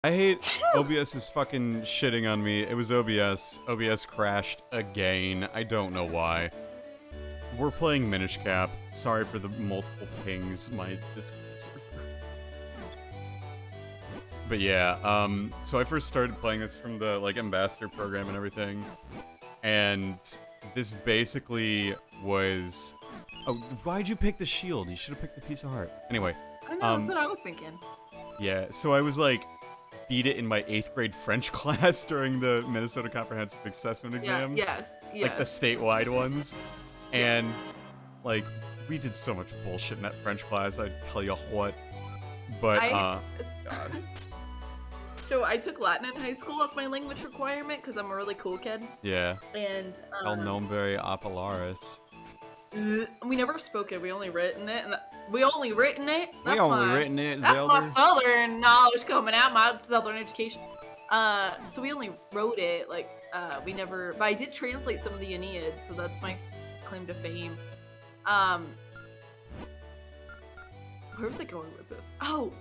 I hate OBS is fucking shitting on me. It was OBS. OBS crashed again. I don't know why. We're playing Minish Cap. Sorry for the multiple pings. My Discord server. But yeah, so I first started playing this from the like ambassador program and everything, and this basically was. Oh, why'd you pick the shield? You should have picked the piece of heart. Anyway. I know, that's what I was thinking. Yeah, so I was like, beat it in my 8th grade French class during the Minnesota Comprehensive Assessment exams. Yes. Like the statewide ones. And, like, we did so much bullshit in that French class, I'd tell you what. But, God. So I took Latin in high school as my language requirement because I'm a really cool kid. Yeah. And, El nombre apolaris. We never spoke it, we only written it, and we only written it. That's Zelda. My southern knowledge coming out, my southern education. So we only wrote it, like, we never, but I did translate some of the Aeneid, so that's my claim to fame. Where was I going with this? Oh,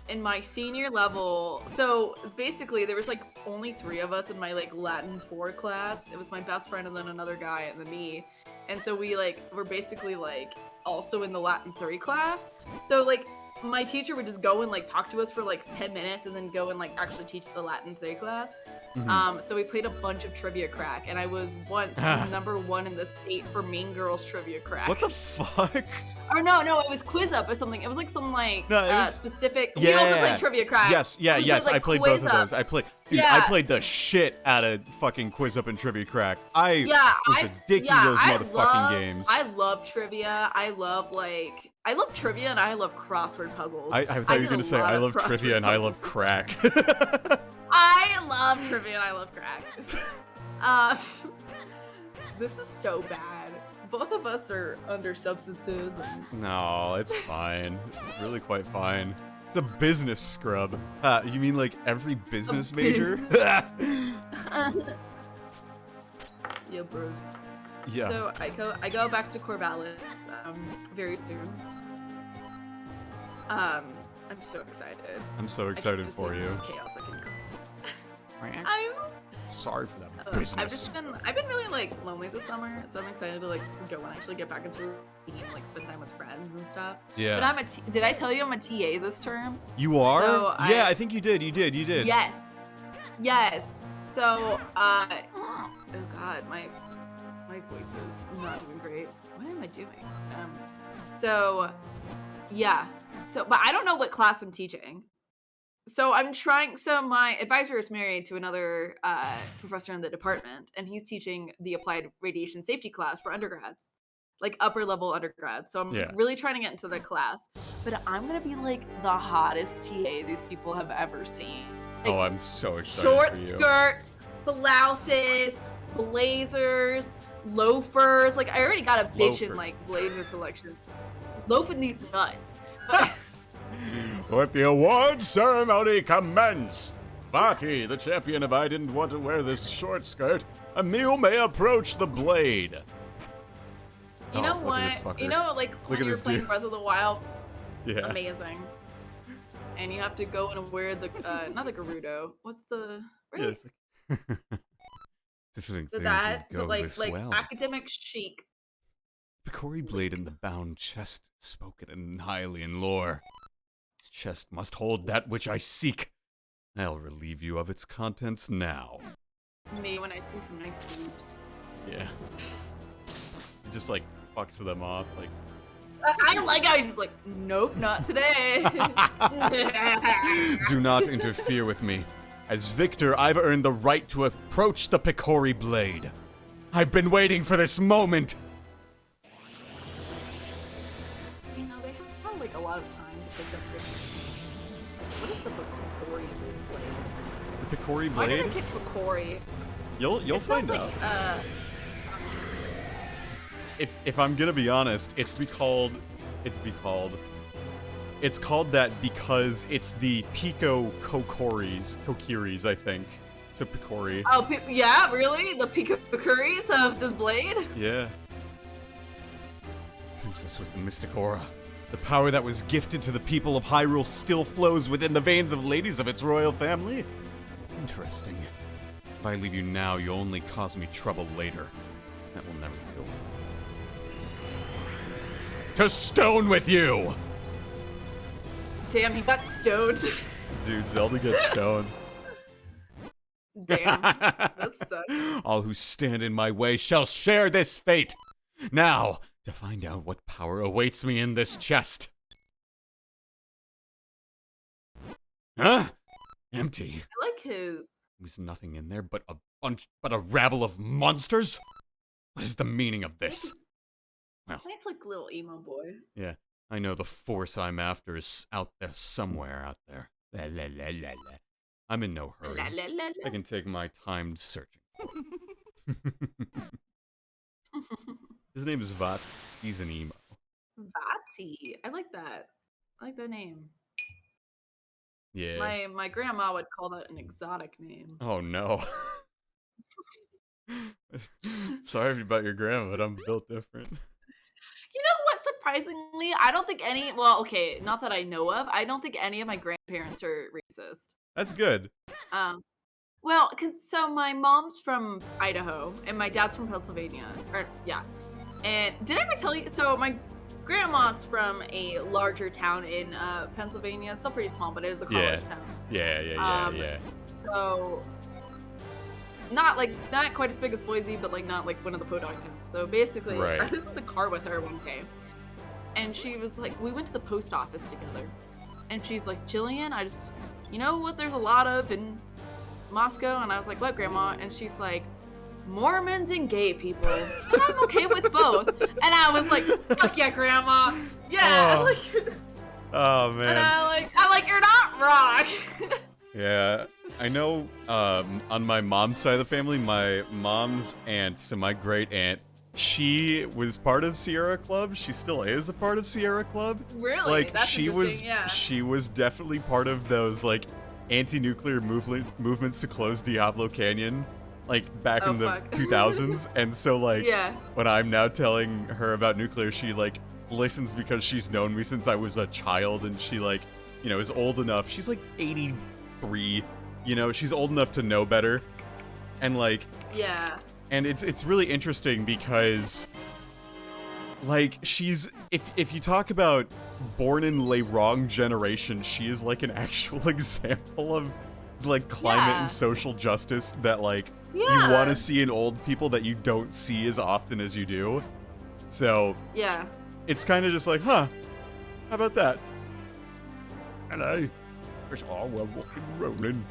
in my senior level, so basically there was like only 3 of us in my like Latin 4 class. It was my best friend and then another guy and then me. And so we like were basically like also in the Latin 3 class. So like my teacher would just go and like talk to us for like 10 minutes and then go and like actually teach the Latin 3 class. So we played a bunch of trivia crack, and I was once #1 in the state for Mean Girls trivia crack. What the fuck? Or no, it was Quiz Up or something. It was like some like specific. Yeah. We also played trivia crack. Yes, yeah, yes. I played both of those. I played the shit out of fucking Quiz Up and Trivia Crack. I was addicted to those motherfucking games. I love trivia. I love trivia and I love crossword puzzles. I thought you were gonna say I love trivia and I love crack. I love trivia and I love crack. This is so bad. Both of us are under substances. And... No, it's fine. It's really quite fine. It's a business scrub. You mean like every business major? Yo, Bruce. Yeah. So I go back to Corvallis very soon. I'm so excited. I'm so excited for you. Chaos I can cause. I'm sorry for that business. I've been really like lonely this summer, so I'm excited to like go and actually get back into routine, like spend time with friends and stuff. Yeah. But did I tell you I'm a TA this term? You are? So I think you did. You did. Yes. So oh god, my voice is not doing great. What am I doing? But I don't know what class I'm teaching. So my advisor is married to another professor in the department, and he's teaching the applied radiation safety class for undergrads, like upper level undergrads. So I'm really trying to get into the class, but I'm going to be like the hottest TA these people have ever seen. Like, I'm so excited short for you. Skirts, blouses, blazers, loafers. Like I already got a bitchin' like blazer collection. Loafing these nuts. Let the awards ceremony commence! Vati, the champion of I didn't want to wear this short skirt. Emil may approach the blade. You know what? You know, like when you're playing Breath of the Wild? Yeah. Amazing. And you have to go and wear the, not the Gerudo. What's the... Right? Yes. Like academic chic. Picori blade in the bound chest, spoken in Hylian lore. This chest must hold that which I seek. I'll relieve you of its contents now. Me when I see some nice boobs. Yeah. Just like fucks them off, like. I like how he's just like, nope, not today. Do not interfere with me. As victor, I've earned the right to approach the Picori blade. I've been waiting for this moment. You know, they have like a lot of time to pick up this. What is the Picori blade? The Picori blade? Why did I pick Picori? You'll find out. If I'm gonna be honest, it's called that because it's the Pico Kokiris, I think. It's a Picori. Oh, yeah, really? The Picoris of the blade? Yeah. Princess with the mystic aura. The power that was gifted to the people of Hyrule still flows within the veins of ladies of its royal family? Interesting. If I leave you now, you'll only cause me trouble later. That will never do. To stone with you! Damn, he got stoned. Dude, Zelda gets stoned. Damn, that sucks. All who stand in my way shall share this fate. Now, to find out what power awaits me in this chest. Huh? Empty. I like his. There's nothing in there but a rabble of monsters? What is the meaning of this? Well, Nice, like, little emo boy. yeah, I know the force I'm after is out there somewhere out there. La, la, la, la, la. I'm in no hurry. La, la, la, la. I can take my time searching. His name is Vat. He's an emo. Vati. I like that. I like that name. Yeah. My grandma would call that an exotic name. Oh no. Sorry about your grandma, but I'm built different. You know what? Surprisingly, I don't think any. Well, okay, not that I know of. I don't think any of my grandparents are racist. That's good. Well, so my mom's from Idaho and my dad's from Pennsylvania. Or yeah. And did I ever tell you? So my grandma's from a larger town in Pennsylvania. Still pretty small, but it was a college town. Yeah. So not quite as big as Boise, but like not like one of the podunk towns. So basically, Right. I was in the car with her one day, and she was like, we went to the post office together, and she's like, Jillian, you know what? There's a lot of in Moscow, and I was like, what, Grandma? And she's like, Mormons and gay people, and I'm okay with both. And I was like, fuck yeah, Grandma, yeah. Oh. Oh man. And I'm like, you're not wrong. Yeah, I know on my mom's side of the family, my mom's aunt, so my great aunt, she was part of Sierra Club. She still is a part of Sierra Club. Really? Like That's she interesting, yeah. she was definitely part of those like anti-nuclear movements to close Diablo Canyon, like back in the fuck. 2000s. And so like Yeah. when I'm now telling her about nuclear, she like listens because she's known me since I was a child, and she like, you know, is old enough. She's like 83, you know, she's old enough to know better. And like, Yeah. and it's really interesting because like she's if you talk about born in the wrong generation, she is like an actual example of like climate Yeah. and social justice that like you Yeah. want to see in old people that you don't see as often as you do. So Yeah. it's kind of just like, huh, how about that? Hello. It's all well walking rolling.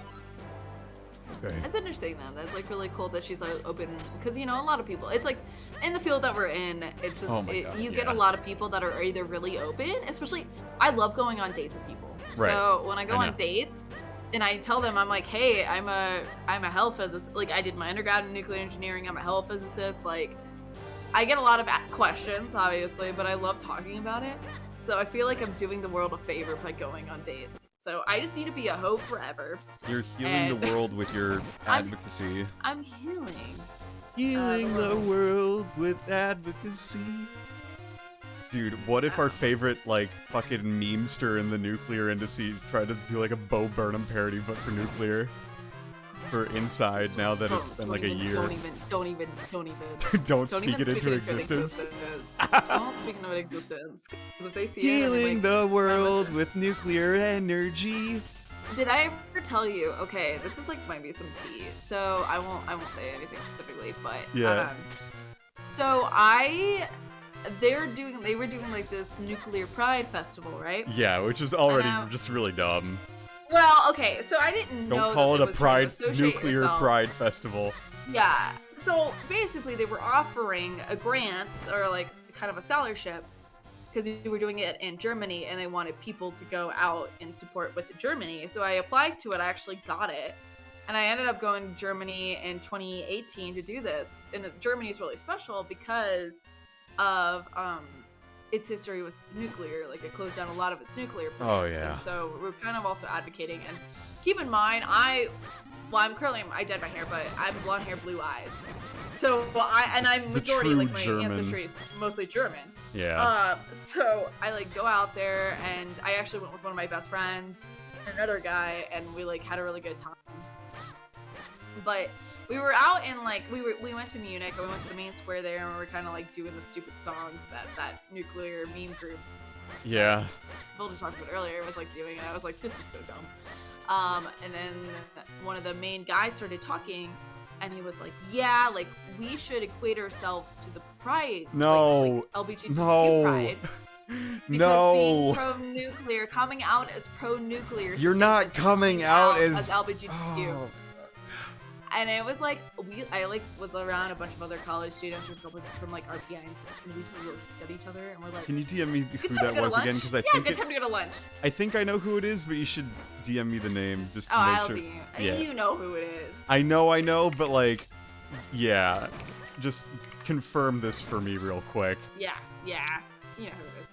Okay. That's interesting though. That's like really cool that she's like open, because you know a lot of people. It's like in the field that we're in. It's just Oh my God, you get yeah. a lot of people that are either really open, especially I love going on dates with people. Right. So when I go I on know. dates, and I tell them I'm like, hey, I'm a health physicist. Like I did my undergrad in nuclear engineering. I'm a health physicist. Like I get a lot of questions, obviously, but I love talking about it. So I feel like I'm doing the world a favor by going on dates. So I just need to be a hoe forever. You're healing And- the world with your advocacy. I'm healing. Healing the world with advocacy. Dude, what if our favorite, like, fucking memester in the nuclear industry tried to do, like, a Bo Burnham parody, but for nuclear? For Inside, now that it's been, like, a year. Don't even. Don't speak it into existence. Don't speak into existence. 'Cause if they see it, Healing they'll the be like, world with nuclear energy. Did I ever tell you? Okay, this is like might be some tea, so I won't say anything specifically, but Yeah. So they were doing like this nuclear pride festival, right? Yeah, which is already know. just really dumb. Well, okay, so I didn't know. Don't call it a was trying pride to associate nuclear itself. pride festival. Yeah. So basically, they were offering a grant or like kind of a scholarship because we were doing it in Germany and they wanted people to go out and support with Germany. So I applied to it. I actually got it. And I ended up going to Germany in 2018 to do this. And Germany is really special because of its history with nuclear. Like, it closed down a lot of its nuclear plants. Oh, yeah. And so we're kind of also advocating. And keep in mind, I dyed my hair, but I have blonde hair, blue eyes. So I'm The majority, true like, my German. ancestry is mostly German. Yeah. So I, like, go out there, and I actually went with one of my best friends, and another guy, and we, like, had a really good time. But we were out in, like, we went to Munich, and we went to the main square there, and we were kind of, like, doing the stupid songs that nuclear meme group Yeah. Zelda talked about earlier was, like, doing, and I was like, this is so dumb. And then one of the main guys started talking, and he was like, yeah, like, we should equate ourselves to the pride. No. Like LGBTQ No. pride. Because being pro-nuclear, coming out as pro-nuclear. You're not coming out as LGBTQ. Oh. And it was like, I like was around a bunch of other college students from like RPI and stuff, and we just looked at each other and we're like, Can you DM me good who time to that go to was again? lunch? Because I Yeah, think good time to go to lunch. I think I know who it is, but you should DM me the name just to Oh, make I'll sure. do you. Yeah. You know who it is. I know, but like, yeah, just confirm this for me real quick. Yeah. You know who it is.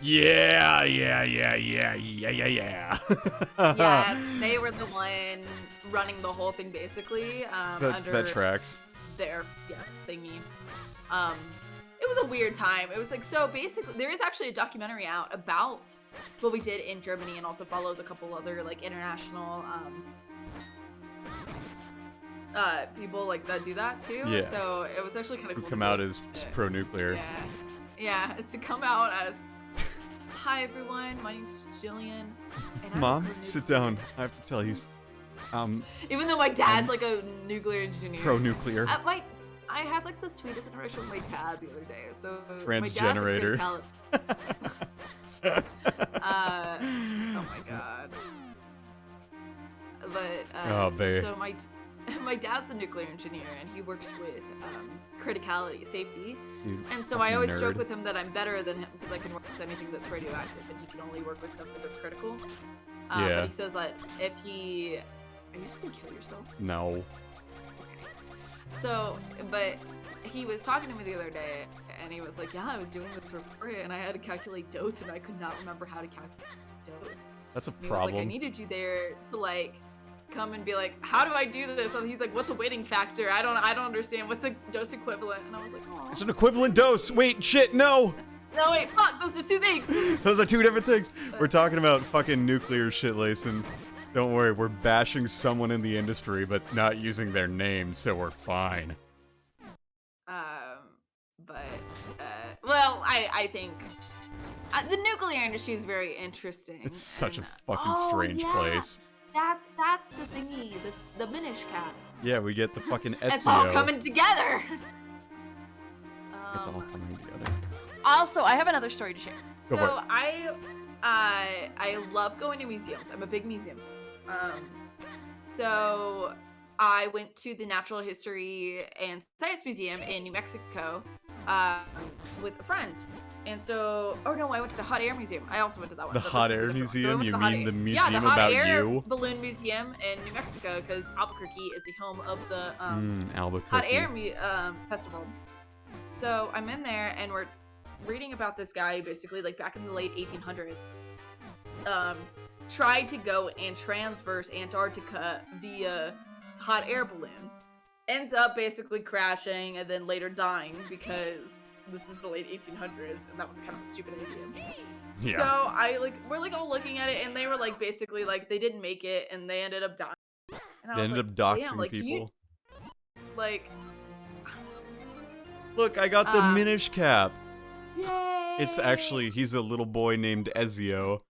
Yeah. Yeah, they were the one running the whole thing basically. Under that tracks. their thingy. It was a weird time. It was like, so basically there is actually a documentary out about what we did in Germany, and also follows a couple other like international people like that do that too. Yeah. So it was actually kind of Who cool come to out do as it. pro-nuclear. Yeah, it's to come out as, hi everyone, my name's Jillian. And I'm Mom, pro-nuclear." sit down. I have to tell you. Even though my dad's like a nuclear engineer. Pro-nuclear. I had like the sweetest interaction with my dad the other day. So Transgenerator. My dad's oh my god. But Oh, babe. so my dad's a nuclear engineer, and he works with criticality safety. Dude, And so fucking I always nerd. joke with him that I'm better than him because I can work with anything that's radioactive, and he can only work with stuff that's critical. Yeah. But he says that if he... Are you just gonna kill yourself? No. Okay. So, but he was talking to me the other day, and he was like, yeah, I was doing this for it, and I had to calculate dose, and I could not remember how to calculate dose. That's a And he was like, I problem. needed you there to, like, come and be like, how do I do this? And he's like, what's a weighting factor? I don't understand. What's the dose equivalent? And I was like, oh. It's an equivalent dose. Wait, shit, no. No, wait, fuck, those are two things. Those are two different things. We're talking about fucking nuclear shit, Layson. Don't worry, we're bashing someone in the industry, but not using their name, so we're fine. Well, I think the nuclear industry is very interesting. It's such a and- fucking strange yeah. place. That's the thingy, the Minish cap. Yeah, we get the fucking Ezio. It's all coming together. It's all coming together. Also, I have another story to share. Go so for it. I love going to museums. I'm a big museum. So I went to the Natural History and Science Museum in New Mexico with a friend. And so, oh no, I went to the Hot Air Museum. I also went to that one. The but this Hot is a Air different one. So I Museum? went to You the Hot mean Air- the yeah, museum the Hot about Air you? Balloon Museum in New Mexico, because Albuquerque is the home of the Albuquerque. Hot Air Festival. So I'm in there, and we're reading about this guy, basically, like back in the late 1800s, tried to go and transverse Antarctica via hot air balloon. Ends up basically crashing and then later dying because this is the late 1800s, and that was kind of a stupid idea. Yeah. So we're like all looking at it, and they were like basically like they didn't make it, and they ended up dying. And I They was ended like, up doxing damn, like, people. like, Look, I got the Minish cap. yay! It's actually, he's a little boy named Ezio.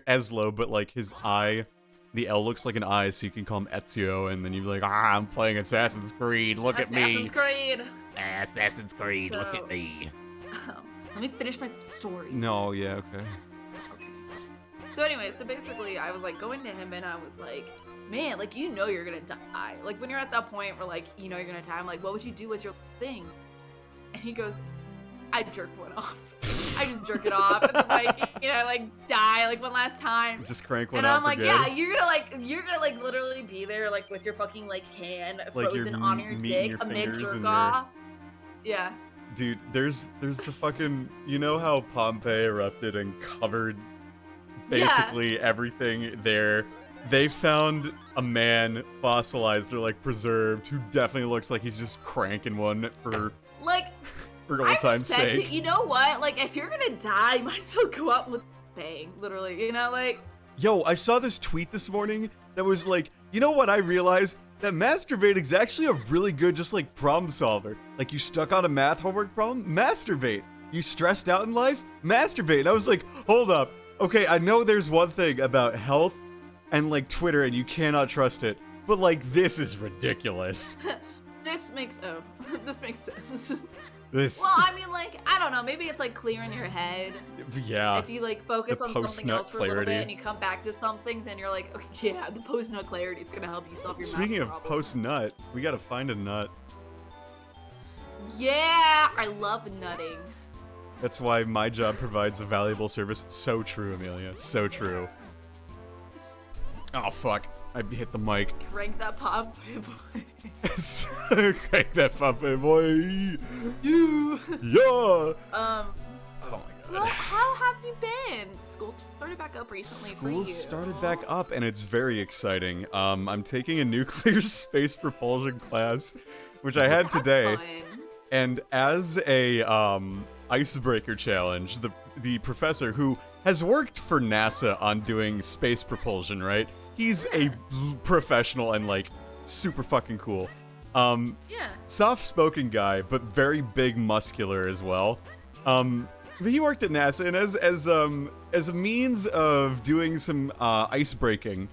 Eslo, but like his eye, the L looks like an eye, so you can call him Ezio, and then you'd be like, I'm playing Assassin's Creed, look at me. Assassin's Creed. Assassin's Creed, look So- at me. Let me finish my story. No, yeah, okay. So anyway, so basically I was like going to him, and I was like, man, like, you know you're gonna die. Like, when you're at that point where like, you know you're gonna die, I'm like, what would you do as your thing? And he goes, I jerk one off. I just jerk it off and like, you know, like die like one last time. Just crank one And out I'm for like, good. yeah, you're gonna like literally be there like with your fucking like hand Like frozen you're on your meeting dick your amid fingers jerk and your- off. Yeah. Dude, there's the fucking, you know how Pompeii erupted and covered basically everything there? They found a man fossilized or like preserved who definitely looks like he's just cranking one for Like, for old time's sake. it. You know what? Like, if you're gonna die, you might as well go out with a bang, literally. You know, like. Yo, I saw this tweet this morning that was like, you know what I realized? That masturbating is actually a really good just like problem solver. Like you stuck on a math homework problem? Masturbate. You stressed out in life? Masturbate. And I was like, hold up. Okay, I know there's one thing about health and like Twitter and you cannot trust it, but like this is ridiculous. This makes sense. This. Well, I mean, like, I don't know. Maybe it's like clearing your head. Yeah. If you like focus The on something else for a little post-nut bit and you come back to something, then you're like, okay, yeah, the post-nut clarity is gonna help you solve your Speaking math of problem. post-nut, we gotta find a nut. Yeah, I love nutting. That's why my job provides a valuable service. So true, Amelia. So true. Oh, fuck. I hit the mic. Crank that pop, boy. Crank that puppy boy. You. Yeah. Oh my god. Well, how have you been? School started back up recently for you. School started back up, and it's very exciting. I'm taking a nuclear space propulsion class, which I had That's today. fun. And as a icebreaker challenge, the professor who has worked for NASA on doing space propulsion, right? He's a professional and like super fucking cool. Yeah. Soft-spoken guy, but very big muscular as well. But he worked at NASA, and as a means of doing some ice breaking,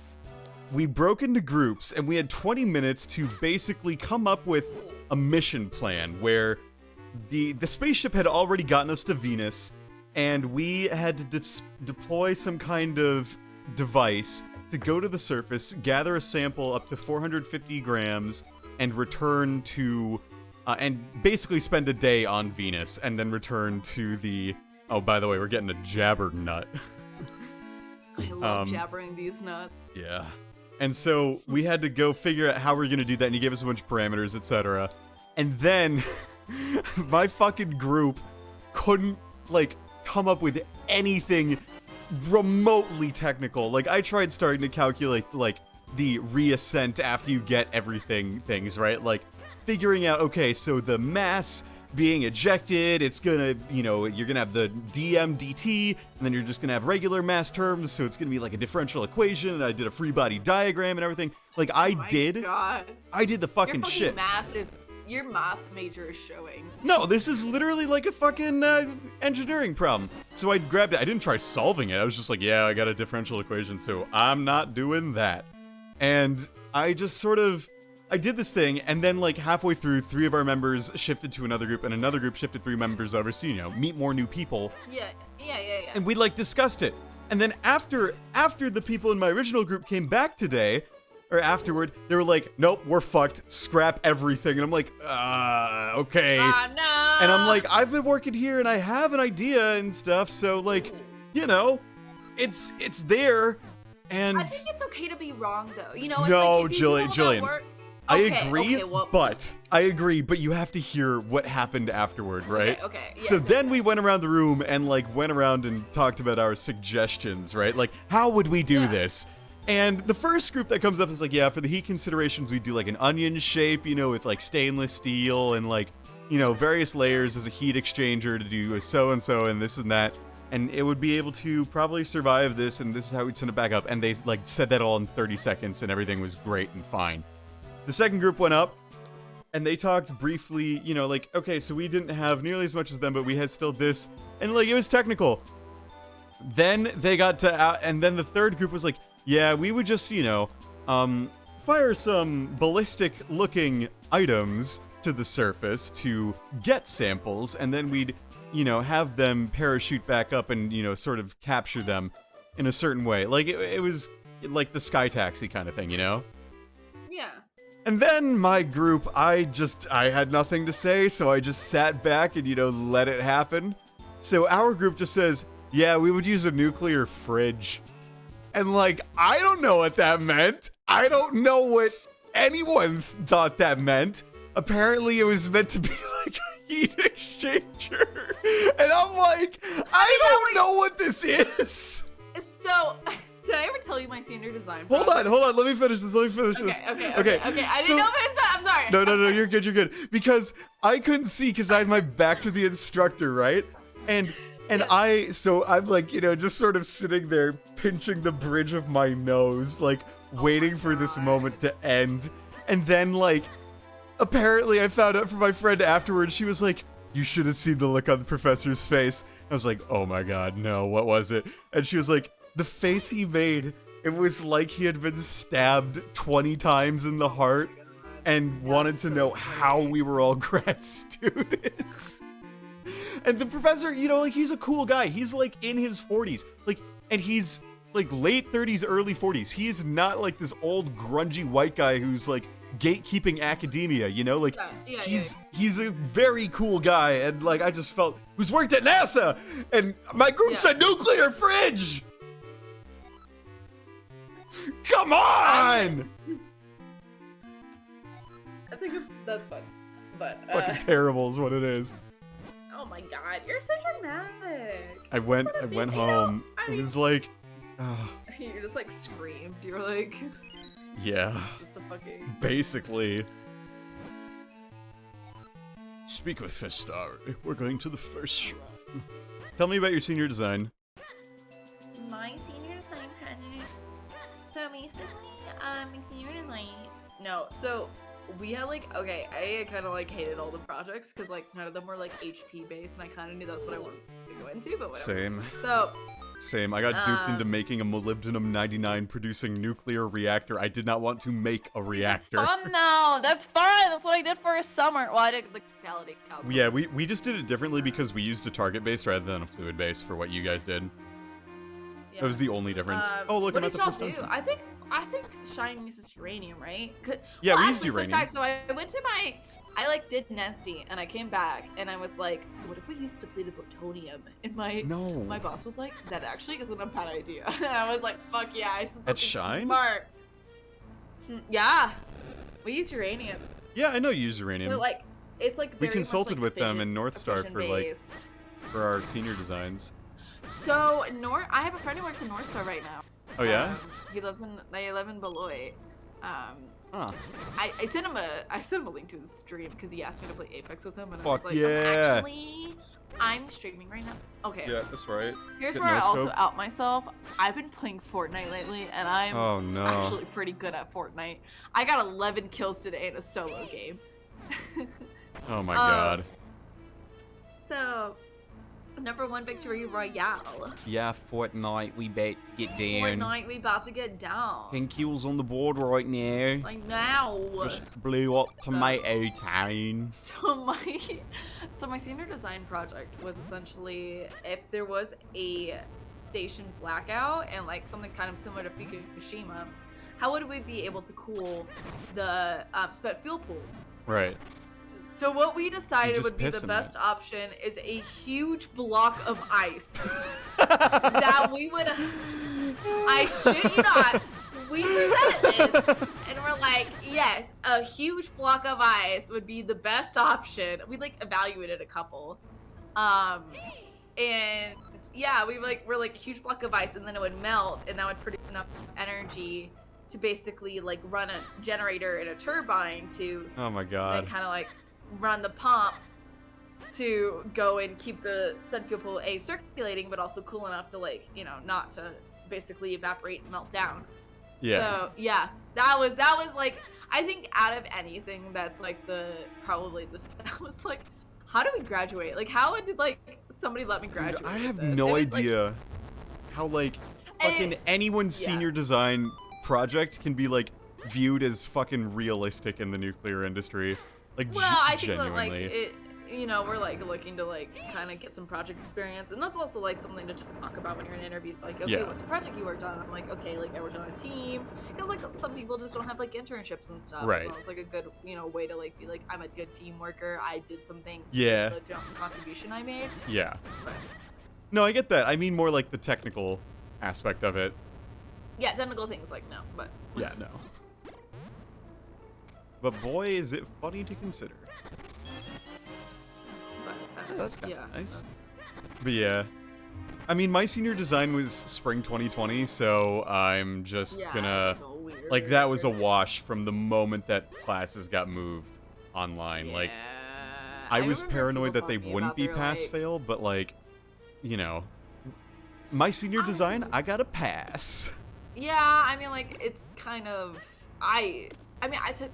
we broke into groups, and we had 20 minutes to basically come up with a mission plan where the spaceship had already gotten us to Venus, and we had to deploy some kind of device to go to the surface, gather a sample up to 450 grams, and return to, and basically spend a day on Venus, and then return to the, oh, by the way, we're getting a jabber nut. I love jabbering these nuts. Yeah. And so we had to go figure out how we're going to do that, and he gave us a bunch of parameters, etc. And then my fucking group couldn't, like, come up with anything remotely technical. Like, I tried starting to calculate, like, the reascent after you get everything things, right? Like, figuring out, okay, so the mass being ejected, it's gonna, you know, you're gonna have the dm/dt, and then you're just gonna have regular mass terms, so it's gonna be like a differential equation, and I did a free body diagram and everything. Like, I did the fucking shit. Your math major is showing. No, this is literally like a fucking engineering problem. So I grabbed it. I didn't try solving it. I was just like, yeah, I got a differential equation, so I'm not doing that. And I just sort of, I did this thing, and then like halfway through, 3 of our members shifted to another group, and another group shifted 3 members over, so, you know, meet more new people. Yeah. And we like discussed it. And then after the people in my original group came back today, or afterward, they were like, nope, we're fucked, scrap everything. And I'm like, okay. Oh, no. And I'm like, I've been working here and I have an idea and stuff, so like, you know, it's there. And I think it's okay to be wrong, though. You know, it's no, like, if you Jillian. I agree, but you have to hear what happened afterward, right? Okay. Yeah, so then we went around the room and like went around and talked about our suggestions, right? Like, how would we do this? And the first group that comes up is like, yeah, for the heat considerations, we do like an onion shape, you know, with like stainless steel and like, you know, various layers as a heat exchanger to do so-and-so and this and that. And it would be able to probably survive this, and this is how we'd send it back up. And they like said that all in 30 seconds, and everything was great and fine. The second group went up, and they talked briefly, you know, like, okay, so we didn't have nearly as much as them, but we had still this, and like, it was technical. Then they got to, and then the third group was like, yeah, we would just, you know, fire some ballistic-looking items to the surface to get samples, and then we'd, you know, have them parachute back up and, you know, sort of capture them in a certain way. Like, it was like the Sky Taxi kind of thing, you know? Yeah. And then my group, I had nothing to say, so I just sat back and, you know, let it happen. So our group just says, yeah, we would use a nuclear fridge. And, like, I don't know what that meant. I don't know what anyone thought that meant. apparently it was meant to be like a heat exchanger. And I'm like, I don't know what this is. So, did I ever tell you my senior design Hold project? on. Let me finish this. Okay. I didn't know if it's done. I'm sorry. No, you're good. Because I couldn't see because I had my back to the instructor, right? And I'm like, just sort of sitting there pinching the bridge of my nose, like waiting for this moment to end. And then like, apparently I found out from my friend afterwards, she was like, you should have seen the look on the professor's face. I was like, oh my god, no, what was it? And she was like, the face he made, it was like he had been stabbed 20 times in the heart and wanted to know how we were all grad students. And the professor, like, he's a cool guy. He's, like, in his 40s. Like, and he's, like, late 30s, early 40s. He is not, like, this old, grungy white guy who's, like, gatekeeping academia, Like, he's a very cool guy. And, like, I just felt, who's worked at NASA. And my group said nuclear fridge. Come on! I think that's fun. But, fucking terrible is what it is. Oh my god, you're so dramatic. I went home. It was like, you just like screamed. You were like, yeah, just a fucking. Basically. Speak with Festari. We're going to the first shrine. Tell me about your senior design. My senior design project. So basically, senior design. No, so. We had like, I kind of like hated all the projects because like none of them were like HP based, and I kind of knew that's what I wanted to go into, but whatever. Same. I got duped into making a molybdenum 99 producing nuclear reactor. I did not want to make a reactor. That's fun now. That's fun. That's what I did for a summer. Well, I did the quality council. Yeah, we just did it differently because we used a target based rather than a fluid base for what you guys did. Yeah. That was the only difference. Oh, look, I'm at the first dungeon. I think Shine uses uranium, right? Yeah, we used uranium. So I went to I did Nesty, and I came back, and I was like, what if we used depleted plutonium? And my boss was like, that actually isn't a bad idea. And I was like, fuck yeah, I said at Shine? Smart. Yeah, we use uranium. Yeah, I know you use uranium. But like, it's like very we consulted much, like, with them in North Star for our senior designs. So I have a friend who works in North Star right now. Oh yeah? They live in Beloit. I sent him a link to his stream because he asked me to play Apex with him, and I was like, yeah. I'm streaming right now. Okay. Yeah, that's right. Here's where I also out myself. I've been playing Fortnite lately, and I'm actually pretty good at Fortnite. I got 11 kills today in a solo game. Oh my god. So. Number 1 victory royale. Yeah, Fortnite, we bet to get down. Fortnite, we about to get down. 10 kills on the board right now. Like now. Just blew up tomato town. So my senior design project was essentially if there was a station blackout and like something kind of similar to Fukushima, how would we be able to cool the spent fuel pool? Right. So what we decided would be the best option is a huge block of ice that we would, I shit you not, we presented this and we're like, yes, a huge block of ice would be the best option. We like evaluated a couple. And yeah, we're like a huge block of ice and then it would melt and that would produce enough energy to basically like run a generator and a turbine to oh my god, kind of like run the pumps to go and keep the spent fuel pool circulating, but also cool enough to like, not to basically evaporate and melt down. Yeah. So yeah, that was like, I think out of anything that's like that was like, how do we graduate? Like how did like somebody let me graduate? I have no idea how like fucking anyone's senior design project can be like viewed as fucking realistic in the nuclear industry. Like, well, I think genuinely. that, like, we're, like, looking to, like, kind of get some project experience. And that's also, like, something to talk about when you're in interviews. Like, okay, what's the project you worked on? I'm like, okay, like, I worked on a team. Because, like, some people just don't have, like, internships and stuff. Right. So it's, like, a good, way to, like, be like, I'm a good team worker. I did some things. Yeah. The contribution I made. Yeah. But, no, I get that. I mean more, like, the technical aspect of it. yeah, technical things, like, no. But. Yeah, no. but boy, is it funny to consider. But, That's kind of yeah, nice. But yeah. I mean, my senior design was spring 2020, so I'm just gonna... it's all weird. Like, that was a wash from the moment that classes got moved online. Yeah. Like, I was remember paranoid people that they telling me wouldn't about be their, pass-fail, but, like, you know. My senior design, Honestly, I got a pass. Yeah, I mean, like, it's kind of... I mean, I took...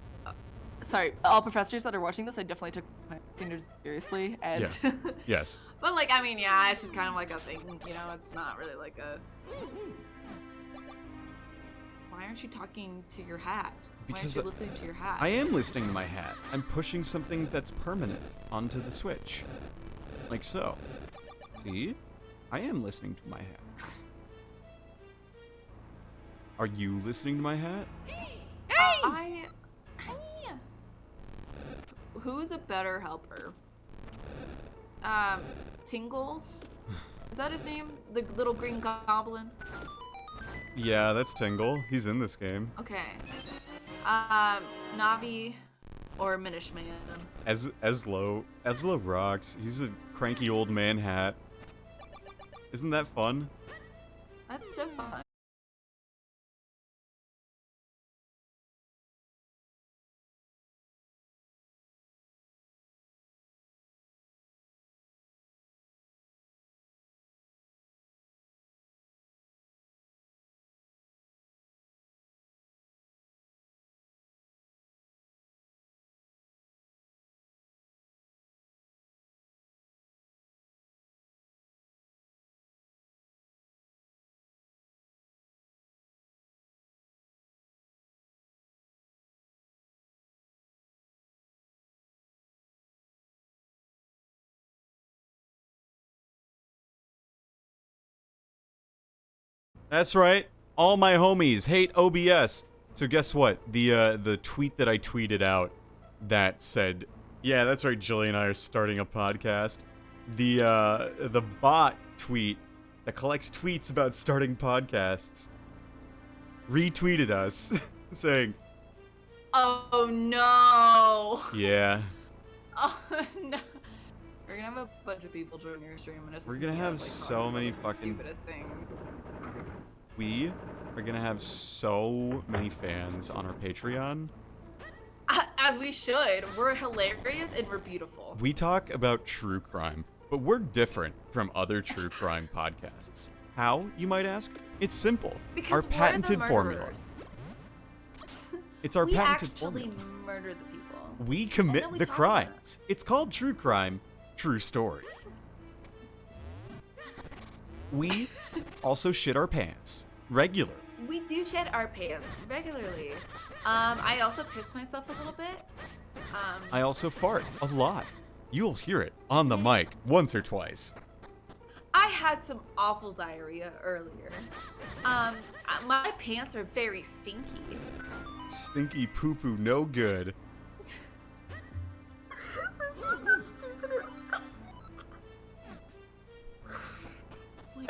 sorry, all professors that are watching this, I definitely took my seniors seriously. And Yeah. Yes. But, like, I mean, yeah, it's just kind of like a thing, you know? It's not really like a... Why aren't you talking to your hat? Why aren't Because you listening to your hat? I am listening to my hat. I'm pushing something that's permanent onto the Switch. Like so. See? I am listening to my hat. Are you listening to my hat? Hey! Who's a better helper? Tingle? Is that his name? The little green goblin? Yeah, that's Tingle. He's in this game. Okay. Navi or Minish Man? Eslo rocks. He's a cranky old man hat. Isn't that fun? That's so fun. That's right. All my homies hate OBS. So guess what? The tweet that I tweeted out that said, "Yeah, that's right, Jillian and I are starting a podcast." The bot tweet that collects tweets about starting podcasts retweeted us saying, Oh no! "Yeah, Oh no! We're gonna have a bunch of people join your stream, and it's we're just gonna be have us, like, so talking many about the fucking stupidest things. we are gonna have so many fans on our Patreon." As we should. We're hilarious and we're beautiful. We talk about true crime, but we're different from other true crime podcasts. How, you might ask? It's simple. Because our we're patented the formula. murderers. It's our we patented actually formula. murder the people. We And commit then we the talk about it. crimes. It's called true crime, true story. We also shit our pants regularly. We do shed our pants regularly. I also piss myself a little bit. I also fart a lot. You'll hear it on the mic once or twice. I had some awful diarrhea earlier. My pants are very stinky. Stinky poo-poo no good. This is the stupidest.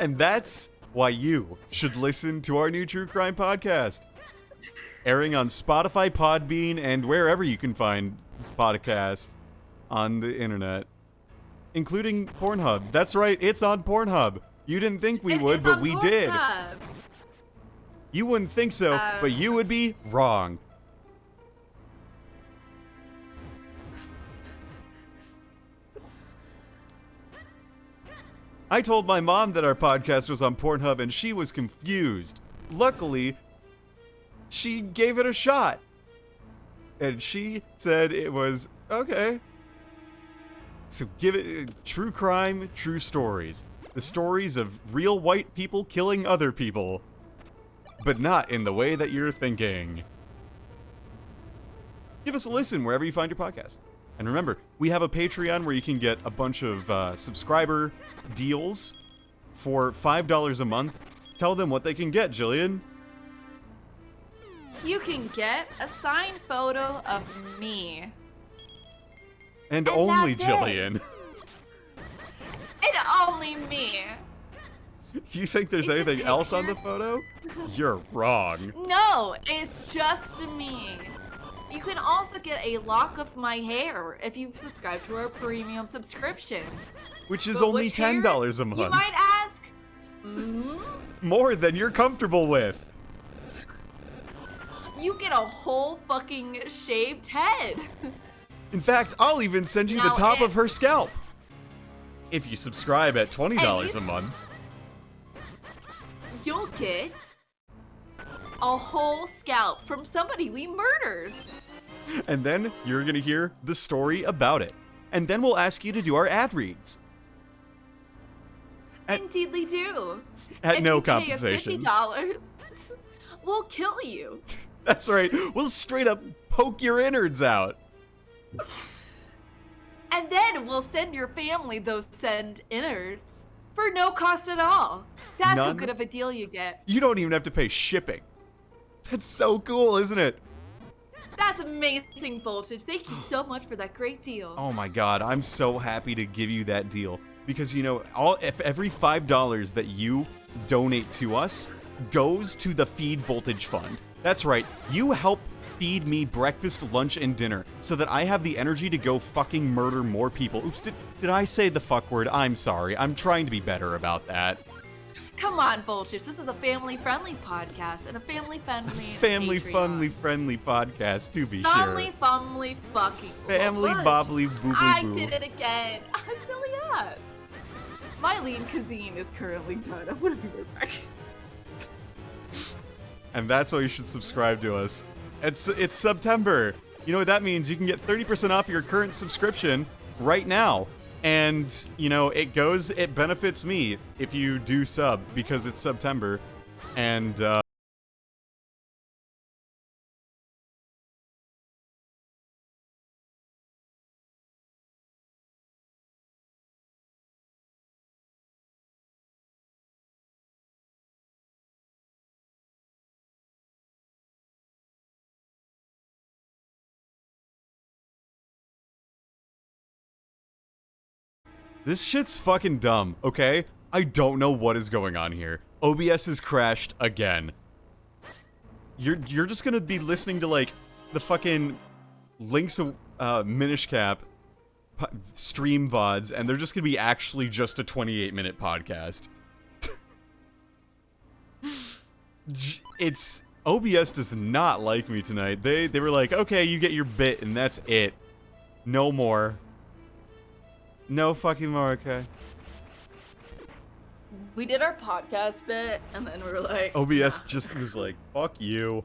And that's why you should listen to our new true crime podcast. Airing on Spotify, Podbean, and wherever you can find podcasts on the internet. Including Pornhub. That's right, it's on Pornhub. You didn't think we would, but we did. You wouldn't think so, but you would be wrong. I told my mom that our podcast was on Pornhub and she was confused. Luckily, she gave it a shot. And she said it was okay. So give it true crime, true stories. The stories of real white people killing other people. But not in the way that you're thinking. Give us a listen wherever you find your podcast. And remember, we have a Patreon where you can get a bunch of subscriber deals for $5 a month. Tell them what they can get, Jillian. You can get a signed photo of me. And only that's it. Jillian. And only me. You think there's It's a anything else on the picture. photo? You're wrong. No, it's just me. You can also get a lock of my hair if you subscribe to our premium subscription. Which is But only which hair, $10 a month. You might ask. More than you're comfortable with. You get a whole fucking shaved head. In fact, I'll even send you the Now top if- of her scalp. If you subscribe at $20 a month. You'll get a whole scalp from somebody we murdered. And then you're gonna hear the story about it. And then we'll ask you to do our ad reads. Indeedly do. At If no you pay us compensation. $50, we'll kill you. That's right. We'll straight up poke your innards out. And then we'll send your family those send innards for no cost at all. That's how None? good of a deal you get. You don't even have to pay shipping. That's so cool, isn't it? That's amazing, Voltage. Thank you so much for that great deal. Oh my god, I'm so happy to give you that deal. Because, you know, if every $5 that you donate to us goes to the Feed Voltage Fund. That's right, you help feed me breakfast, lunch, and dinner so that I have the energy to go fucking murder more people. Oops, did I say the fuck word? I'm sorry. I'm trying to be better about that. Come on, Voltage. This is a family-friendly podcast and a family-friendly Friendly podcast, to be Family, sure. family, fucking. Family, Voltage. bobbly, boobly, I boo. did it again. Silly ass. My lean cuisine is currently done. I'm gonna be right back. And that's why you should subscribe to us. It's September. You know what that means? You can get 30% off your current subscription right now. And, you know, it benefits me if you do sub because it's September. And, this shit's fucking dumb, okay? I don't know what is going on here. OBS has crashed again. You're just gonna be listening to, like, the fucking Link's Minish Cap stream VODs, and they're just gonna be actually just a 28-minute podcast. OBS does not like me tonight. They were like, okay, you get your bit, and that's it. No more. No fucking more, okay? We did our podcast bit, and then we were like, OBS just was like, fuck you.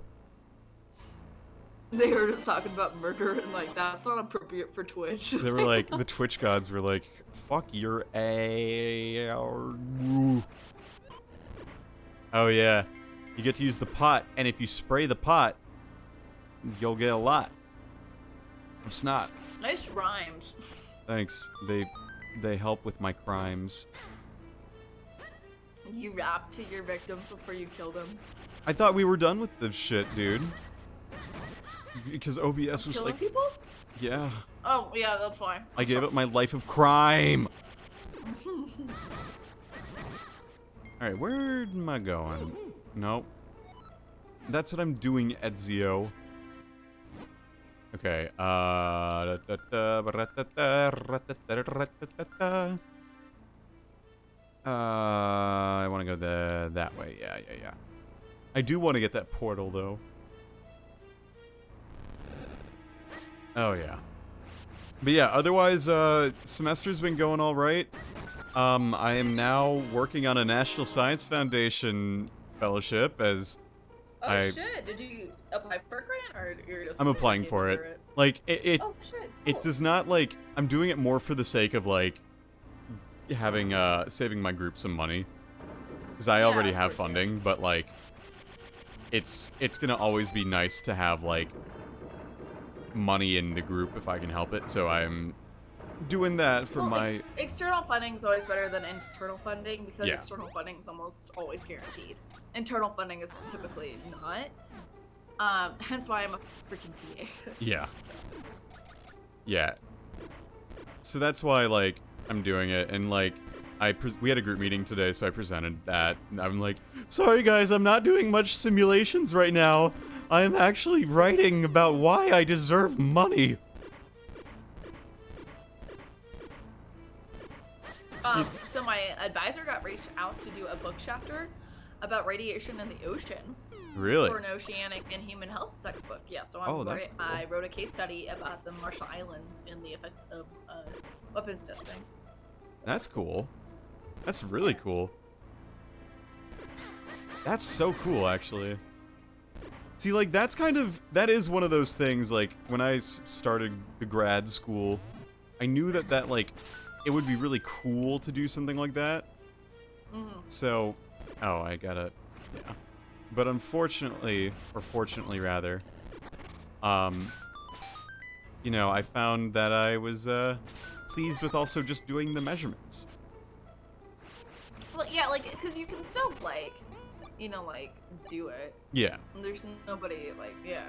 they were just talking about murder, and like, that's not appropriate for Twitch. They were like, the Twitch gods were like, fuck your a. Oh yeah, you get to use the pot, and if you spray the pot, you'll get a lot of snot. Nice rhymes. Thanks. They help with my crimes. You rap to your victims before you kill them. I thought we were done with this shit, dude. Because OBS was Killing like, people? yeah. Oh, yeah, that's fine. I gave up my life of crime. Alright, where am I going? Nope. That's what I'm doing, Ezio. Okay, I want to go that way. Yeah. I do want to get that portal, though. Oh, yeah. But yeah, otherwise, semester's been going all right. I am now working on a National Science Foundation fellowship as Oh shit! Did you apply for a grant, or you're just? I'm applying for it. Like Oh shit! It does not, like, I'm doing it more for the sake of, like, having saving my group some money, because I already have funding. But like, it's gonna always be nice to have, like, money in the group if I can help it. So I'm doing that for my external funding is always better than internal funding, because Yeah. external funding is almost always guaranteed. Internal funding is typically not. Hence why I'm a freaking TA. yeah. So that's why, like, I'm doing it. And like, we had a group meeting today, so I presented that. And I'm like, sorry guys, I'm not doing much simulations right now. I am actually writing about why I deserve money. So my advisor got reached out to do a book chapter about radiation in the ocean. Really? For an oceanic and human health textbook. Yeah, so That's cool. I wrote a case study about the Marshall Islands and the effects of weapons testing. That's cool. That's really cool. That's so cool, actually. See, like, that is one of those things, like, when I started the grad school, I knew that, like, it would be really cool to do something like that. Mm-hmm. So, I gotta, yeah. But unfortunately, or fortunately rather, you know, I found that I was, pleased with also just doing the measurements. Well, yeah, like, because you can still, like, you know, like, do it. Yeah. There's nobody, like, yeah.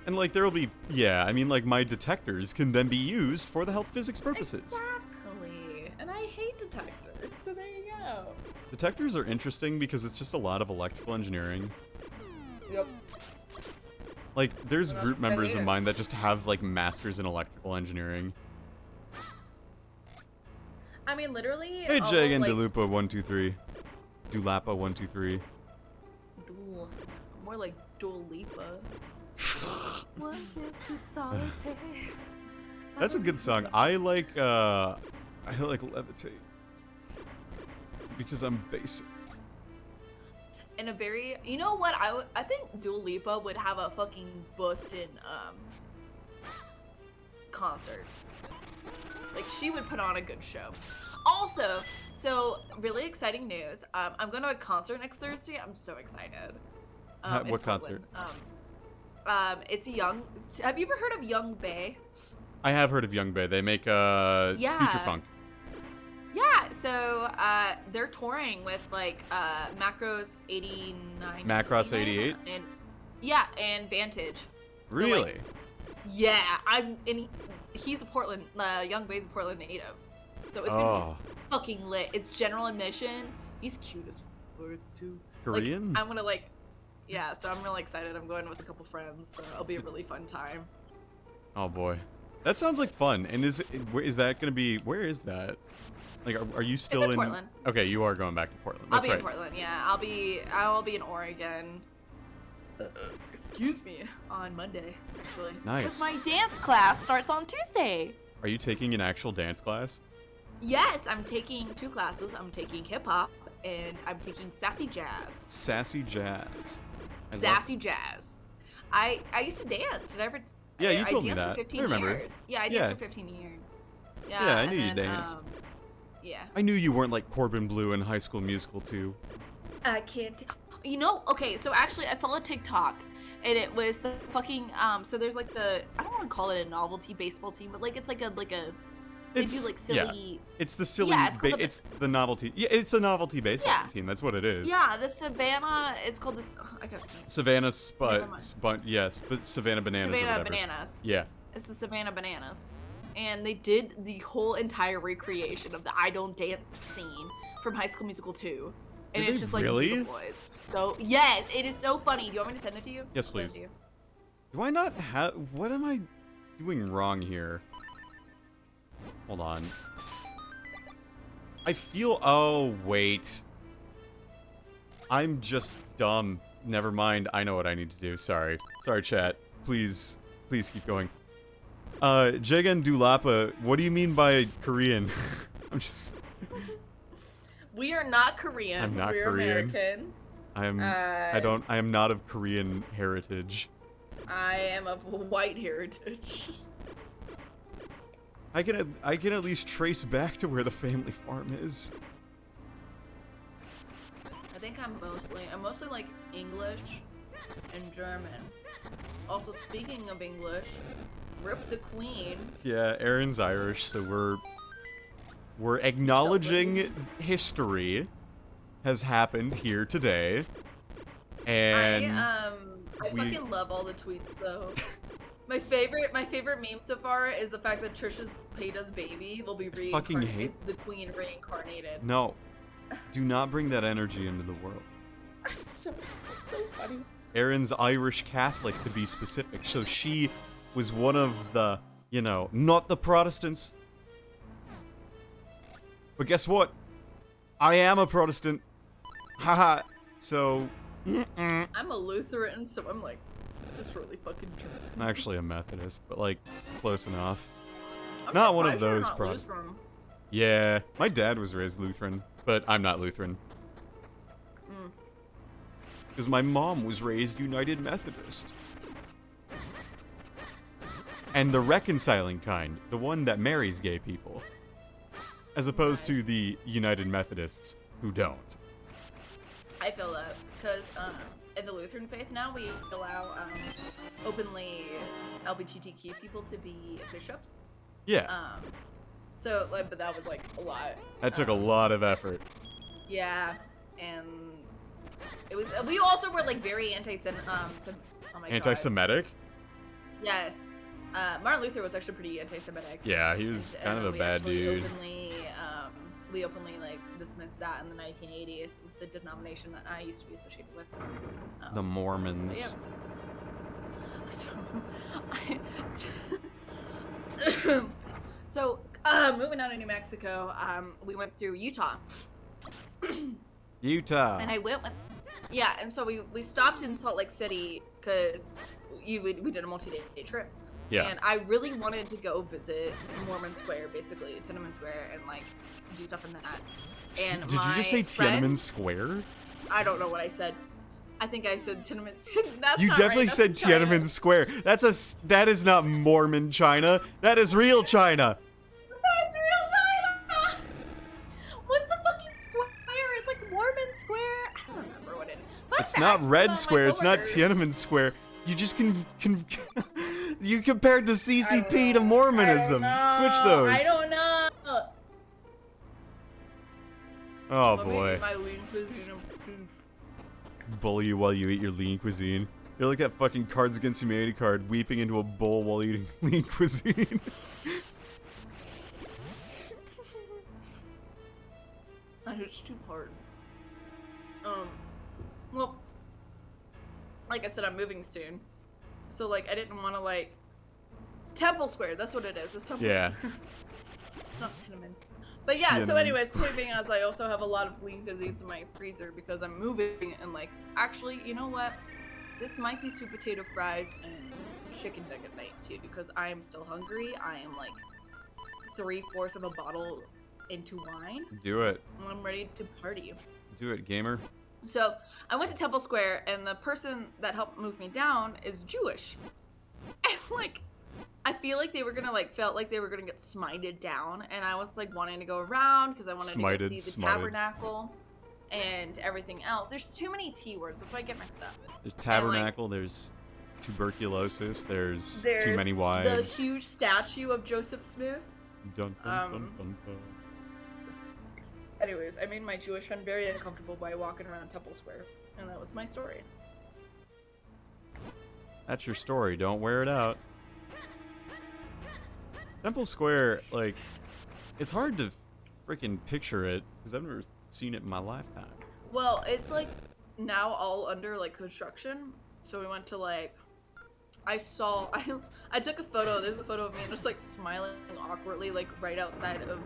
And, like, there'll be, yeah, I mean, like, my detectors can then be used for the health physics purposes. Exactly. And I hate detectors, so there you go. Detectors are interesting because it's just a lot of electrical engineering. Yep. Like, there's Well, group members of it. mine that just have, like, masters in electrical engineering. I mean, literally. Hey, Jag and like, Dulupa123. Dulapa123. Dual. More like Dua Lipa. What is it all it takes? That's a good song. I like Levitate. Because I'm basic. In a very, you know what, I think Dua Lipa would have a fucking bustin' concert. Like, she would put on a good show. Also, so really exciting news. I'm going to a concert next Thursday. I'm so excited. What concert? It's have you ever heard of Young Bae? I have heard of Young Bae. They make future funk. Yeah, so they're touring with like Macros 89. Macross 88? And yeah, and Vantage. Really? So, like, yeah, he's a Portland, Young Bae's a Portland native. So it's gonna be fucking lit. It's general admission. He's cute as fuck too. Korean? Like, I'm gonna like, yeah. So I'm really excited. I'm going with a couple friends, so it'll be a really fun time. Oh boy, that sounds like fun. And is that gonna be? Where is that? Like, are you still in Portland? Okay, you are going back to Portland. That's I'll be right. in Portland. Yeah, I'll be in Oregon. Excuse me, on Monday actually. Nice. Because my dance class starts on Tuesday. Are you taking an actual dance class? Yes, I'm taking 2 classes. I'm taking hip hop and I'm taking sassy jazz. Sassy jazz. Sassy jazz. I used to dance. Did I ever? Yeah, you told me danced that. For 15 I remember. Years. Yeah, I danced for 15 years. Yeah, I knew and you then, danced. Yeah. I knew you weren't like Corbin Bleu in High School Musical 2. I can't. You know, okay, so actually I saw a TikTok and it was the fucking so there's like I don't want to call it a novelty baseball team, but like it's like a they do like silly. Yeah. It's the silly. Yeah, it's the novelty. Yeah, it's a novelty baseball team. That's what it is. Yeah, the Savannah is called this. I gotta see. Savannah Never mind. Savannah Bananas. Savannah or whatever. Bananas. Yeah. It's the Savannah Bananas, and they did the whole entire recreation of the "I Don't Dance" scene from High School Musical 2. And Did it's they just like really? beautiful. It's so yes, it is so funny. Do you want me to send it to you? Yes, I'll send it please. to you. Do I not have? What am I doing wrong here? Hold on. I feel. Oh wait. I'm just dumb. Never mind. I know what I need to do. Sorry, chat. Please keep going. Jagan Dulapa, what do you mean by Korean? I'm just. We are not Korean. I'm not We're Korean. American. I am not of Korean heritage. I am of white heritage. I can at least trace back to where the family farm is. I think I'm mostly like English and German. Also, speaking of English, rip the Queen. Yeah, Aaron's Irish, so we're acknowledging history has happened here today. And I fucking love all the tweets though. My favorite meme so far is the fact that Trisha's Payda's baby will be reincarnated. The Queen reincarnated. No. Do not bring that energy into the world. It's so funny. Erin's Irish Catholic, to be specific. So she was one of the, not the Protestants. But guess what? I am a Protestant. Haha. So, I'm a Lutheran, so I'm like, just really fucking drunk. I'm actually a Methodist, but like, close enough. I'm Not one of surprised you're those not Protestants. Lutheran. Yeah, my dad was raised Lutheran, but I'm not Lutheran. Because my mom was raised United Methodist. And the reconciling kind, the one that marries gay people. As opposed to the United Methodists who don't. I feel that, because in the Lutheran faith now, we allow openly LGBTQ people to be bishops. Yeah. So, like, but that was like a lot. That took a lot of effort. Yeah, and it was. We also were like very oh my Anti-Semitic? God. Yes. Martin Luther was actually pretty anti-Semitic. Yeah, he was kind of a bad dude. We openly like dismissed that in the 1980s with the denomination that I used to be associated with. The Mormons. Yeah. So, moving on to New Mexico, we went through Utah. Utah. And I went with, yeah, and so we stopped in Salt Lake City because we did a multi-day trip. Yeah. And I really wanted to go visit Mormon Square, basically, Tiananmen Square, and like do stuff in that. And did you just say Tiananmen Square? I don't know what I said. I think I said Tiananmen. You definitely said Tiananmen Square. That is not Mormon China. That is real China. That's real China. What's the fucking square? It's like Mormon Square. I don't remember what it is. It's not Red Square. It's not Tiananmen Square. You just you compared the CCP to Mormonism. Switch those. I don't know. Oh Let me boy. eat my lean cuisine. Bully you while you eat your lean cuisine. You're like that fucking Cards Against Humanity card, weeping into a bowl while eating lean cuisine. It's too hard. Well, like I said, I'm moving soon. So, like, I didn't want to, like... Temple Square, that's what it is. It's Temple Yeah. Square. It's not Tiananmen. But yeah, so Tiananmen anyways, Square. point being as I also have a lot of lean cuisines in my freezer because I'm moving and, like, actually, you know what? This might be sweet potato fries and chicken nugget night, too, because I am still hungry. I am, like, 3/4 of a bottle into wine. Do it. And I'm ready to party. Do it, gamer. So I went to Temple Square, and the person that helped move me down is Jewish. And like, I feel like they were gonna felt like they were gonna get smited down, and I was like wanting to go around because I wanted to go see the tabernacle and everything else. There's too many T words, that's why I get mixed up. There's tabernacle. There's tuberculosis. There's too many wives. The huge statue of Joseph Smith. Dun, dun, dun, dun, dun. Anyways, I made my Jewish friend very uncomfortable by walking around Temple Square, and that was my story. That's your story. Don't wear it out. Temple Square, like, it's hard to freaking picture it because I've never seen it in my lifetime. Well, it's like now all under like construction. So we went to like, I took a photo. There's a photo of me just like smiling awkwardly, like right outside of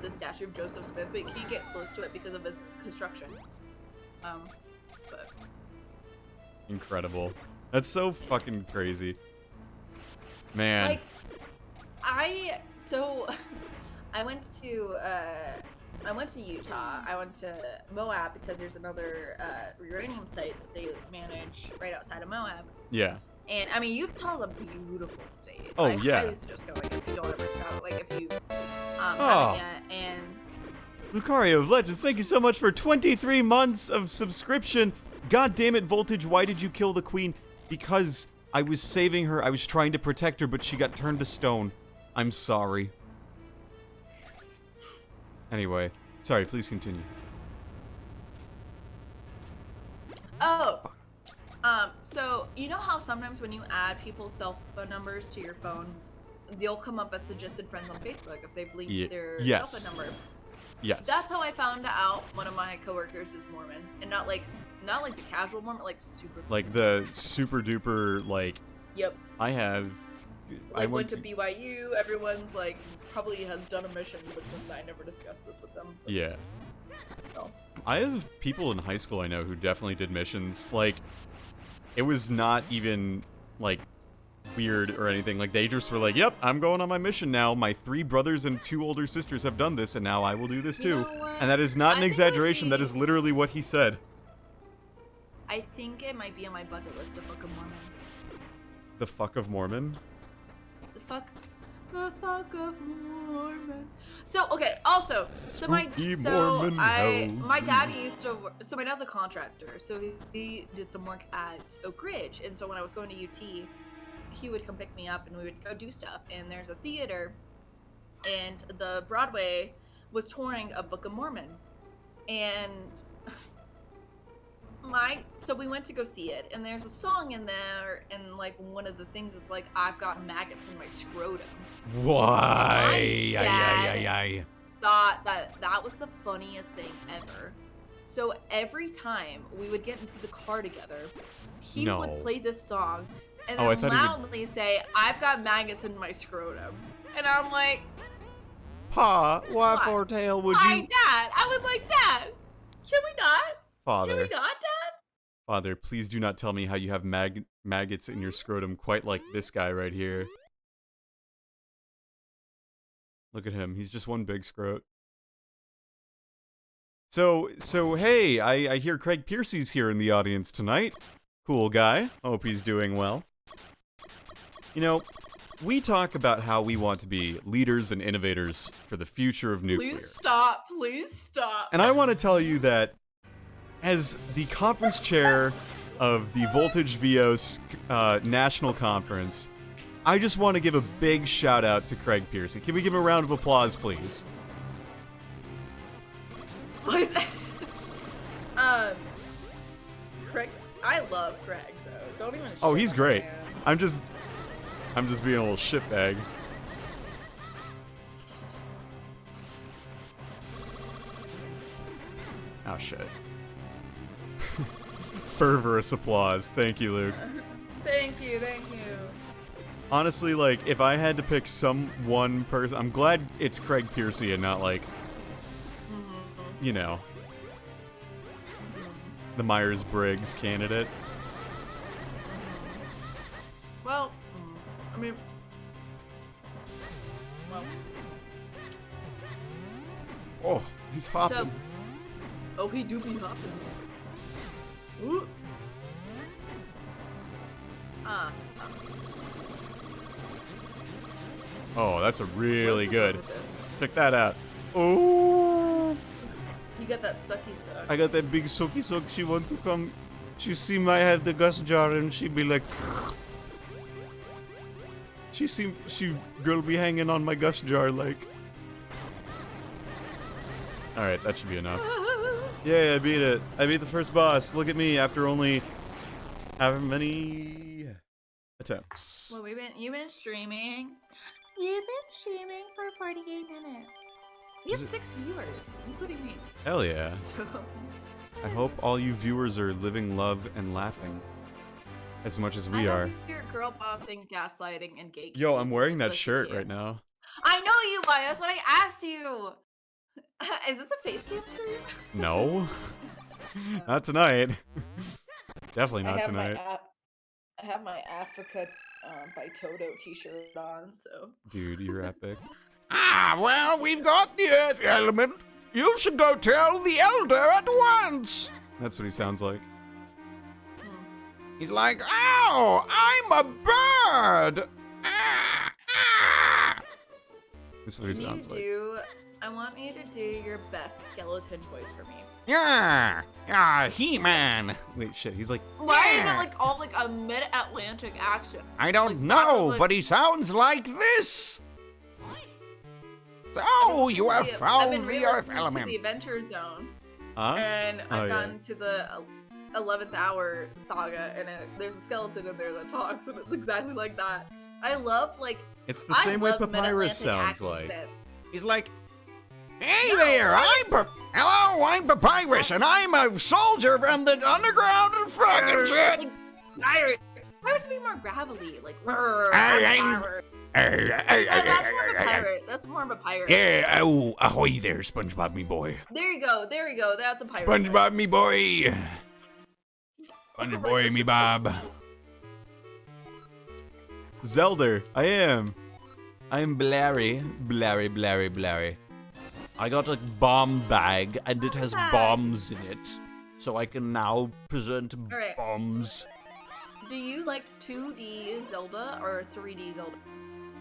the statue of Joseph Smith, but you can't get close to it because of his construction. But Incredible. That's so fucking crazy. Man. like, I went to Utah. I went to Moab because there's another uranium site that they manage right outside of Moab. Yeah. And I mean, Utah's a beautiful state. Oh, I yeah. highly suggest going if you don't ever travel. Like if you Oh. haven't yet. And Lucario of Legends, thank you so much for 23 months of subscription. God damn it, Voltage, why did you kill the queen? Because I was saving her, I was trying to protect her, but she got turned to stone. I'm sorry. Anyway, sorry, please continue. oh, so you know how sometimes when you add people's cell phone numbers to your phone, they'll come up as suggested friends on Facebook if they've linked their cell phone number. Yes. That's how I found out one of my coworkers is Mormon, and not like not like the casual Mormon, like super. Like the super duper, like, Yep. I have... Like, went to BYU, everyone's like, probably has done a mission with them. I never discussed this with them. So. Yeah. No. I have people in high school I know who definitely did missions. Like, it was not even, like, weird or anything. Like, they just were like, yep, I'm going on my mission now. My 3 brothers and 2 older sisters have done this, and now I will do this too. And that is not an exaggeration. That is literally what he said. I think it might be on my bucket list of Book of Mormon. The fuck of Mormon? The fuck of Mormon. So okay, also, my dad used to work, so my dad's a contractor, so he did some work at Oak Ridge, and so when I was going to UT, he would come pick me up and we would go do stuff. And there's a theater, and the Broadway was touring a Book of Mormon, and so we went to go see it, and there's a song in there, and like one of the things is like, I've got maggots in my scrotum. Why? My thought that was the funniest thing ever. So every time we would get into the car together, he would play this song and then loudly say, I've got maggots in my scrotum. And I'm like, Pa, why Fortail would you? My dad. I was like, Dad, can we not? Father. Can we not, Dad? Father, please do not tell me how you have maggots in your scrotum quite like this guy right here. Look at him. He's just one big scrot. So hey, I hear Craig Piercy's here in the audience tonight. Cool guy. Hope he's doing well. You know, we talk about how we want to be leaders and innovators for the future of nuclear. Please stop. Please stop. And I want to tell you that as the conference chair of the Voltage VOS National Conference, I just want to give a big shout out to Craig Piercy. Can we give him a round of applause, please? What is that? Craig, I love Craig though. Don't even. Oh, he's great. I'm just being a little shitbag. Oh shit. Fervorous applause. Thank you, Luke. Thank you. Honestly, like, if I had to pick one person, I'm glad it's Craig Piercy and not, like, you know, the Myers-Briggs candidate. Well, I mean, well. Oh, he's hopping. So, oh, he do be hopping. Ooh. Oh, that's a really good. Check that out. Oh. You got that sucky suck. I got that big sucky suck. She want to come. She see me have the gas jar and she be like. She girl be hanging on my gas jar like. All right, that should be enough. Yeah, I beat it. I beat the first boss. Look at me after only however many attempts. Well, you've been streaming. You've been streaming for 48 minutes. We have 6 viewers, including me. Hell yeah. So. I hope all you viewers are living, love, and laughing as much as we are. You're girl bossing, gaslighting, and gatekeeping. Yo, I'm wearing that shirt right now. I know you, Maya. That's what I asked you. Is this a face cam stream? No. Not tonight. Definitely not tonight. I have my Africa by Toto t-shirt on, so. Dude, you're epic. Well, we've got the Earth element. You should go tell the Elder at once. That's what he sounds like. He's like, oh, I'm a bird. That's what he sounds like. I want you to do your best skeleton voice for me. Yeah, He-Man. Wait, shit, he's like... Why is it like all like a mid-Atlantic accent? I don't know, but he sounds like this. So, you have found the Earth element. To the Adventure Zone. Huh? And I've gotten to the 11th hour saga, and there's a skeleton in there that talks, and it's exactly like that. I love, like... It's the same way Papyrus sounds like. He's like, Hey No, there, what? hello, I'm Papyrus, and I'm a soldier from the underground and fucking shit. Like, pirates. Pirates be more gravelly. Like, I'm- pirate. That's more of a pirate. That's more of a pirate. Yeah, oh, ahoy there, SpongeBob me boy. There you go. There you go. That's a pirate. SpongeBob me boy. SpongeBob me Bob. Zelda, I am Blary. I got a bomb bag, and it has bombs in it, so I can now present Alright. bombs. Do you like 2D Zelda or 3D Zelda?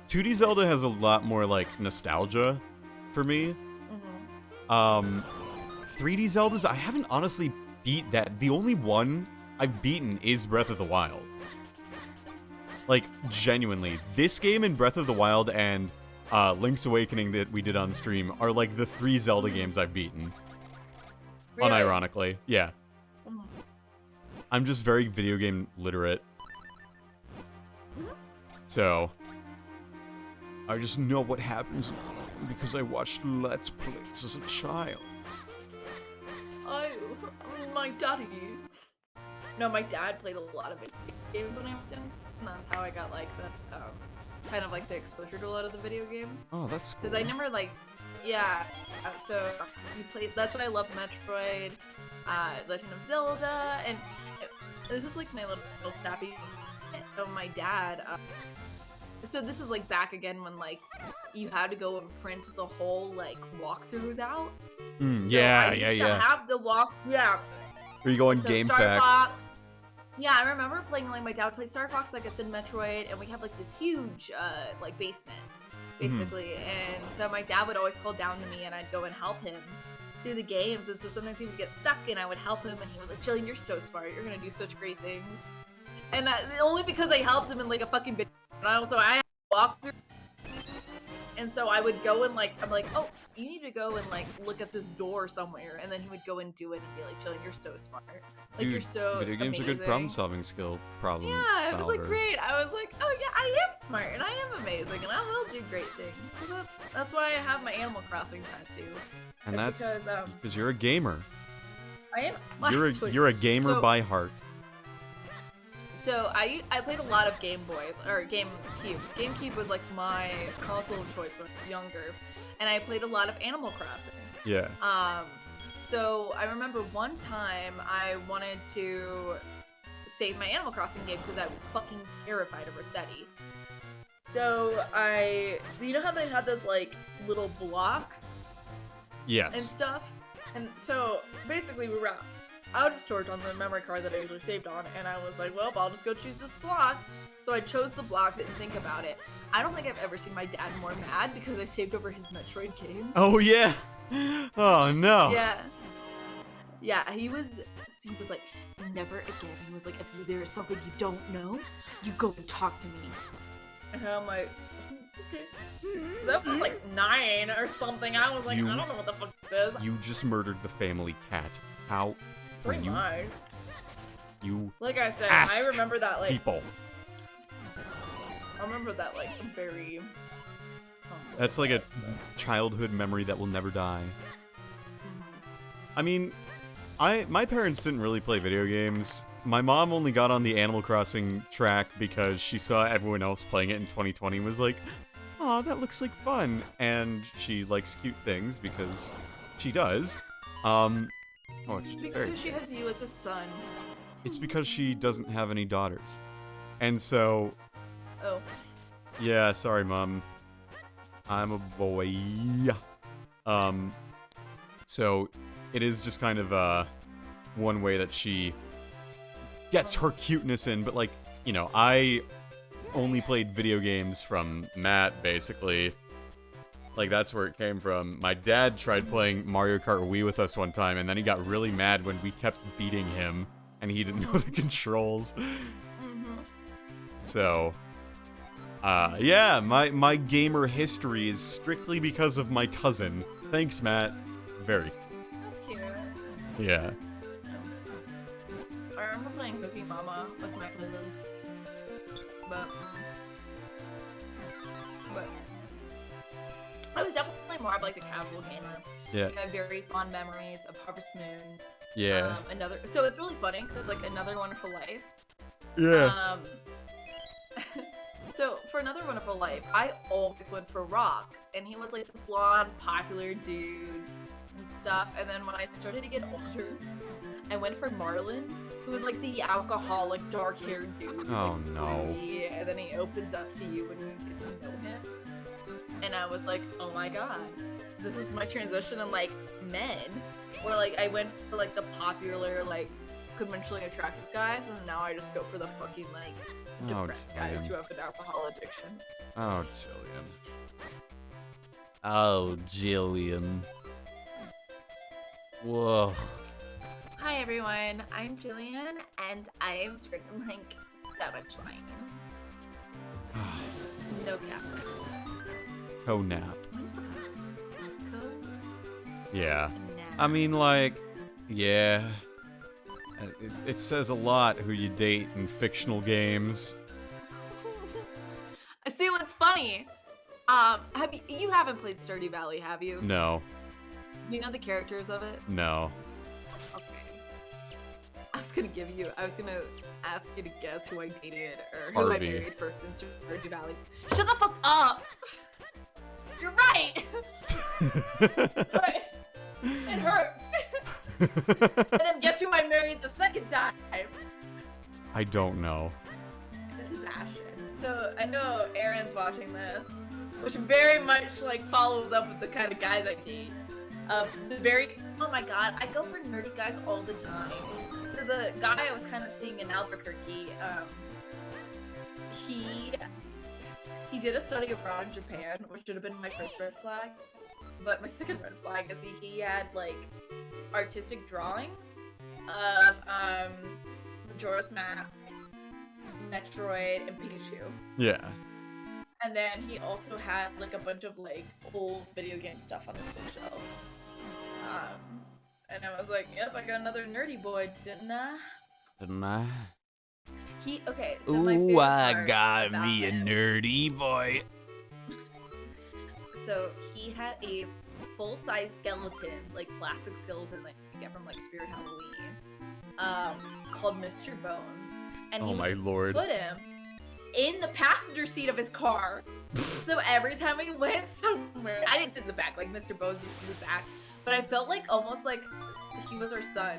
2D Zelda has a lot more, like, nostalgia for me. Mm-hmm. 3D Zeldas, I haven't honestly beat that. The only one I've beaten is Breath of the Wild. Like, genuinely. This game and Breath of the Wild and Link's Awakening that we did on stream are, like, the 3 Zelda games I've beaten. Really? Unironically. Yeah. Mm. I'm just very video game literate. So, I just know what happens because I watched Let's Plays as a child. My daddy. No, my dad played a lot of video games when I was young, and that's how I got like the kind of like the exposure to a lot of the video games. Oh, that's cool. Because I never liked, yeah. So he played. That's what I love: Metroid, Legend of Zelda, and it was just like my little sappy. So my dad. So this is like back again when like you had to go and print the whole like walkthroughs out. So I used to have the Are you going so Game Star Facts? Fox. Yeah, I remember playing, like, my dad would play Star Fox, like I said, Metroid, and we have, like, this huge, like, basement, basically. And so my dad would always call down to me, and I'd go and help him do the games. And so sometimes he would get stuck, and I would help him, and he was like, Jillian, you're so smart. You're gonna do such great things. And only because I helped him in, like, a fucking video. And I had to walk through. And so I would go and, like, I'm like, oh, you need to go and, like, look at this door somewhere. And then he would go and do it and be like, Jillian, you're so smart. Like, Dude, you're so video games are good amazing. problem-solving skill. Yeah, it was, like, great. I was like, oh, yeah, I am smart, and I am amazing, and I will do great things. So that's why I have my Animal Crossing tattoo. And It's that's because you're a gamer. I am. You're a gamer so- by heart. So I played a lot of Game Boy or GameCube. GameCube was like my console of choice when I was younger, and I played a lot of Animal Crossing. Yeah. So I remember one time I wanted to save my Animal Crossing game because I was fucking terrified of Rossetti. So you know how they had those like little blocks and Yes. stuff, and so basically we were out of storage on the memory card that I usually saved on, and I was like, well, I'll just go choose this block. So I chose the block, didn't think about it. I don't think I've ever seen my dad more mad because I saved over his Metroid game. Oh yeah. Oh no. Yeah, he was like, never again. He was like, if there is something you don't know, you go and talk to me. And I'm like, okay. That was like 9 or something. I was like, I don't know what the fuck this is. You just murdered the family cat. How? Pretty much. You Like I said, ask I remember that like people. I remember that like very. That's like a childhood memory that will never die. I mean, my parents didn't really play video games. My mom only got on the Animal Crossing track because she saw everyone else playing it in 2020 and was like, "Aw, that looks like fun." And she likes cute things because she does. Because she has you as a son. It's because she doesn't have any daughters. And so, Oh. yeah, sorry, Mom. I'm a boy. So it is just kind of one way that she gets her cuteness in, but like, you know, I only played video games from Matt, basically. Like, that's where it came from. My dad tried playing Mario Kart Wii with us one time, and then he got really mad when we kept beating him, and he didn't know the controls. So, yeah, my gamer history is strictly because of my cousin. Thanks, Matt. Very. That's cute. Yeah. I remember playing Cookie Mama with my cousins. But I was definitely more of like a casual gamer. Yeah. I have very fond memories of Harvest Moon. Yeah. So it's really funny because like Another Wonderful Life. Yeah. So for Another Wonderful Life, I always went for Rock, and he was like the blonde, popular dude and stuff. And then when I started to get older, I went for Marlon, who was like the alcoholic, dark-haired dude. Who was, Oh, like, no. broody, and then he opens up to you when you get to know him. And I was like, oh my god, this is my transition in like men. Or like I went for like the popular, like conventionally attractive guys, and now I just go for the fucking like depressed guys who have an alcohol addiction. Oh, Jillian. Oh, Jillian. Whoa. Hi everyone, I'm Jillian, and I'm drinking like that much wine. No caffeine. Co-nap. I'm so Yeah. nap. I mean, like, yeah. It says a lot who you date in fictional games. I see what's funny. You haven't played Stardew Valley, have you? No. Do you know the characters of it? No. Okay. I was gonna ask you to guess who I dated or who I Harvey. married first in Stardew Valley. Shut the fuck up! You're right! But it hurts. And then guess who I married the second time? I don't know. Sebastian. So I know Aaron's watching this, which very much like follows up with the kind of guys I date. Oh my god, I go for nerdy guys all the time. So the guy I was kind of seeing in Albuquerque, he did a study abroad in Japan, which should have been my first red flag. But my second red flag is he had like artistic drawings of Majora's Mask, Metroid, and Pikachu. Yeah. And then he also had like a bunch of like old video game stuff on his bookshelf. And I was like, yep, I got another nerdy boy, didn't I? Didn't I? So my favorite part about him- nerdy boy. So he had a full-size skeleton, like plastic skeleton that you get from like Spirit Halloween, called Mr. Bones. And he Oh would my just lord. put him in the passenger seat of his car. So every time we went somewhere, I didn't sit in the back, like Mr. Bones used to be back, but I felt like almost like he was our son.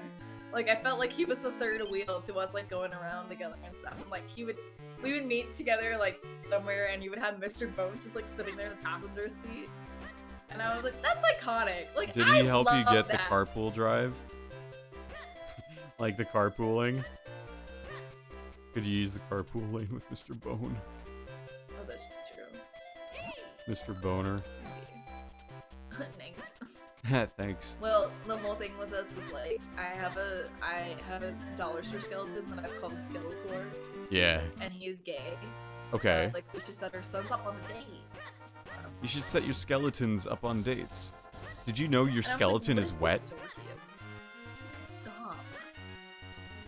Like I felt like he was the third wheel to us, like going around together and stuff. And like we would meet together like somewhere, and you would have Mr. Bones just like sitting there in the passenger seat. And I was like, that's iconic. Like, Did he help you get the carpool drive? Like the carpooling? Could you use the carpool lane with Mr. Bone? Oh, that's true. Mr. Boner. Thanks. Thanks. Well, the whole thing with us is like I have a dollar store skeleton that I've called Skeletor, Yeah. and he's gay. Okay. I was like, we should set our sons up on a date. You should set your skeletons up on dates. Did you know your And I was like, skeleton what is if wet? the dorky is? Stop.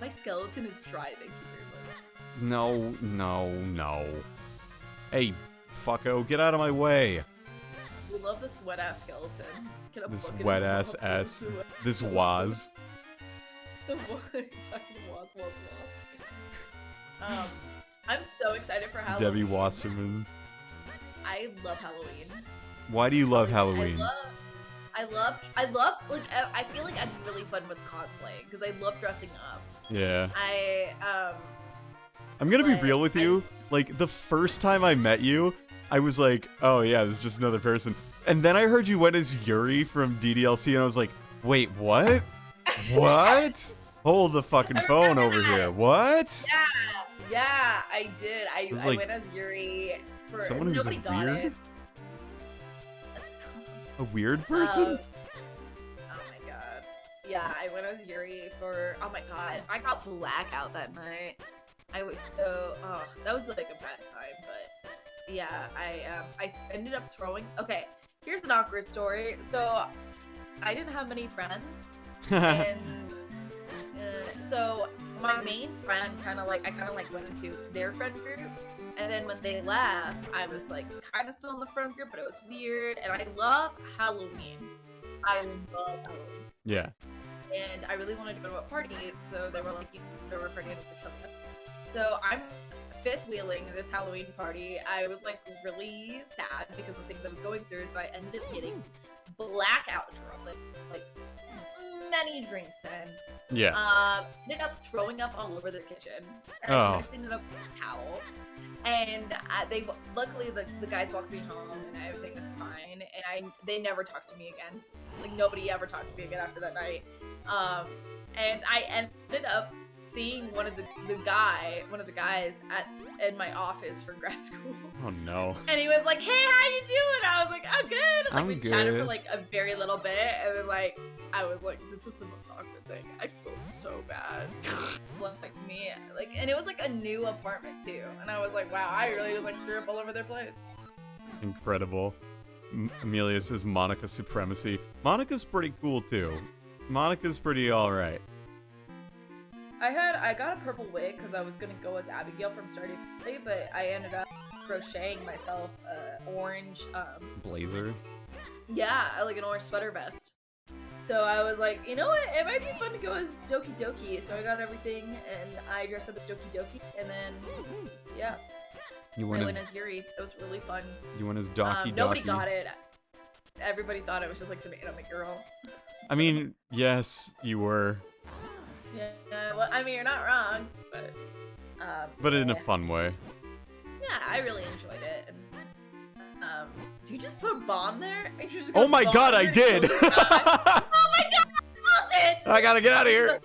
My skeleton is dry, thank you very much. No. Hey, fucko, get out of my way. We love this wet ass skeleton. Get a This bucket wet and ass pop ass. into it. This was. The talking was. I'm so excited for Halloween. Debbie Wasserman. I love Halloween. Why do you love Like, Halloween? I love, like, I feel like I'd be really fun with cosplaying, because I love dressing up. Yeah. I'm gonna be real with you. Like, the first time I met you, I was like, oh yeah, this is just another person. And then I heard you went as Yuri from DDLC, and I was like, wait, what? What? Hold the fucking phone over here. What? Yeah, I did. I like, went as Yuri for someone who's nobody got weird? it. A weird person? Oh my god. Yeah, I went as Yuri for. Oh my god, I got blackout that night. I was so. Oh, that was like a bad time, but yeah, I ended up throwing. Okay, here's an awkward story. So, I didn't have many friends, and so my main friend I kind of like went into their friend group, And then when they left, I was like kind of still in the friend group, but it was weird. And I love Halloween. I love Halloween. Yeah. And I really wanted to go to a party, so they were like, they were forgetting to kill me. So I'm fifth wheeling this Halloween party. I was like really sad because of the things I was going through, so I ended up getting blackout drunk, like many drinks in. Yeah. Ended up throwing up all over their kitchen. And Oh. I ended up with a towel. And they luckily the guys walked me home and everything was fine. And they never talked to me again. Like nobody ever talked to me again after that night. And I ended up seeing one of the guys in my office for grad school. Oh no. And he was like, "Hey, how you doing?" I was like, "I'm good." And, I'm we chatted for good. like a very little bit, and then like I was like, "This is the most awkward thing. I feel so bad." Like me, like, and it was like a new apartment too, and I was like, "Wow, I really just like threw up all over their place." Incredible. Amelia says Monica supremacy. Monica's pretty cool too. Monica's pretty alright. I got a purple wig because I was gonna go as Abigail from Stardew Valley, but I ended up crocheting myself orange Blazer. yeah, like an orange sweater vest. So I was like, you know what, it might be fun to go as Doki Doki. So I got everything and I dressed up as Doki Doki, and then yeah, You I went went as as Yuri. It was really fun. Doki Nobody Doki. got it. Everybody thought it was just like some anime girl. I mean, yes, you were. Yeah, well, I mean, you're not wrong, But in a yeah. fun way. Yeah, I really enjoyed it. And, did you just put a bomb there? Are you just Oh gonna my bomb god, I your did! children? Oh my god, I I gotta get out of here!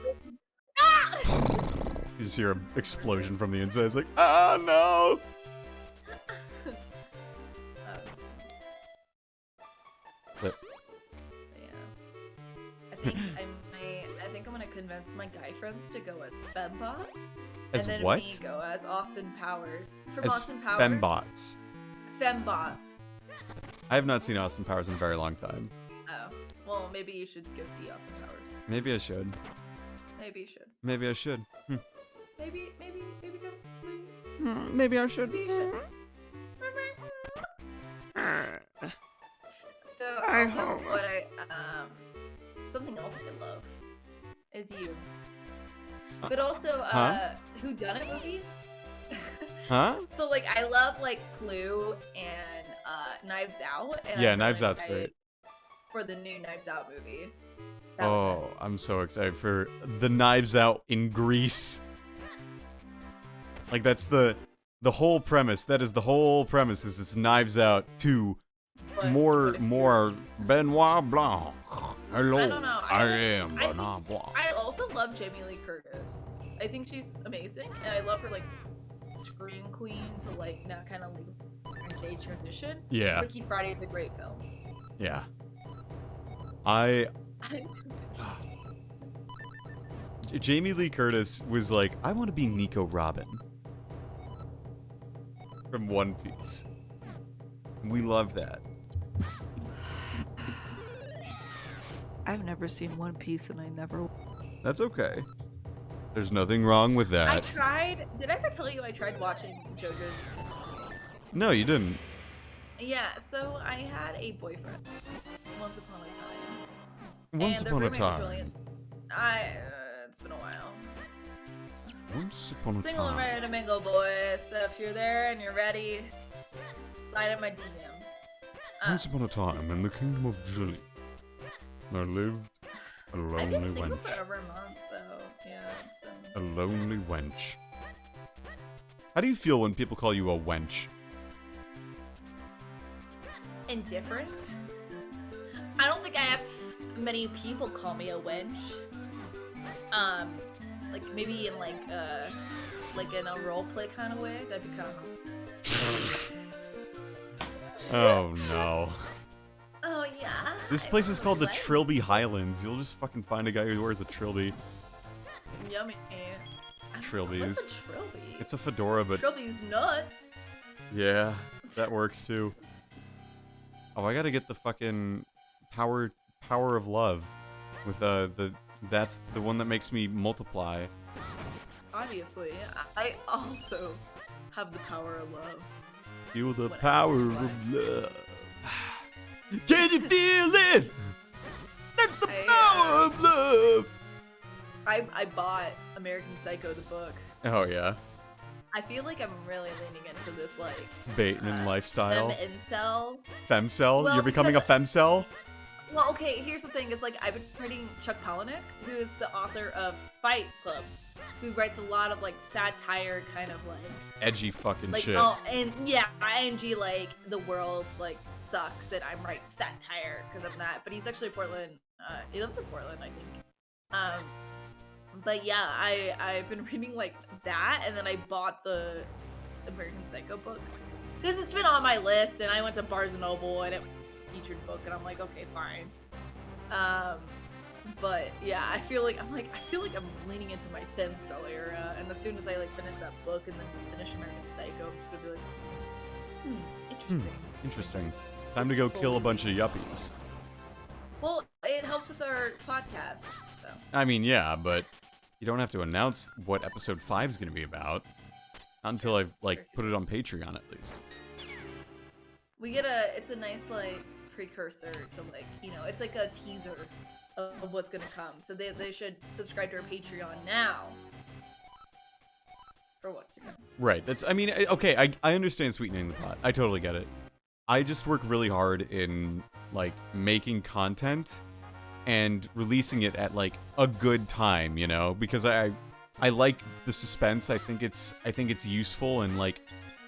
Ah! You just hear an explosion from the inside. It's like, oh no! Flip. Yeah. I think I'm gonna convince my guy friends to go as fembots. As and then what? me go as Austin Powers. From As Austin Powers. fembots. Fembots. I have not seen Austin Powers in a very long time. Oh. Well, maybe you should go see Austin Powers. Maybe I should. Maybe you should. Maybe I should. Maybe go. Maybe I should. Maybe you should. So also what something else I love is you. But also Huh? whodunit movies. Huh? So like I love like Clue and Knives Out. And Yeah, I'm Knives really Out's excited great. for the new Knives Out movie. That was Oh, I'm so excited for the Knives Out in Greece. Like that's the whole premise. That is the whole premise. Is it's Knives Out 2. But- More but if Benoit Blanc. Hello, I don't know. I am I Benoit think- Blanc. I also love Jamie Lee Curtis. I think she's amazing, and I love her like scream queen to like now kind of like gay transition. Yeah, Freaky Friday is a great film. yeah. Jamie Lee Curtis was like, I want to be Nico Robin from One Piece. We love that. I've never seen One Piece, and I never. That's okay. There's nothing wrong with I that. tried. Did I ever tell you I tried watching JoJo's? No, you didn't. Yeah. So I had a boyfriend once upon a time. Once and the upon a roommate was time. really it's been a while. Once upon a Single and time. ready to mingle, boys. So if you're there and you're ready, slide in my DMs. Once upon a time in the kingdom of Julie, there lived a I've lonely been single wench. for over a month, though. Yeah, it's A been. lonely wench. How do you feel when people call you a wench? Indifferent. I don't think I have many people call me a wench. Like maybe in like in a role play kind of way. That'd be kind of. Oh no. Oh yeah. This I place is called the like- Trilby Highlands. You'll just fucking find a guy who wears a trilby. Yummy. Trilbies. What's a trilby? It's a fedora, but Trilby's nuts. yeah, that works too. Oh, I gotta get the fucking power of love with that's the one that makes me multiply. Obviously, I also have the power of love. Feel the Whatever. power of love. Can you feel it? That's the power of love. I bought American Psycho the book. Oh yeah. I feel like I'm really leaning into this like Bateman lifestyle. incel. Femcel? Well, You're becoming a femcel? Well, okay, here's the thing. It's like I've been reading Chuck Palahniuk, who is the author of Fight Club, who writes a lot of like satire, kind of like Edgy fucking shit. oh, and yeah, ing like the world's like sucks, and I'm right satire because of that. But he's actually Portland. He lives in Portland, I think. But yeah, I've been reading like that, and then I bought the American Psycho book because it's been on my list, and I went to Barnes and Noble and it featured book, and I'm like, okay, fine. But yeah, I feel like I'm leaning into my femcel era, and as soon as I like finish that book and then finish American Psycho, I'm just gonna be like, interesting. Interesting. Time to go kill a bunch of yuppies. Well, it helps with our podcast, so. I mean, yeah, but you don't have to announce what episode 5 is going to be about. Not until I've, like, put it on Patreon, at least. We get it's a nice, like, precursor to, like, you know, it's like a teaser of what's gonna come. So they should subscribe to our Patreon now for what's to come. Right, that's, I mean, okay, I understand sweetening the pot. I totally get it. I just work really hard in, like, making content and releasing it at, like, a good time, you know? Because I like the suspense. I think it's useful, and, like,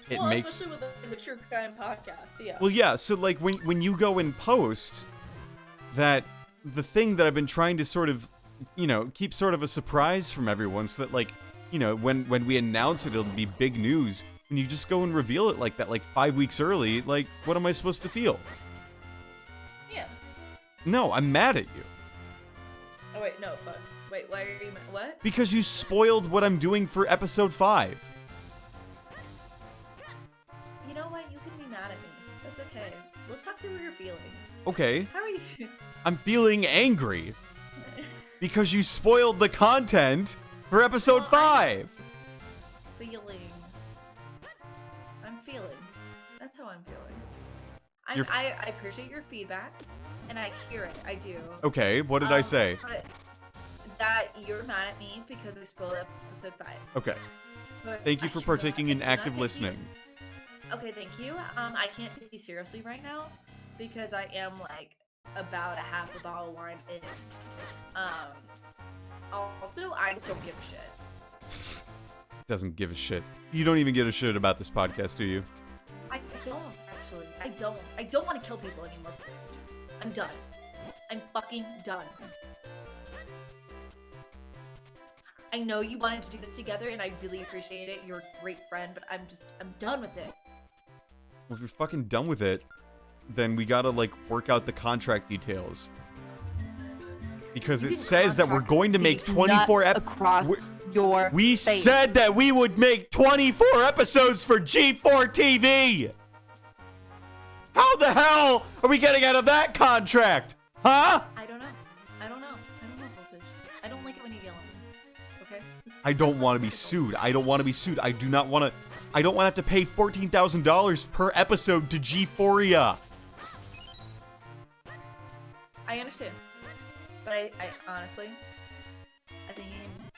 it makes... especially with a true crime podcast, yeah. Well, yeah, so, like, when you go and post, that the thing that I've been trying to sort of, you know, keep sort of a surprise from everyone, so that, like, you know, when we announce it, it'll be big news. And you just go and reveal it like that, like 5 weeks early, like, what am I supposed to feel? Yeah. No, I'm mad at you. Oh, wait, no, fuck. Wait, why are you what? Because you spoiled what I'm doing for episode 5. You know what? You can be mad at me. That's okay. Let's talk through your feelings. Okay. How are you? I'm feeling angry. Because you spoiled the content for episode 5. Feeling. I'm feeling. That's how I'm feeling. I appreciate your feedback, and I hear it. I do. Okay, what did I say? But that you're mad at me because I spoiled episode 5. Okay. But Thank you I for cannot- partaking I in cannot active take listening. Okay, thank you. I can't take you seriously right now because I am like about a half a bottle of wine in. Also, I just don't give a shit. Doesn't give a shit. You don't even give a shit about this podcast, do you? I don't actually. I don't want to kill people anymore. I'm done. I'm fucking done. I know you wanted to do this together, and I really appreciate it. You're a great friend, but I'm done with it. Well, if you're fucking done with it, then we gotta, like, work out the contract details. Because it says that we're going to make 24 across your We face. said that we would make 24 episodes for G4 TV! How the hell are we getting out of that contract? Huh? I don't know. Voltage. I don't like it when you yell at me. Okay? I don't want to be sued. I don't want to be sued. I do not want to... I don't want to have to pay $14,000 per episode to G4ia. I understand. But I honestly, I think you can just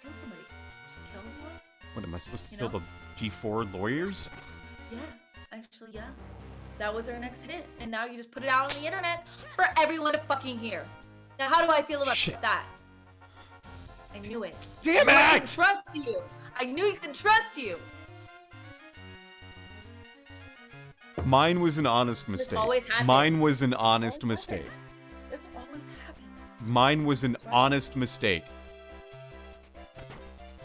kill somebody. Just kill them. What, am I supposed to You kill know? the G4 lawyers? Yeah, actually, yeah. That was our next hit, and now you just put it out on the internet for everyone to fucking hear. Now, how do I feel about Shit. that? I knew it. Damn I it! can trust you. I knew you could trust you. Mine was an honest mistake. always happens. Mine was an honest Always mistake. This always happens. Mine was an That's right. honest mistake.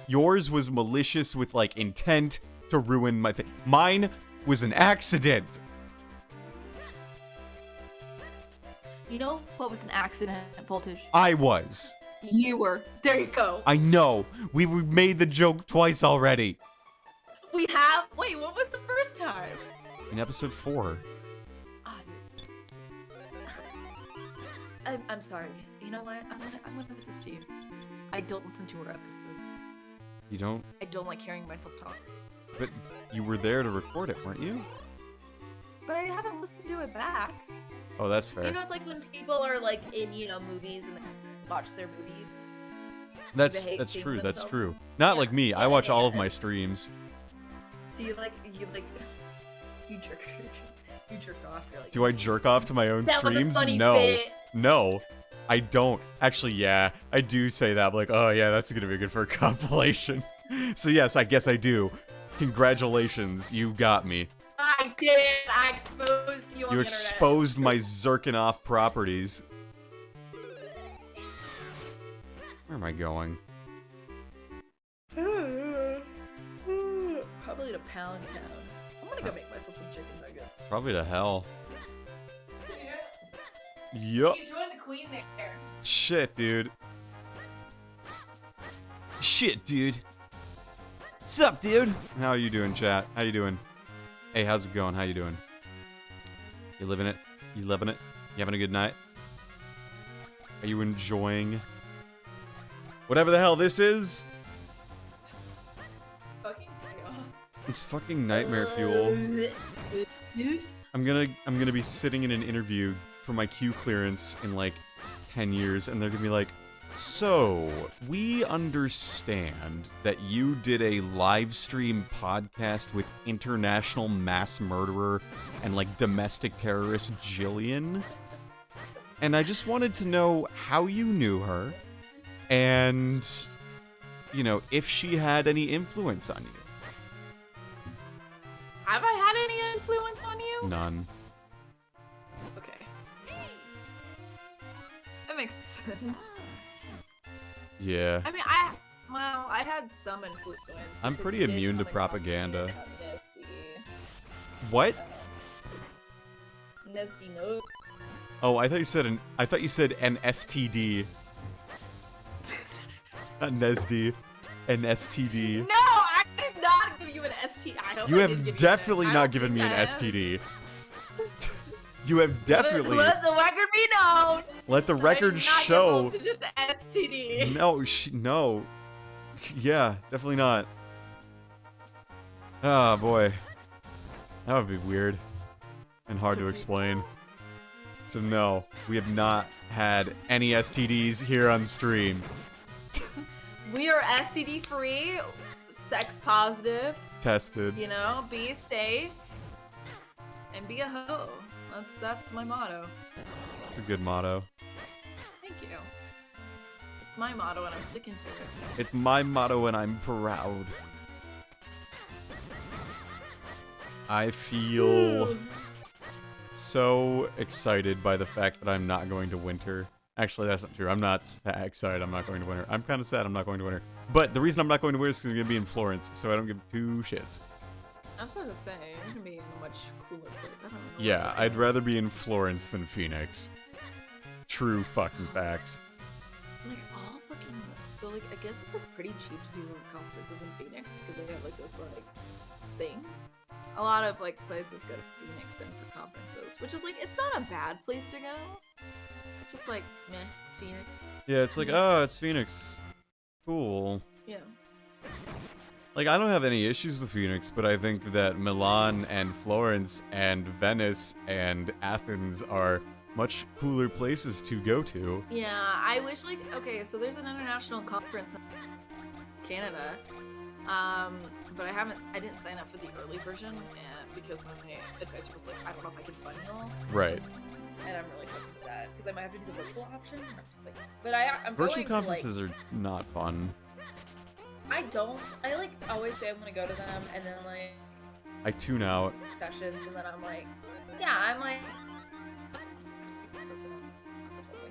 Yours was malicious with, like, intent to ruin my thing. Mine was an accident. You know what was an accident, Voltage? I was. You were. There you go. I know. We made the joke twice already. We have. Wait, what was the first time? In episode 4. Ah, I'm sorry. You know what? I'm gonna put this to you. I don't listen to our episodes. You don't? I don't like hearing myself talk. But you were there to record it, weren't you? But I haven't listened to it back. Oh, that's fair. You know, it's like when people are like in, you know, movies and they watch their movies. That's they hate seeing true. That's themselves. true. Not Yeah, like me. I yeah, watch all yeah. of my streams. So you jerk off. You're like, Do I jerk off to my own that was a streams? funny No. bit. No. I don't. Actually, yeah. I do say that. I'm like, oh yeah, that's gonna be good for a compilation. So yes, I guess I do. Congratulations, you got me. I did. I exposed you on You the exposed my zerking off properties. Where am I going? internet. Probably to Pound Town. I'm gonna go make myself some chicken nuggets. Probably to hell. Yup. You joined the queen there. Shit, dude. Shit, dude. What's up, dude? How are you doing, chat? How you doing? Hey, how's it going? How you doing? You living it? You living it? You having a good night? Are you enjoying whatever the hell this is? Fucking chaos. It's fucking nightmare fuel. I'm gonna be sitting in an interview for my Q clearance in like 10 years, and they're gonna be like, so we understand that you did a live stream podcast with international mass murderer and like domestic terrorist Jillian, and I just wanted to know how you knew her, and you know, if she had any influence on you. Have I had any influence on you? None. Okay. That makes sense. Yeah. I mean, I had some influence. I'm because pretty you did immune to come and propaganda. comment on Nesty. What? Nesty notes. Oh, I thought you said an STD. Not Nesdy. An STD. No, I did not give you an STD. I hope You I didn't have give definitely you that. I not don't given me think an I have. STD. You have definitely. Let the record be known. Let the record I did not show. Give voltage an STD. No, no. Yeah, definitely not. Oh boy. That would be weird. And hard to explain. So no, we have not had any STDs here on stream. We are STD free, sex positive. Tested. You know, be safe and be a hoe. That's my motto. It's a good motto. Thank you. It's my motto and I'm sticking to it. It's my motto and I'm proud. I feel so excited by the fact that I'm not going to winter. Actually, that's not true. I'm not excited I'm not going to winter. I'm kind of sad I'm not going to winter. But the reason I'm not going to winter is because I'm going to be in Florence, so I don't give two shits. I was about to say, I'm gonna be in a much cooler place. I don't know. Yeah, I'd rather be in Florence than Phoenix. True fucking facts. Like, all fucking. So, like, I guess it's like pretty cheap to do conferences in Phoenix because they have like this, like, thing. A lot of, like, places go to Phoenix and for conferences, which is like, it's not a bad place to go. It's just like, meh, Phoenix. Yeah, it's like, oh, it's Phoenix. Cool. Yeah. Like, I don't have any issues with Phoenix, but I think that Milan and Florence and Venice and Athens are much cooler places to go to. Yeah, I wish, like, okay, so there's an international conference in Canada, but I didn't sign up for the early version, and because my advisor was like, I don't know if I can fund you all, Right. and I'm really fucking sad, because I might have to do the virtual option, and I'm just like, but I'm Virtual going conferences to, like, are not fun. I like, always say I'm gonna go to them, and then, like, I tune out. sessions, and then I'm like, yeah, I'm like,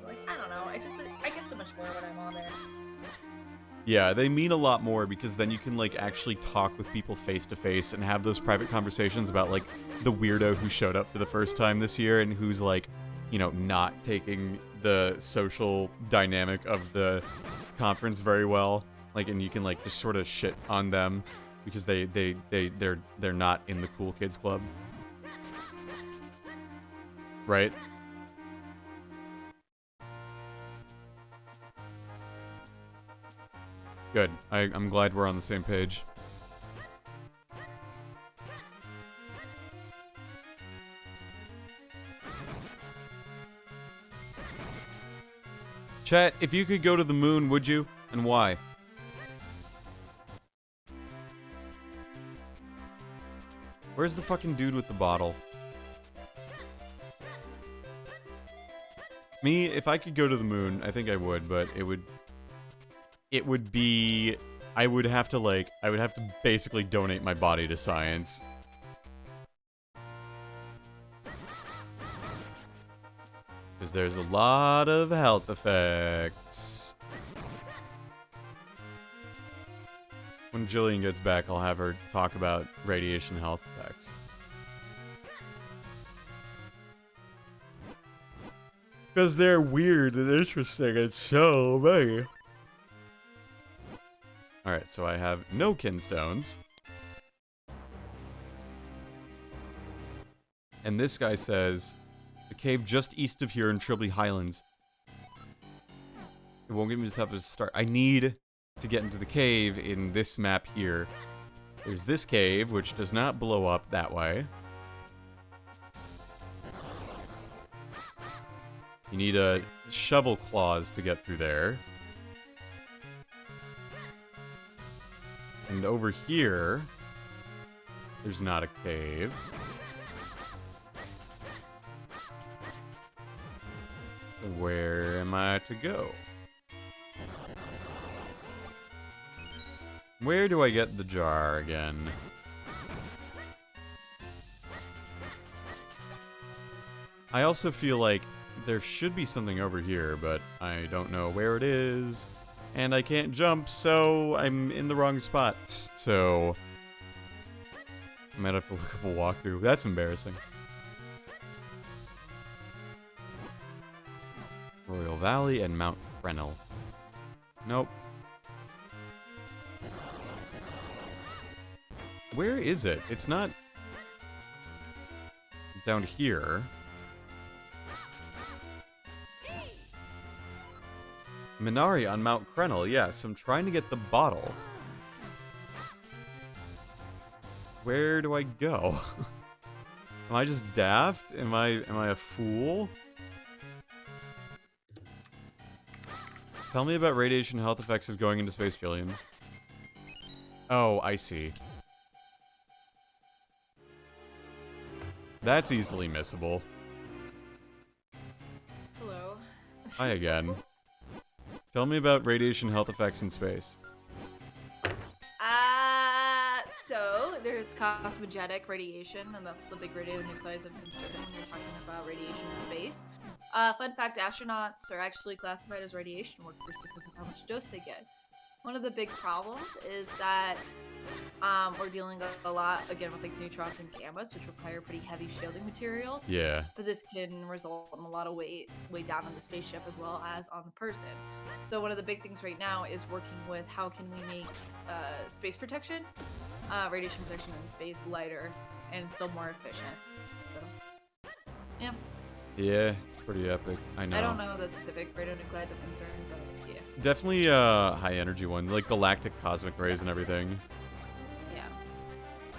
like, I don't know, I get so much more when I'm on there. Yeah, they mean a lot more because then you can, like, actually talk with people face to face and have those private conversations about, like, the weirdo who showed up for the first time this year and who's, like, you know, not taking the social dynamic of the conference very well. Like, and you can, like, just sort of shit on them because they're not in the cool kids club. Right? Good. I'm glad we're on the same page. Chat, if you could go to the moon, would you? And why? Where's the fucking dude with the bottle? Me, if I could go to the moon, I think I would, but it would be... I would have to basically donate my body to science. Because there's a lot of health effects. When Jillian gets back, I'll have her talk about radiation health effects. Because they're weird and interesting and so many. Alright, so I have no kinstones. And this guy says, the cave just east of here in Trilby Highlands. It won't give me the top to start. I need to get into the cave in this map here. There's this cave, which does not blow up that way. You need a shovel claws to get through there. And over here, there's not a cave. So where am I to go? Where do I get the jar again? I also feel like there should be something over here, but I don't know where it is. And I can't jump, so I'm in the wrong spot. So I might have to look up a walkthrough. That's embarrassing. Royal Valley and Mount Fresnel. Nope. Where is it? It's not down here. Minari on Mount Fresnel, yeah, so I'm trying to get the bottle. Where do I go? Am I just daft? Am I a fool? Tell me about radiation health effects of going into space, Jillian. Oh, I see. That's easily missable. Hello. Hi again. Tell me about radiation health effects in space. So there's cosmogenic radiation, and that's the big radionuclides of concern when you're talking about radiation in space. Fun fact, astronauts are actually classified as radiation workers because of how much dose they get. One of the big problems is that we're dealing a lot, again, with like neutrons and gammas, which require pretty heavy shielding materials. Yeah. But this can result in a lot of weight down on the spaceship as well as on the person. So one of the big things right now is working with how can we make space protection, radiation protection in space lighter and still more efficient. So, yeah. Yeah, pretty epic. I know. I don't know the specific radionuclides of concern, but yeah. Definitely high energy ones, like galactic cosmic rays and everything. Yeah.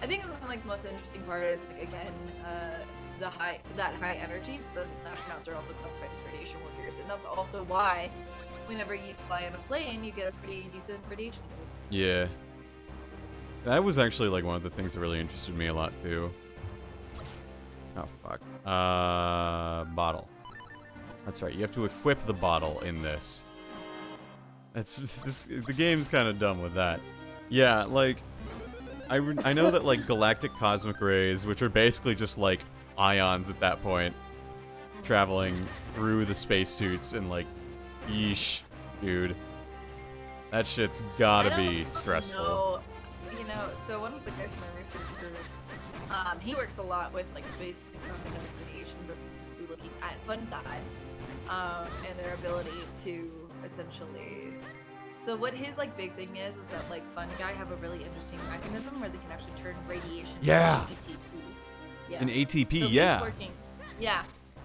I think like the most interesting part is like, again, that high energy. The astronauts are also classified as radiation workers, and that's also why whenever you fly in a plane, you get a pretty decent radiation dose. Yeah. That was actually like one of the things that really interested me a lot too. Oh fuck. Bottle. That's right. You have to equip the bottle in this. The game's kind of dumb with that. Yeah, like I know that like galactic cosmic rays, which are basically just like ions at that point, traveling through the spacesuits and like, yeesh, dude. That shit's gotta be stressful. No, so one of the guys in my research group, he works a lot with like space and cosmic radiation, but specifically looking at fungi, and their ability to essentially. So what his like big thing is that like fungi have a really interesting mechanism where they can actually turn radiation Yeah. into ATP. Yeah. An ATP, So yeah. he's working, yeah.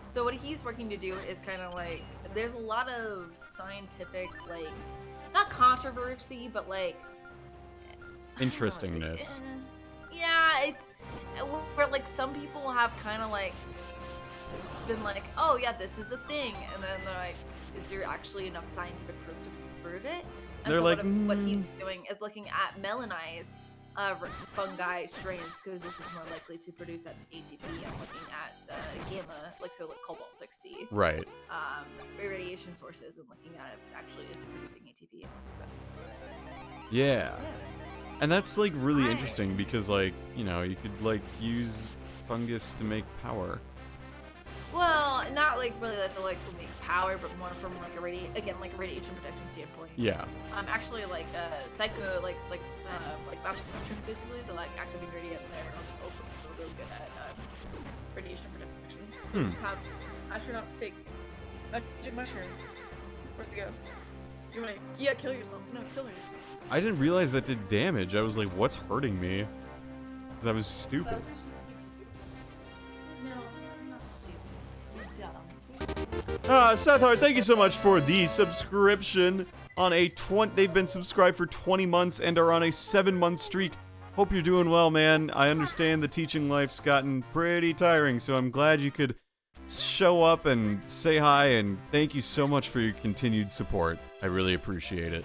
So what he's working to do is kind of like there's a lot of scientific like not controversy, but like Interestingness. yeah, it's where like some people have kind of like been like, oh yeah, this is a thing, and then they're like, is there actually enough scientific proof to prove it? And They're so like, what he's doing is looking at melanized fungi strains because this is more likely to produce an ATP. I'm looking at gamma, like cobalt 60. Right. Radiation sources and looking at it actually is producing ATP. So, Yeah. yeah. And that's like really Right. interesting because like, you know, you could like use fungus to make power. Well, not like really like to make power, but more from like a radiation protection standpoint. Yeah. Actually like psycho like magic mushrooms basically, the like active ingredient there are also really good at radiation protection. Just have astronauts take magic mushrooms. Where'd they go? You wanna kill yourself. No, kill yourself. I didn't realize that did damage. I was like, what's hurting me? Because I was stupid. No, I'm not stupid. You're dumb. Seth Hart, thank you so much for the subscription. They've been subscribed for 20 months and are on a 7-month streak. Hope you're doing well, man. I understand the teaching life's gotten pretty tiring, so I'm glad you could show up and say hi, and thank you so much for your continued support. I really appreciate it.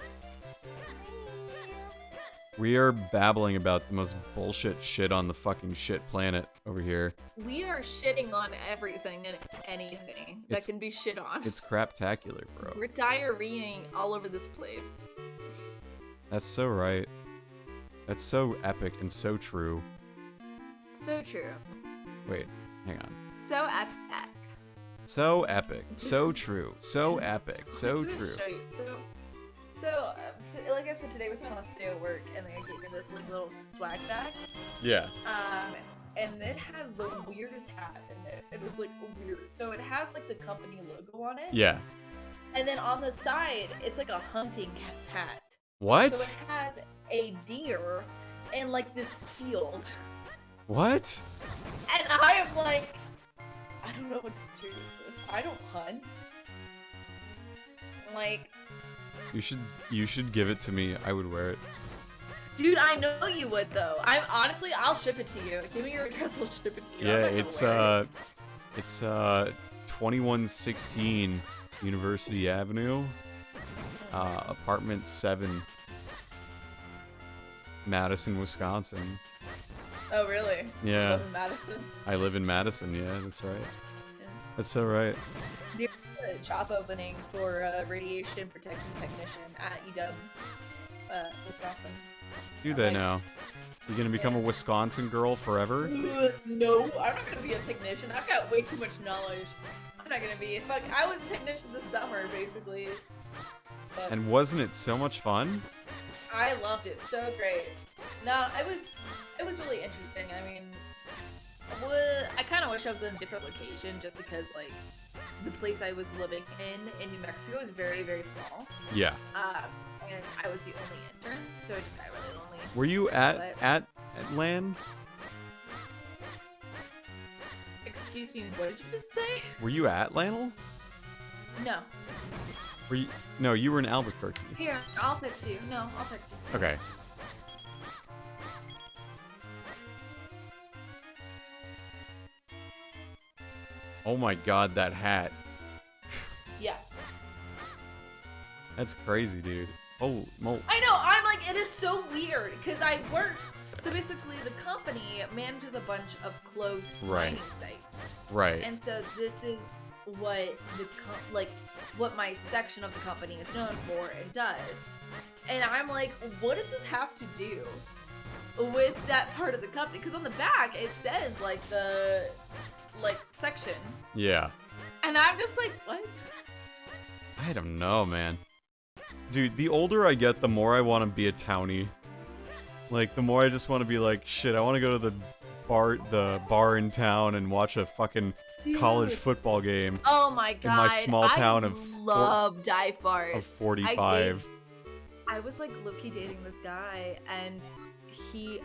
We are babbling about the most bullshit shit on the fucking shit planet over here. We are shitting on everything and anything that can be shit on. It's craptacular, bro. We're diarrheaing all over this place. That's so right. That's so epic and so true. So true. Wait, hang on. So epic. So epic. So true. So epic. So I'm gonna true. show you. So, like I said, today was my last day at work, and they gave me this like little swag bag. Yeah. And it has the weirdest hat in it. It was like weird. So it has like the company logo on it. Yeah. And then on the side, it's like a hunting hat. What? So it has a deer in like this field. What? And I am like, I don't know what to do with this. I don't hunt. Like, You should give it to me. I would wear it. dude, I know you would though. I'll ship it to you. Give me your address, I'll ship it to you. Yeah, I'm not gonna wear it. it's 2116 University Avenue, apartment 7, Madison, Wisconsin. Oh really? You Yeah. live in Madison. I live in Madison. Yeah, that's right. Yeah. That's so right. There's a job opening for a radiation protection technician at UW, Wisconsin. Do they Like- now? You gonna become a Wisconsin girl forever? No, I'm not gonna be a technician. I've got way too much knowledge. I'm not gonna be. Fuck, I was a technician this summer, basically. But And wasn't it so much fun? I loved it. So great. No, it was really interesting. I mean, I kind of wish I was in a different location just because, like, the place I was living in New Mexico is very, very small. Yeah. And I was the only intern, so I just got really lonely. Were you at But- LAN? Excuse me, what did you just say? Were you at Lanel? No. Were you? No, you were in Albuquerque. Here, I'll text you. No, I'll text you. Okay. Oh my god, that hat. Yeah. That's crazy, dude. Oh, I know, I'm like, it is so weird, because I work, so basically the company manages a bunch of closed Right. mining sites. right. And so this is what what my section of the company is known for and does. And I'm like, what does this have to do with that part of the company? Because on the back, it says, like, the, like, section. Yeah. And I'm just like, what? I don't know, man. Dude, the older I get, the more I want to be a townie. Like, the more I just want to be like, shit, I want to go to the bar in town and watch a fucking college football game Oh my god. in my small town I of love dive bars. of 45. I was like low-key dating this guy and he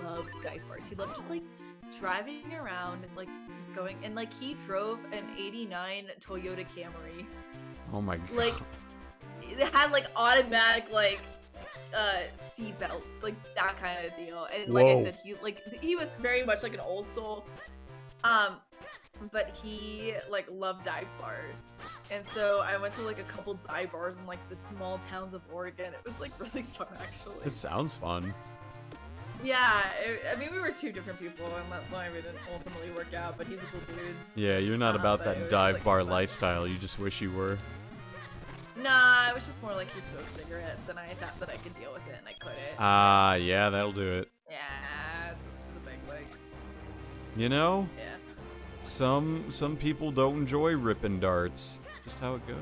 loved dive bars. He loved just like driving around and like just going, and like he drove an 89 Toyota Camry. Oh my god. Like it had like automatic like seat belts, like that kind of deal. And like Whoa. I said, he was very much like an old soul. But he like loved dive bars, and so I went to like a couple dive bars in like the small towns of Oregon. It was like really fun, actually. It sounds fun. Yeah, I mean we were two different people, and that's why we didn't ultimately work out. But he's a cool dude. Yeah, you're not about but it that was, dive like, bar fun. lifestyle. You just wish you were. Nah, it was just more like he smoked cigarettes, and I thought that I could deal with it, and I couldn't. Ah, yeah, that'll do it. Yeah, it's just the big like. You know, Yeah. some people don't enjoy ripping darts. Just how it goes.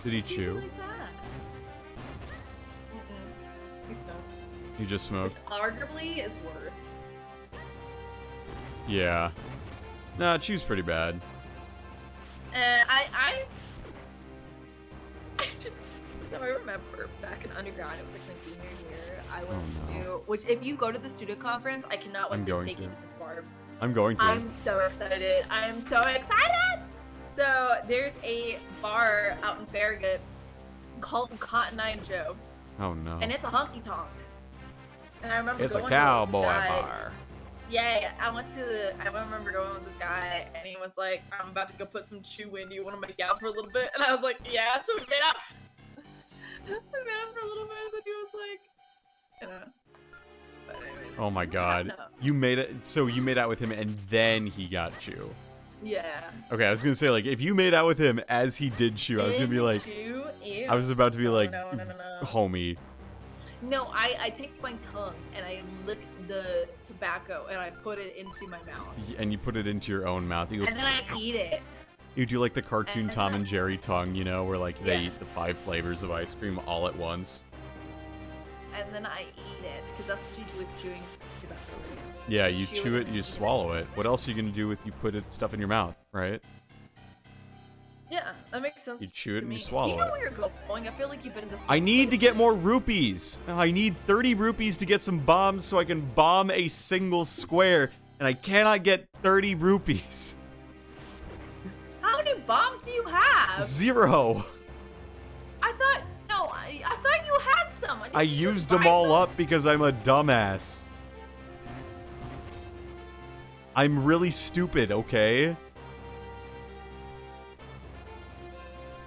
Did he People chew? like that. Mm-mm. He smoked. He just Which smoked. arguably is worse. Yeah. Nah, chew's pretty bad. I so I remember back in undergrad, it was like my senior year. I went to which if you go to the student conference, I cannot wait to take you to this bar. I'm going to. I'm so excited. I am so excited. So there's a bar out in Farragut called Cotton Eye Joe, Oh no. and it's a honky tonk. And I remember It's a going cowboy to this guy. bar. Yeah, I remember going with this guy, and he was like, I'm about to go put some chew in. Do you want to make out for a little bit? And I was like, yeah, so we made out. We made out for a little bit, and then he was like, you know. But anyways. Oh my god. No. You made it. So you made out with him and then he got chew. Yeah. Okay, I was gonna say, like, if you made out with him as he did chew, I was gonna be like, Chew? Ew. I was about to be like, no. homie. No, I take my tongue and I lick the tobacco and I put it into my mouth. And you put it into your own mouth. You, And then I eat it. you do like the cartoon and Tom then- and Jerry tongue, you know, where like they Yeah. eat the 5 flavors of ice cream all at once. And then I eat it because that's what you do with chewing tobacco. Right? Yeah, you chew chew it it, and you eat it. swallow it. What else are you gonna do with you put it stuff in your mouth, right? Yeah, that makes sense. You chew it to and you me. swallow Do you know it. where you're going? I feel like you've been in the same I need to place get as- more rupees. I need 30 rupees to get some bombs so I can bomb a single square, and I cannot get 30 rupees. How many bombs do you have? 0. I thought I thought you had some. I Did you just used them buy all some? up because I'm a dumbass. I'm really stupid, okay?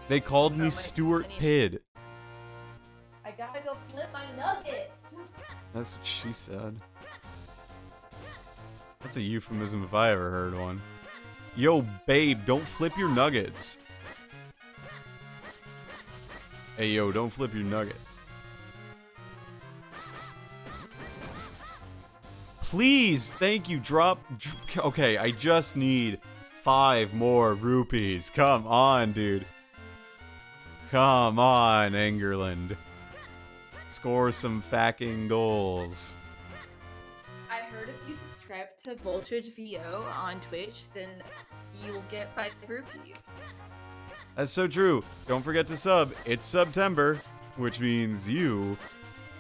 They called me my- Stuart I need- Pidd. I gotta go flip my nuggets. That's what she said. That's a euphemism if I ever heard one. Yo, babe, don't flip your nuggets. Hey, yo, don't flip your nuggets. Please, thank you, okay, I just need 5 more rupees. Come on, dude. Come on, Engerland. Score some fucking goals. I heard if you subscribe to Voltage VO on Twitch, then you'll get 5 rupees. That's so true. Don't forget to sub. It's September, which means you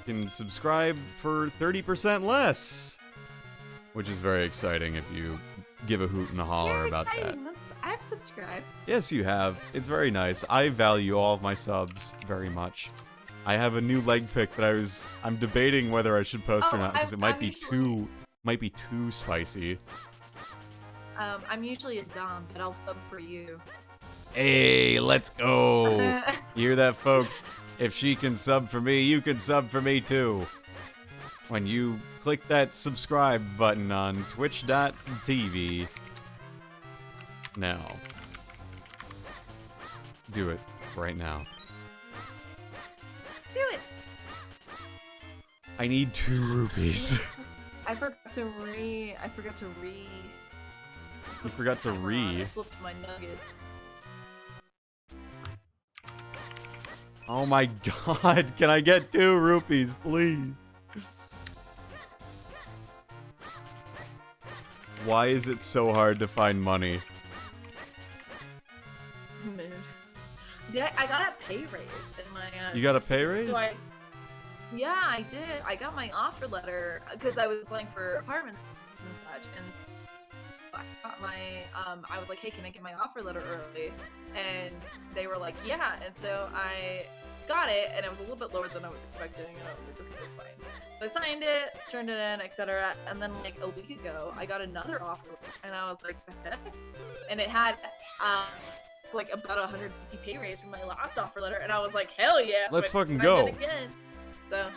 can subscribe for 30% less. Which is very exciting if you give a hoot and a holler about that. I've subscribed. Yes, you have. It's very nice. I value all of my subs very much. I have a new leg pick that I'm debating whether I should post or Oh, not because it might be usually- too spicy. I'm usually a dom, but I'll sub for you. Hey, let's go. You hear that, folks? If she can sub for me, you can sub for me too. When you click that subscribe button on twitch.tv. Now. Do it right now. Do it. I need 2 rupees. I forgot to re. You forgot to I flipped my nuggets. Oh my god, can I get 2 rupees, please? Why is it so hard to find money? Mood. I got a pay raise in my. You got a pay raise? So yeah, I did. I got my offer letter because I was applying for apartments and such, and I got my. I was like, hey, can I get my offer letter early? And they were like, yeah. And so I got it, and it was a little bit lower than I was expecting, and I was like, okay, that's fine. So I signed it, turned it in, etc. And then like a week ago, I got another offer, and I was like, the heck? And it had like about 150 pay raise from my last offer letter, and I was like, hell yeah! So Let's I fucking signed go. it again. So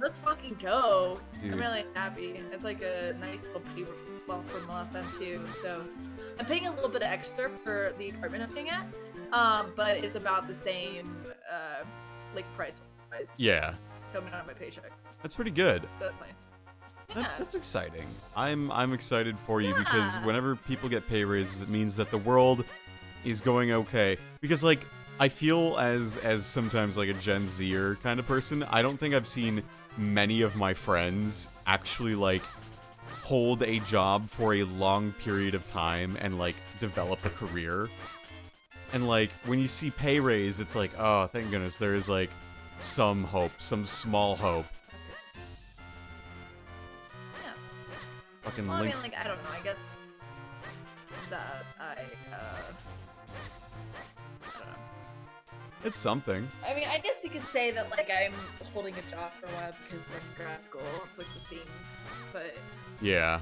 let's fucking go. Dude. I'm really happy. It's like a nice little pay bump from last time too. So I'm paying a little bit of extra for the apartment I'm staying at, but it's about the same, like price-wise. Yeah. Coming out of my paycheck. That's pretty good. So that's nice. Yeah. That's exciting. I'm excited for you because whenever people get pay raises, it means that the world is going okay. Because like I feel as sometimes like a Gen Zer kind of person, I don't think I've seen many of my friends actually like hold a job for a long period of time and like develop a career. And like when you see pay raise, it's like, oh, thank goodness there is like some hope, some small hope. Yeah. Fucking Well, I mean, links. like, I don't know. I guess that I don't know. It's something. I mean, I guess you could say that, like, I'm holding a job for a while because I'm in grad school. It's, like, the same, but... Yeah.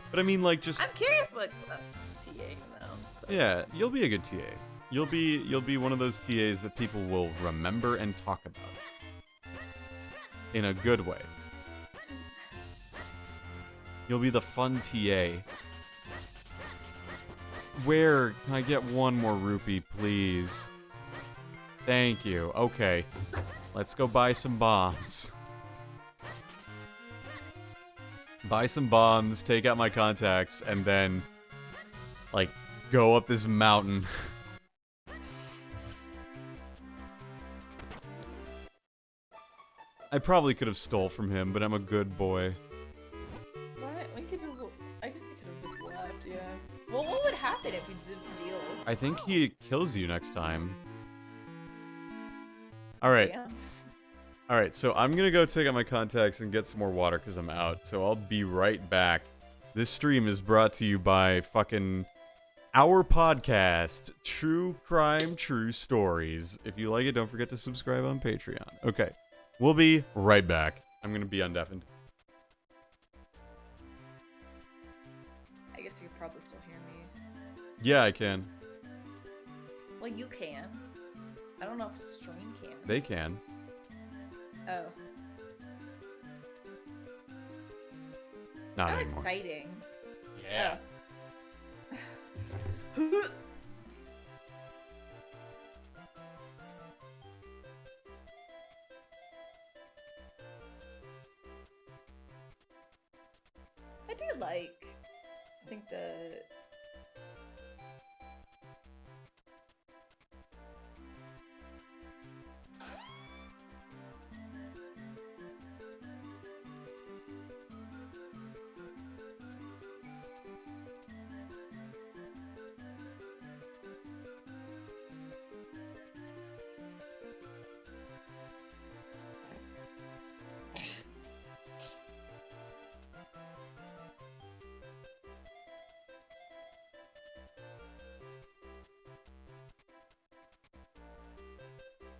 But I mean, like, just... I'm curious what TA, though. But... Yeah, you'll be a good TA. You'll be one of those TAs that people will remember and talk about. In a good way. You'll be the fun TA. Where can I get one more rupee, please? Thank you. Okay. Let's go buy some bombs. Buy some bombs, take out my contacts, and then, like, go up this mountain. I probably could have stole from him, but I'm a good boy. What? We could just... I guess we could have just left, yeah. Well, what would happen if we did steal? I think he kills you next time. Alright. Damn. Alright, so I'm gonna go take out my contacts and get some more water because I'm out. So I'll be right back. This stream is brought to you by fucking our podcast, True Crime True Stories. If you like it, don't forget to subscribe on Patreon. Okay, we'll be right back. I'm gonna be undeafened. I guess you could probably still hear me. Yeah, I can. Well, you can. I don't know if stream can. They can. Oh. Not How anymore. exciting. Yeah. Oh. I do like, I think the...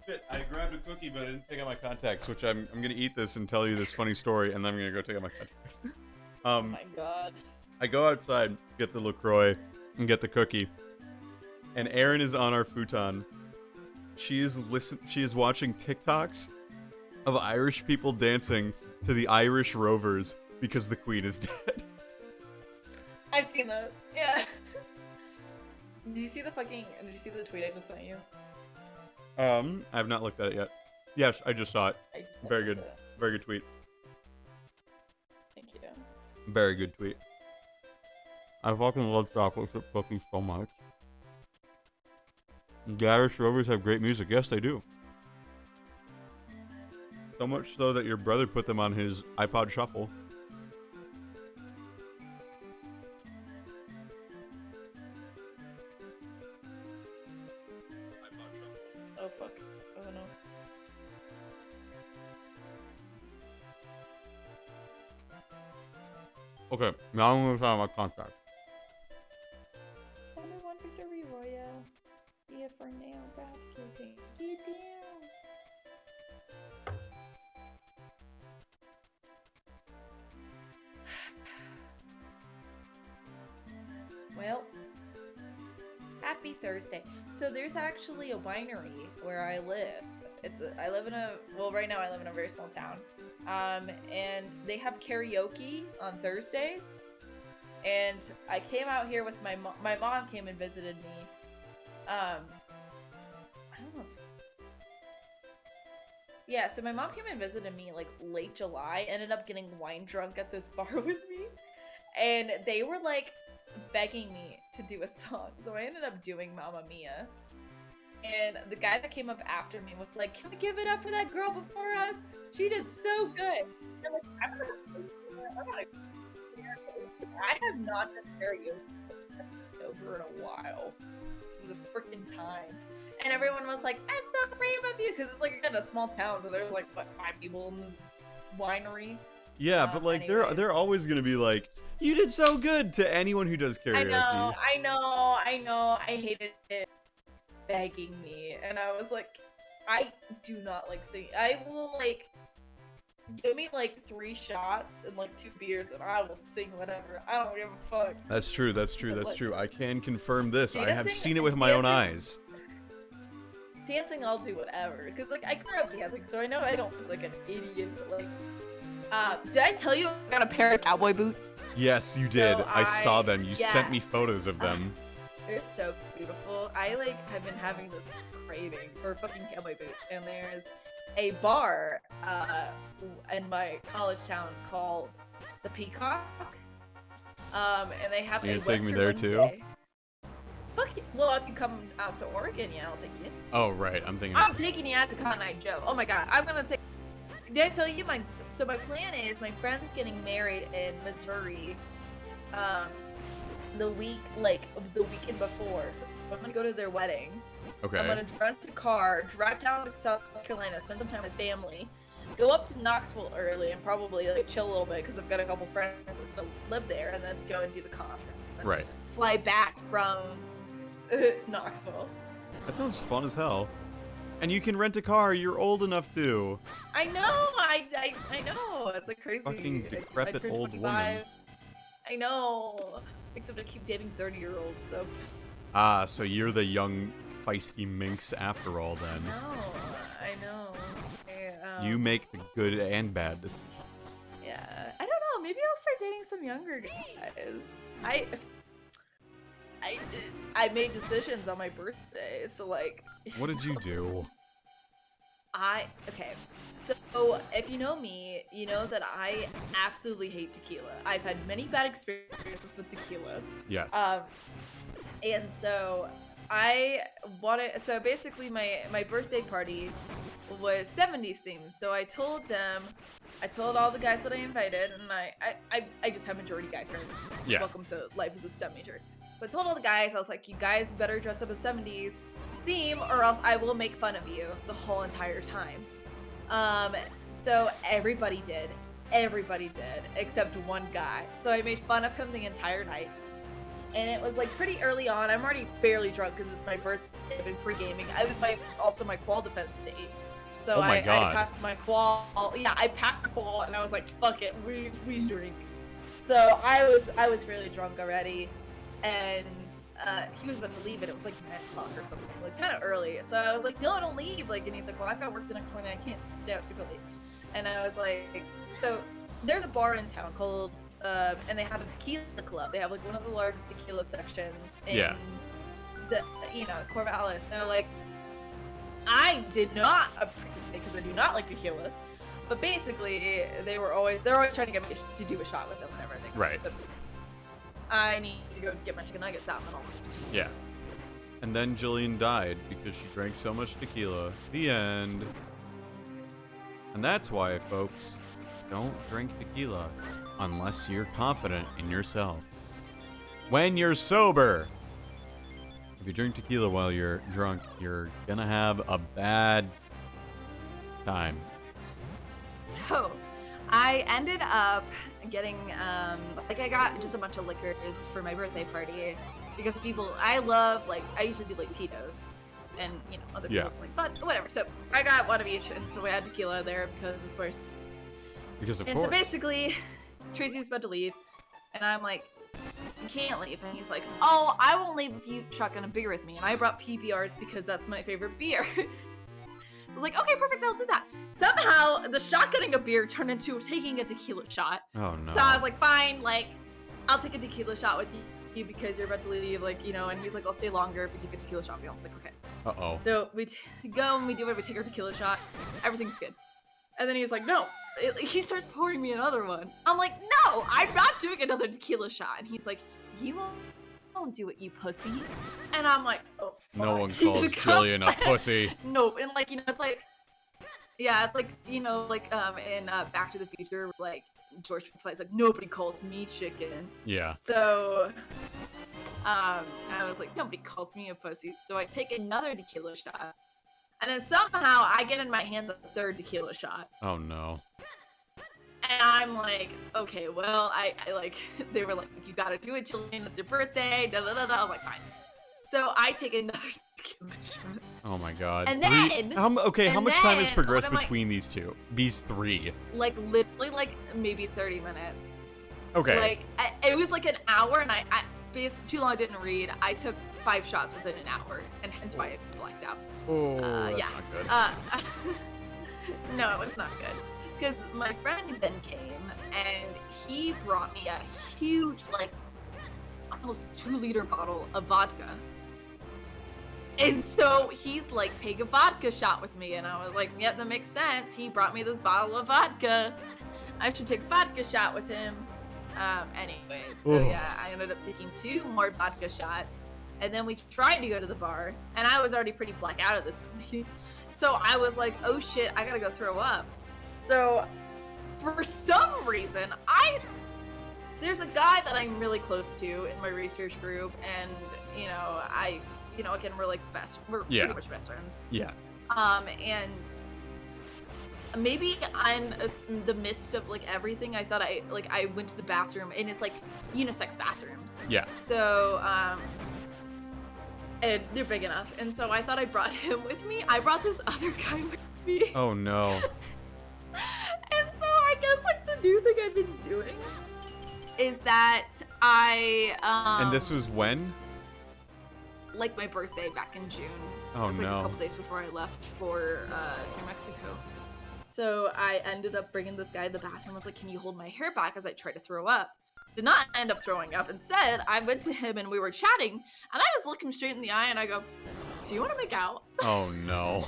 Shit, I grabbed a cookie, but I didn't take out my contacts, which I'm gonna eat this and tell you this funny story, and then I'm gonna go take out my contacts. Oh my god. I go outside, get the LaCroix, and get the cookie. And Erin is on our futon. She is watching TikToks of Irish people dancing to the Irish Rovers because the Queen is dead. I've seen those. Yeah. Did you see the tweet I just sent you? I've not looked at it yet. Yes, I just saw it. I Very sent good. it. Very good tweet. Thank you. Very good tweet. I fucking love chocolate chip cookies so much. The Irish Rovers have great music. Yes, they do. So much so that your brother put them on his iPod Shuffle. Oh fuck. Oh no. Okay, now I'm gonna try my contact. I wanted to reroll ya. Yeah, for now, bad kitty. Get down. Happy Thursday. So there's actually a winery where I live. I live in a, well, right now I live in a very small town. And they have karaoke on Thursdays. And I came out here with my mom. My mom came and visited me. I don't know. Yeah, so my mom came and visited me like late July. Ended up getting wine drunk at this bar with me. And they were like begging me to do a song. So I ended up doing Mamma Mia. And the guy that came up after me was like, "Can we give it up for that girl before us? She did so good." And I'm like, I have not done karaoke over in a while. It was a freaking time. And everyone was like, "I'm so proud of you," because it's like in a small town, so there's like what, 5 people in this winery. Yeah, but like anyways. they're always gonna be like, "You did so good" to anyone who does karaoke. I know. I hated it begging me, and I was like, I do not like singing. I will like give me like 3 shots and like 2 beers, and I will sing whatever. I don't give a fuck. That's true. That's true. I can confirm this. I have Dancing- seen it with my own eyes. Dancing, I'll do whatever, because like I grew up dancing, so I know I don't look like an idiot. But like, did I tell you I got a pair of cowboy boots? Yes, you did. So I saw them. You yeah. sent me photos of them. They're so beautiful. I like have been having this craving for fucking cowboy boots, and there's a bar in my college town called the Peacock. And they have You a gonna take me Western there, too? Wednesday. Fuck yeah. Well, if you come out to Oregon, yeah, I'll take you. Oh right, I'm thinking. I'm taking you out to Cotton Eye Joe. Oh my god, I'm gonna take. Did I tell you my? So my plan is my friend's getting married in Missouri. The weekend before. So I'm gonna go to their wedding. Okay. I'm gonna rent a car, drive down to South Carolina, spend some time with family, go up to Knoxville early, and probably like chill a little bit because I've got a couple friends that still live there, and then go and do the conference. And then Right. Fly back from Knoxville. That sounds fun as hell. And you can rent a car. You're old enough to. I know. I know. It's like crazy. Fucking decrepit I turned old 25. woman. I know. Except I keep dating 30-year-olds, so. Ah, so you're the young, feisty minx after all, then. I know. You make the good and bad decisions. Yeah. I don't know. Maybe I'll start dating some younger guys. I made decisions on my birthday, so like. What did you do? Okay. So if you know me, you know that I absolutely hate tequila. I've had many bad experiences with tequila. Yes. And so so basically my birthday party was 70s themed. So I told all the guys that I invited, and I just have majority guy friends. Yeah. Welcome to life as a STEM major. So I told all the guys, I was like, you guys better dress up as 70s theme or else I will make fun of you the whole entire time. So everybody did, except one guy. So I made fun of him the entire night. And it was like pretty early on. I'm already fairly drunk because it's my birthday. I've been pre-gaming. I was also my qual defense state. So Oh my I God. passed my qual. Yeah, I passed the qual and I was like, fuck it, we drink. So I was fairly drunk already. And he was about to leave, and it was like 9 o'clock or something, like kind of early. So I was like, no, don't leave. Like, and he's like, well, I've got work the next morning. I can't stay out super late. And I was like, so there's a bar in town called, and they have a tequila club. They have like one of the largest tequila sections in the, Corvallis. So like, I did not participate because I do not like tequila. But basically, they're always trying to get me to do a shot with them whenever they come. Right. So I need to go get my chicken nuggets out and all. Yeah. And then Jillian died because she drank so much tequila. The end. And that's why, folks, don't drink tequila unless you're confident in yourself. When you're sober. If you drink tequila while you're drunk, you're gonna have a bad time. So, I ended up getting, I got just a bunch of liquors for my birthday party because I usually do like Tito's and, other people like, but whatever. So, I got one of each, and so we had tequila there because, of course. Because of And course. so basically, Tracy's about to leave, and I'm like, You can't leave. And he's like, oh, I won't leave if you shotgun a beer with me. And I brought PBRs because that's my favorite beer. I was like, okay, perfect, I'll do that. Somehow, the shotgunning a beer turned into taking a tequila shot. Oh, no. So I was like, fine, like, I'll take a tequila shot with you because you're about to leave, like, you know, and he's like, I'll stay longer if you take a tequila shot with me. I was like, okay. Uh-oh. So we go and we do it, we take our tequila shot, everything's good. And then he's like, no. He starts pouring me another one. I'm like, no, I'm not doing another tequila shot. And he's like, you won't do it, you pussy. And I'm like, oh, fuck. No one calls Jillian a pussy. Nope. And like, you know, it's like, yeah, it's like, you know, like in Back to the Future, like George McFly's like, nobody calls me chicken. Yeah. So I was like, nobody calls me a pussy. So I take another tequila shot. And then somehow I get in my hands a third tequila shot. Oh, no. And I'm like, okay, well, I like, they were like, you gotta do it, Jillian, it's your birthday, da da da da. I was like, fine. So I take another tequila shot. Oh my god. And then, how much time has progressed what am I- between these two? These three. Like, literally, like, maybe 30 minutes. Okay. Like, it was like an hour, and I because too long I didn't read. I took 5 shots within an hour, and hence why I blacked out. Oh, that's yeah. not good. No, it's not good. Because my friend then came, and he brought me a huge, like, almost 2-liter bottle of vodka. And so he's like, take a vodka shot with me. And I was like, yep, that makes sense. He brought me this bottle of vodka. I should take a vodka shot with him. Anyways, so yeah, I ended up taking 2 more vodka shots. And then we tried to go to the bar. And I was already pretty black out at this point. So I was like, oh shit, I gotta go throw up. So for some reason, there's a guy that I'm really close to in my research group. And, you know, again, we're like we're pretty much best friends. Yeah. And maybe in the midst of like everything, I thought I went to the bathroom, and it's like unisex bathrooms. Yeah. So, and they're big enough, and so I thought I brought him with me. I brought this other guy with me. Oh no. And so I guess like the new thing I've been doing is that And this was when? Like my birthday back in June. Oh, it was like no. a couple days before I left for New Mexico. So I ended up bringing this guy to the bathroom. I was like, can you hold my hair back as I tried to throw up? Did not end up throwing up. Instead, I went to him and we were chatting, and I just looked him straight in the eye and I go, do you want to make out? Oh no.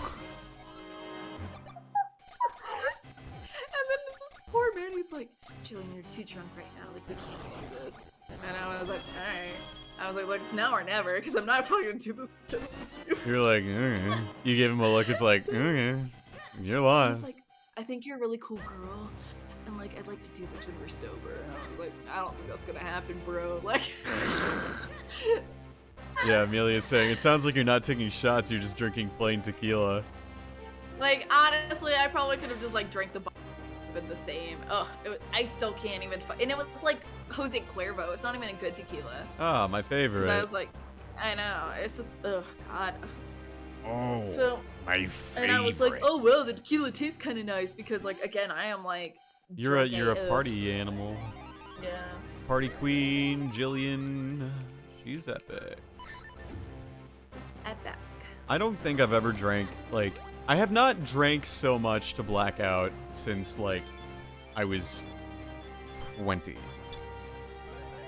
And then this poor man, he's like, Jillian, you're too drunk right now. Like, we can't do this. And I was like, alright. I was like, look, it's now or never, because I'm not probably gonna do this with you. You're like, okay. You give him a look, it's like, okay, you're I lost. was like, I think you're a really cool girl, and like, I'd like to do this when we're sober. And I was like, I don't think that's gonna happen, bro. Like, Yeah, Amelia's saying, it sounds like you're not taking shots, you're just drinking plain tequila. like honestly, I probably could have just like drank the bottle, been the same. Ugh, I still can't even. And it was like Jose Cuervo. It's not even a good tequila. Ah, my favorite. And I was like, I know. It's just, ugh, God. Oh, So, my favorite. and I was like, oh well, the tequila tastes kind of nice because, like, again, I am like. You're a drunk party animal. Yeah. Party queen, Jillian. She's epic. Epic. I don't think I've ever drank, like, I have not drank so much to black out since, like, I was 20.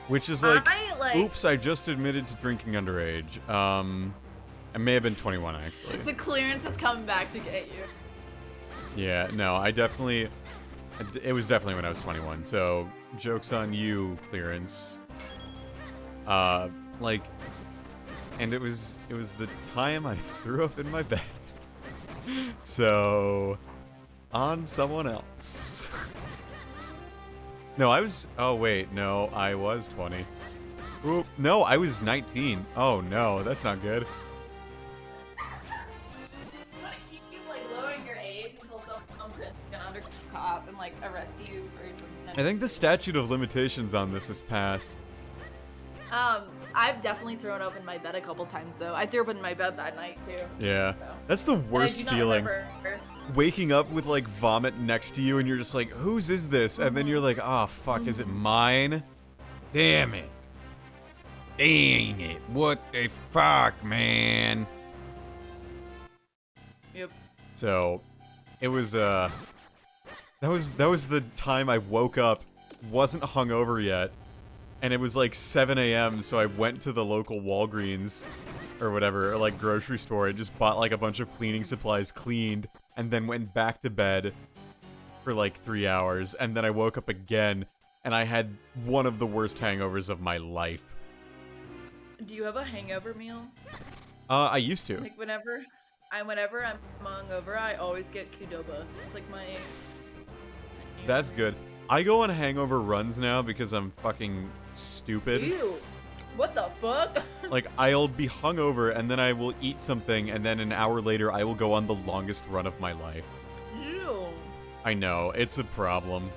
Which is like, oops, I just admitted to drinking underage. I may have been 21, actually. The clearance is coming back to get you. Yeah, no, it was definitely when I was 21, so joke's on you, clearance. Like, and it was the time I threw up in my bed. So, on someone else. No, oh wait, no, I was 20. Oop, no, I was 19. Oh no, that's not good. You keep like lowering your age until someone comes in an undercover cop and like arrest you for drinking. I think the statute of limitations on this is passed. I've definitely thrown up in my bed a couple times though. I threw up in my bed that night too. Yeah, So. that's the And I worst do not feeling. remember. Waking up with like vomit next to you and you're just like, whose is this? And then you're like, oh fuck, is it mine? Damn it. Dang it. What the fuck, man? Yep. So, it was, that was the time I woke up, wasn't hungover yet, and it was like 7 a.m., so I went to the local Walgreens, or whatever, or like grocery store, and just bought like a bunch of cleaning supplies, cleaned, and then went back to bed for like 3 hours, and then I woke up again, and I had one of the worst hangovers of my life. Do you have a hangover meal? I used to. Like whenever I'm hungover, I always get Qdoba. It's like my. That's good. I go on hangover runs now because I'm fucking stupid. Ew. What the fuck? Like, I'll be hungover, and then I will eat something, and then an hour later, I will go on the longest run of my life. Ew. I know, it's a problem.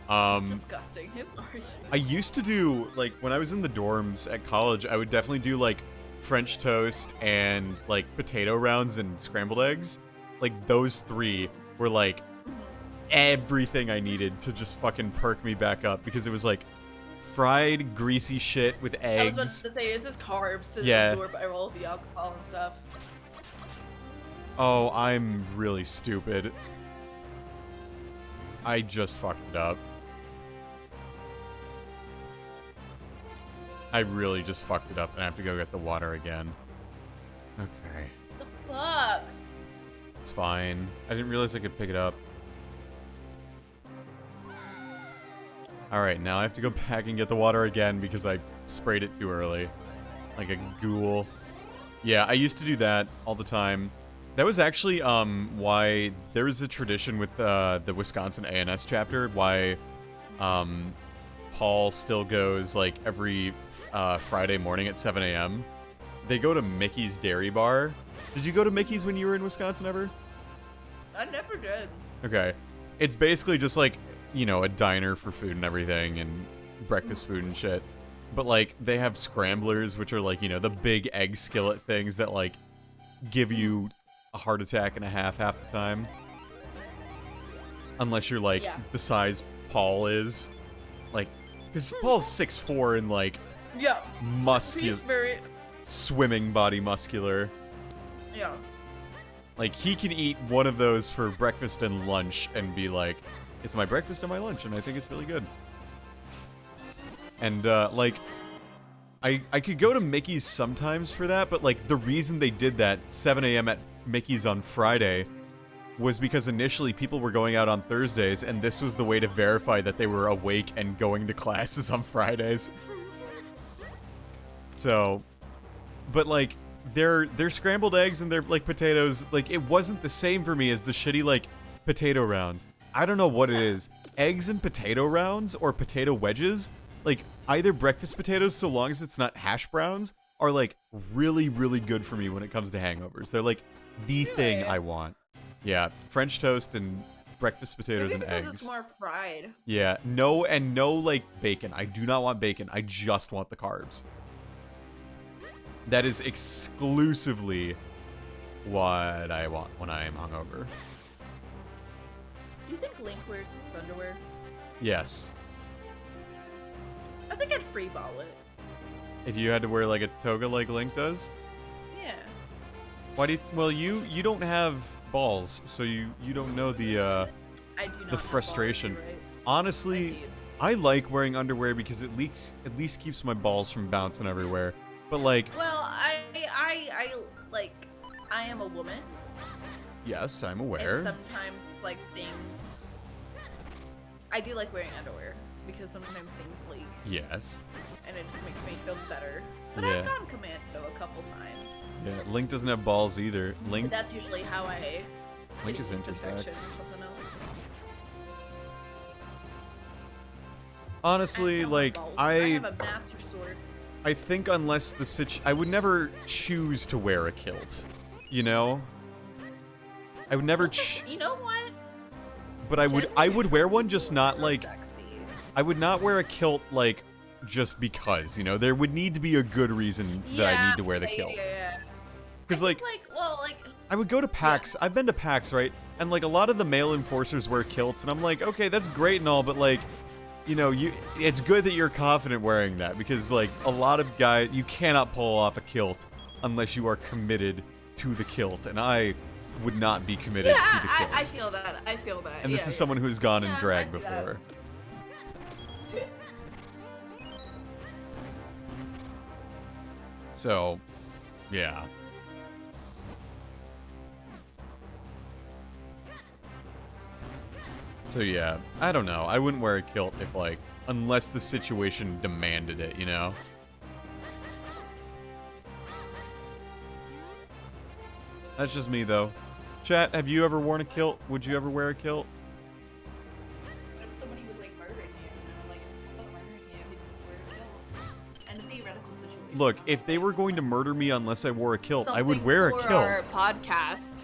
It's disgusting. Who are you? I used to do, like, when I was in the dorms at college, I would definitely do, like, French toast and, like, potato rounds and scrambled eggs. Like, those three were, like, everything I needed to just fucking perk me back up, because it was, like, fried, greasy shit with eggs. I was about to say, is this carbs to Yeah. absorb all of the alcohol and stuff? Oh, I'm really stupid. I just fucked it up. I really just fucked it up, and I have to go get the water again. Okay. The fuck? It's fine. I didn't realize I could pick it up. Alright, now I have to go back and get the water again because I sprayed it too early. Like a ghoul. Yeah, I used to do that all the time. That was actually why there was a tradition with the Wisconsin A&S chapter, why Paul still goes like every Friday morning at 7 a.m. They go to Mickey's Dairy Bar. Did you go to Mickey's when you were in Wisconsin ever? I never did. Okay. It's basically just like, you know, a diner for food and everything and breakfast food and shit. But like they have scramblers, which are like, you know, the big egg skillet things that like give you a heart attack and a half the time. Unless you're like the size Paul is. Like, because Paul's 6'4" and like Yeah. muscular, He's very. swimming body muscular. Yeah. Like, he can eat one of those for breakfast and lunch and be like, it's my breakfast and my lunch, and I think it's really good. And, like, I could go to Mickey's sometimes for that, but, like, the reason they did that 7 a.m. at Mickey's on Friday was because initially people were going out on Thursdays, and this was the way to verify that they were awake and going to classes on Fridays. So, but, like, their scrambled eggs and their, like, potatoes, like, it wasn't the same for me as the shitty, like, potato rounds. I don't know what it is. Eggs and potato rounds or potato wedges, like, either breakfast potatoes, so long as it's not hash browns, are, like, really, really good for me when it comes to hangovers. They're, like, the thing I want. Yeah, French toast and breakfast potatoes Maybe and because eggs. it's more fried. Yeah, no, like, bacon. I do not want bacon. I just want the carbs. That is exclusively what I want when I am hungover. Do you think Link wears underwear? Yes. I think I'd freeball it. If you had to wear, like, a toga like Link does? Yeah. Why do you... Well, you don't have balls, so you don't know the, I do not the frustration. Right? Honestly, I like wearing underwear because it at least keeps my balls from bouncing everywhere. But, like... Well, I like, I am a woman. Yes, I'm aware. And sometimes it's like things... I do like wearing underwear because sometimes things leak. Yes. And it just makes me feel better. But Yeah. I've gone commando a couple times. Yeah, Link doesn't have balls either. Link... But that's usually how I... Link get is yeast infection or intersex. something else. Honestly, And like, balls. I have a master sword. think unless the I would never choose to wear a kilt, you know? I would never You know what? but I would wear one, just not like Sexy. I would not wear a kilt like just because, you know? There would need to be a good reason that I need to wear the kilt. Yeah. Cuz I like think, well, I would go to PAX. I've been to PAX, right? And like a lot of the male enforcers wear kilts and I'm like, "Okay, that's great and all, but like you know, it's good that you're confident wearing that because, like, a lot of guys, you cannot pull off a kilt unless you are committed to the kilt, and I would not be committed to the kilt. I feel that. I feel that. And this is someone who's gone in drag I see that. before. So, yeah. So yeah, I don't know. I wouldn't wear a kilt if, like, unless the situation demanded it, you know? That's just me, though. Chat, have you ever worn a kilt? Would you ever wear a kilt? If somebody was like murdering you, like someone murdering you, they would wear a kilt. And a theoretical situation. Look, if they were going to murder me unless I wore a kilt, I would wear a Something kilt. for our podcast.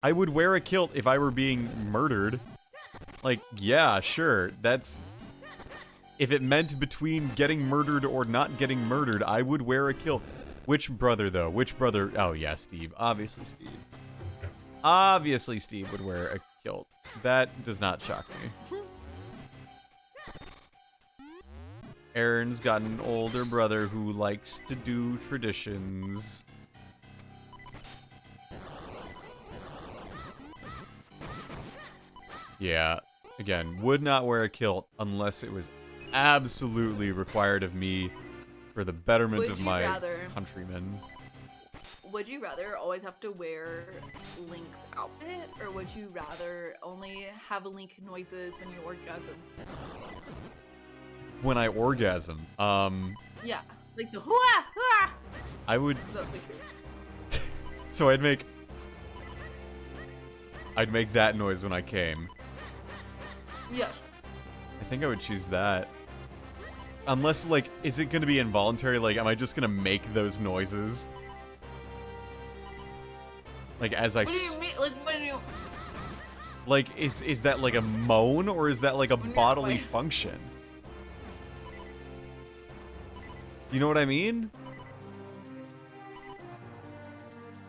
I would wear a kilt if I were being murdered. Like, yeah, sure. That's... If it meant between getting murdered or not getting murdered, I would wear a kilt. Which brother, though? Which brother? Oh, yeah, Steve. Obviously, Steve. Obviously, Steve would wear a kilt. That does not shock me. Aaron's got an older brother who likes to do traditions. Yeah, again, would not wear a kilt unless it was absolutely required of me for the betterment of my countrymen. Would you rather always have to wear Link's outfit, or would you rather only have Link noises when you orgasm? When I orgasm, Yeah, like the hua hua. I would. That's like cute. So I'd make that noise when I came. Yeah. I think I would choose that. Unless, like, is it gonna be involuntary? Like, am I just gonna make those noises? Like, as I... What do you mean? Like, when you... Like, is that like a moan, or is that like a bodily like... function? You know what I mean?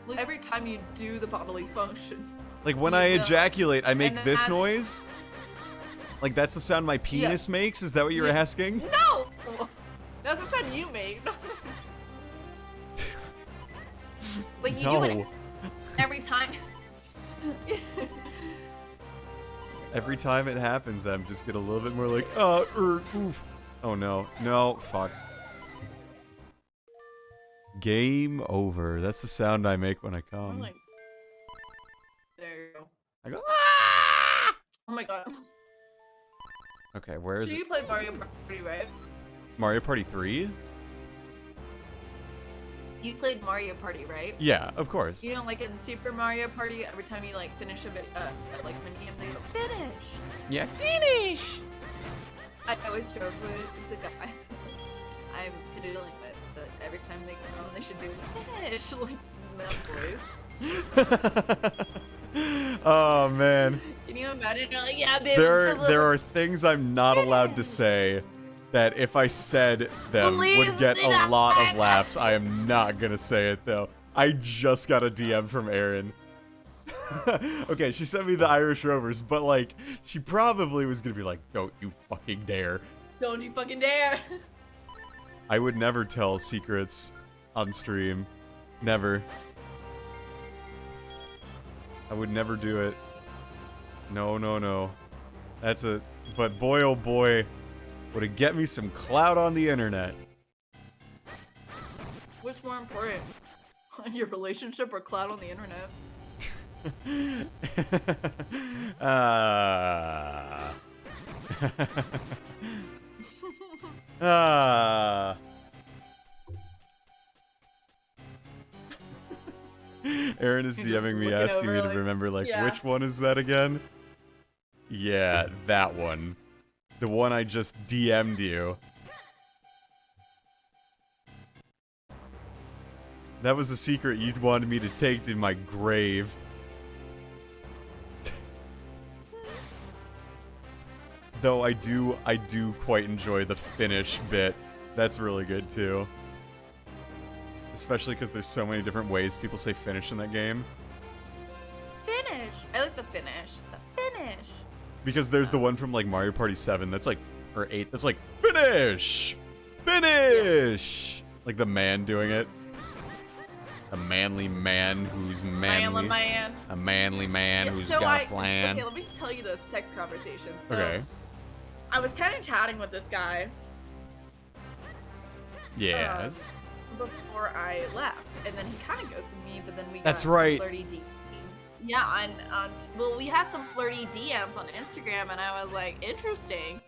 Like, every time you do the bodily function. Like, when I ejaculate, I make this noise? Like, that's the sound my penis makes? Is that what you're asking? No! That's the sound you make. But you do it every time. Every time it happens, I'm just get a little bit more like, oof. Oh no. No, fuck. Game over. That's the sound I make when I come. Like, there you go. I go, ah! Oh my god. Okay, where is So it? you played Mario Party, right? Mario Party 3? You played Mario Party, right? Yeah, of course. You know, like in Super Mario Party, every time you like finish a bit, like mini, they go finish. Yeah, finish. I always joke with the guys I'm canoodling with that every time they come home, they should do finish, like that voice. Oh man. Can you imagine? You're like, yeah, baby. There are things I'm not allowed to say that if I said them would get a lot of laughs. I am not gonna say it though. I just got a DM from Erin. Okay, she sent me the Irish Rovers, but like, she probably was gonna be like, don't you fucking dare. Don't you fucking dare. I would never tell secrets on stream. Never. I would never do it. No, no, no. That's a... But boy, oh boy, would it get me some clout on the internet. What's more important? Your relationship or clout on the internet? Aaron is DMing me asking me to remember, like, which one is that again? Yeah, that one. The one I just DM'd you. That was a secret you wanted me to take to my grave. Though I do quite enjoy the finish bit. That's really good too. Especially because there's so many different ways people say finish in that game. Finish. I like the finish. The finish. Because there's the one from like Mario Party 7 that's like or 8 that's like, finish! Finish! Like the man doing it. A manly man who's manly. Man. A manly man Yeah, who's so got a plan. Okay, let me tell you this text conversation. So Okay. I was kind of chatting with this guy Yes. before I left, and then he kind of ghosted me, but then we got That's right. flirty DMs. Yeah, well, we had some flirty DMs on Instagram, and I was like, interesting.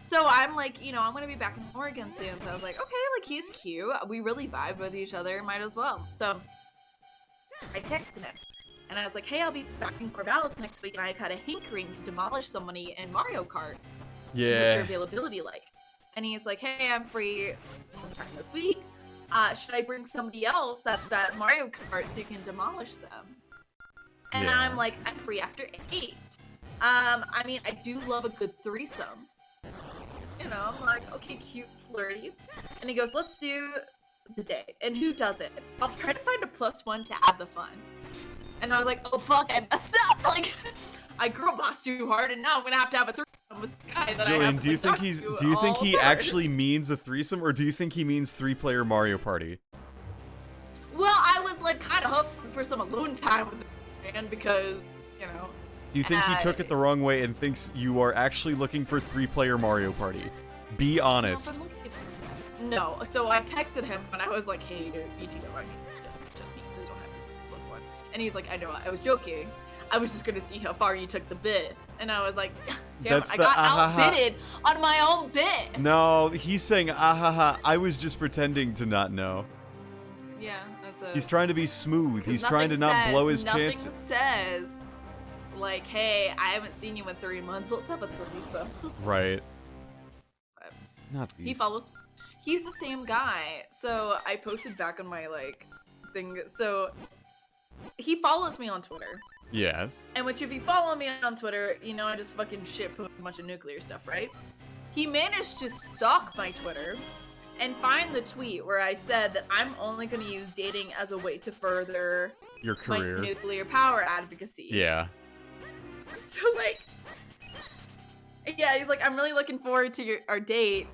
So I'm like, you know, I'm gonna be back in Oregon soon, so I was like, okay, like he's cute. We really vibe with each other, might as well. So I texted him, and I was like, hey, I'll be back in Corvallis next week, and I've had a hankering to demolish somebody in Mario Kart. What's your Yeah. availability like? And he's like, hey, I'm free sometime this week. Should I bring somebody else that's at Mario Kart so you can demolish them? And Yeah. I'm like, I'm free after 8. I mean, I do love a good threesome. You know, I'm like, okay, cute, flirty. And he goes, let's do the day. And who does it? I'll try to find a +1 to add the fun. And I was like, oh fuck, I messed up. Like, I girl bossed too hard, and now I'm gonna have a threesome with the guy that I Jillian, have do you think he's he actually means a threesome, or do you think he means 3-player Mario Party? Well, I was like kind of hoping for some alone time with the man because, you know. Do you think he took it the wrong way and thinks you are actually looking for 3-player Mario Party? Be honest. No, so I texted him and I was like, hey, dude, you do know I mean, just me, please don't have +1. And he's like, I know, I was joking. I was just gonna see how far you took the bid. And I was like, damn it, I got outbidded on my own bid. No, he's saying, ahaha, I was just pretending to not know. Yeah, that's a... He's trying to be smooth. He's trying to not blow his chances. Nothing says, like, hey, I haven't seen you in 3 months, let's have a threesome. Right. But Not these. he follows... He's the same guy. So I posted back on my, like, thing. So he follows me on Twitter. Yes. And which if you follow me on Twitter, you know I just fucking shitpost a bunch of nuclear stuff, right? He managed to stalk my Twitter and find the tweet where I said that I'm only going to use dating as a way to further Your career. my nuclear power advocacy. Yeah. So, like, yeah, he's like, I'm really looking forward to our date,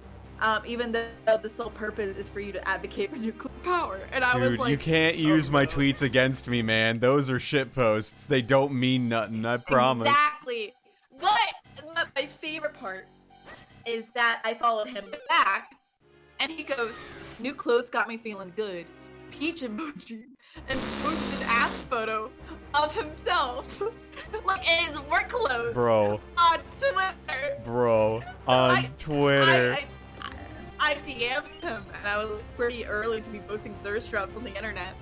even though the sole purpose is for you to advocate for nuclear power. And I was Dude, like, you can't use my no. tweets against me, man. Those are shit posts. They don't mean nothing, I promise. Exactly. But my favorite part is that I followed him back, and he goes, new clothes got me feeling good. Peach emoji. And posted an ass photo of himself, like in his work clothes. Bro. On Twitter. Bro. On Twitter. I DM'd him, and I was pretty early to be posting thirst traps on the internet.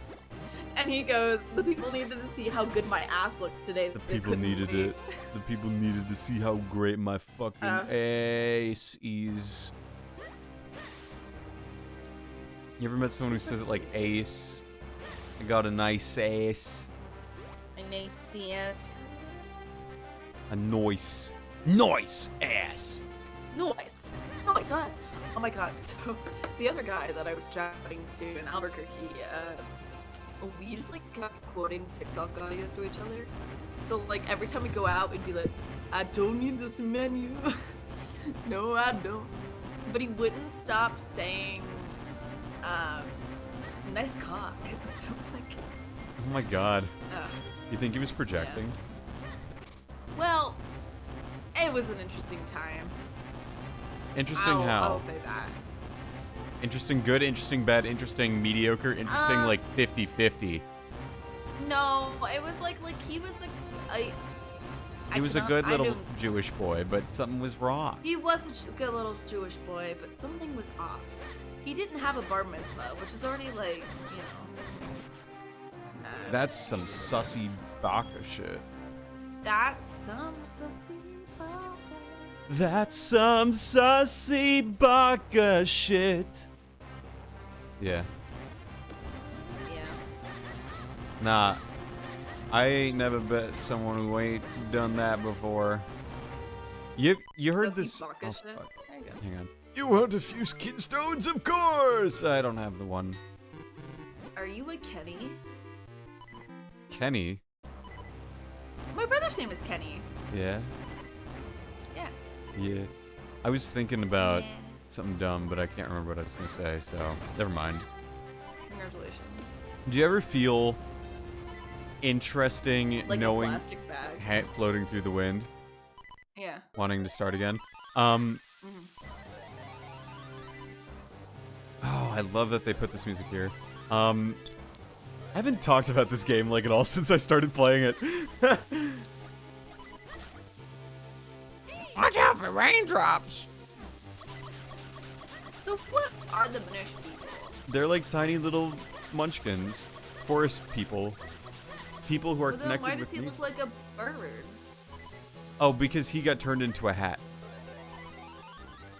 And he goes, the people needed to see how good my ass looks today. The people needed it. The people needed to see how great my fucking ace is. You ever met someone who says it like ace? I got a nice ace. A nice ass. A nice. Nice ass. Nice. Nice ass. Oh my god, so the other guy that I was chatting to in Albuquerque, we just like kept quoting TikTok audios to each other. So like every time we go out, we'd be like, I don't need this menu. No, I don't. But he wouldn't stop saying, nice cock. So like, Oh my god. You think he was projecting? Yeah. Well, it was an interesting time. Interesting how? I'll say that. Interesting good, interesting bad, interesting mediocre, interesting like 50-50. No, it was like he was He was a good little Jewish boy, but something was wrong. He was a good little Jewish boy, but something was off. He didn't have a bar mitzvah, which is already like, you know. That's some sussy baka shit. That's some sussy baka. That's some sussy baka shit. Yeah. Yeah. Nah. I ain't never bet someone who ain't done that before. You heard Sussy this? baka Oh, shit? fuck. There you go. Hang on. You want a few skin stones? Of course! I don't have the one. Are you a Kenny? Kenny? My brother's name is Kenny. Yeah? Yeah. Yeah. I was thinking about something dumb, but I can't remember what I was gonna say, so never mind. Congratulations. Do you ever feel interesting Like knowing a plastic bag. floating through the wind, Yeah. wanting to start again? Mhm. Oh, I love that they put this music here. I haven't talked about this game like at all since I started playing it. Watch out for raindrops. So what are the Minish people? They're like tiny little munchkins, forest people, people who are Well, then connected why does with he me. look like a bird? Oh, because he got turned into a hat.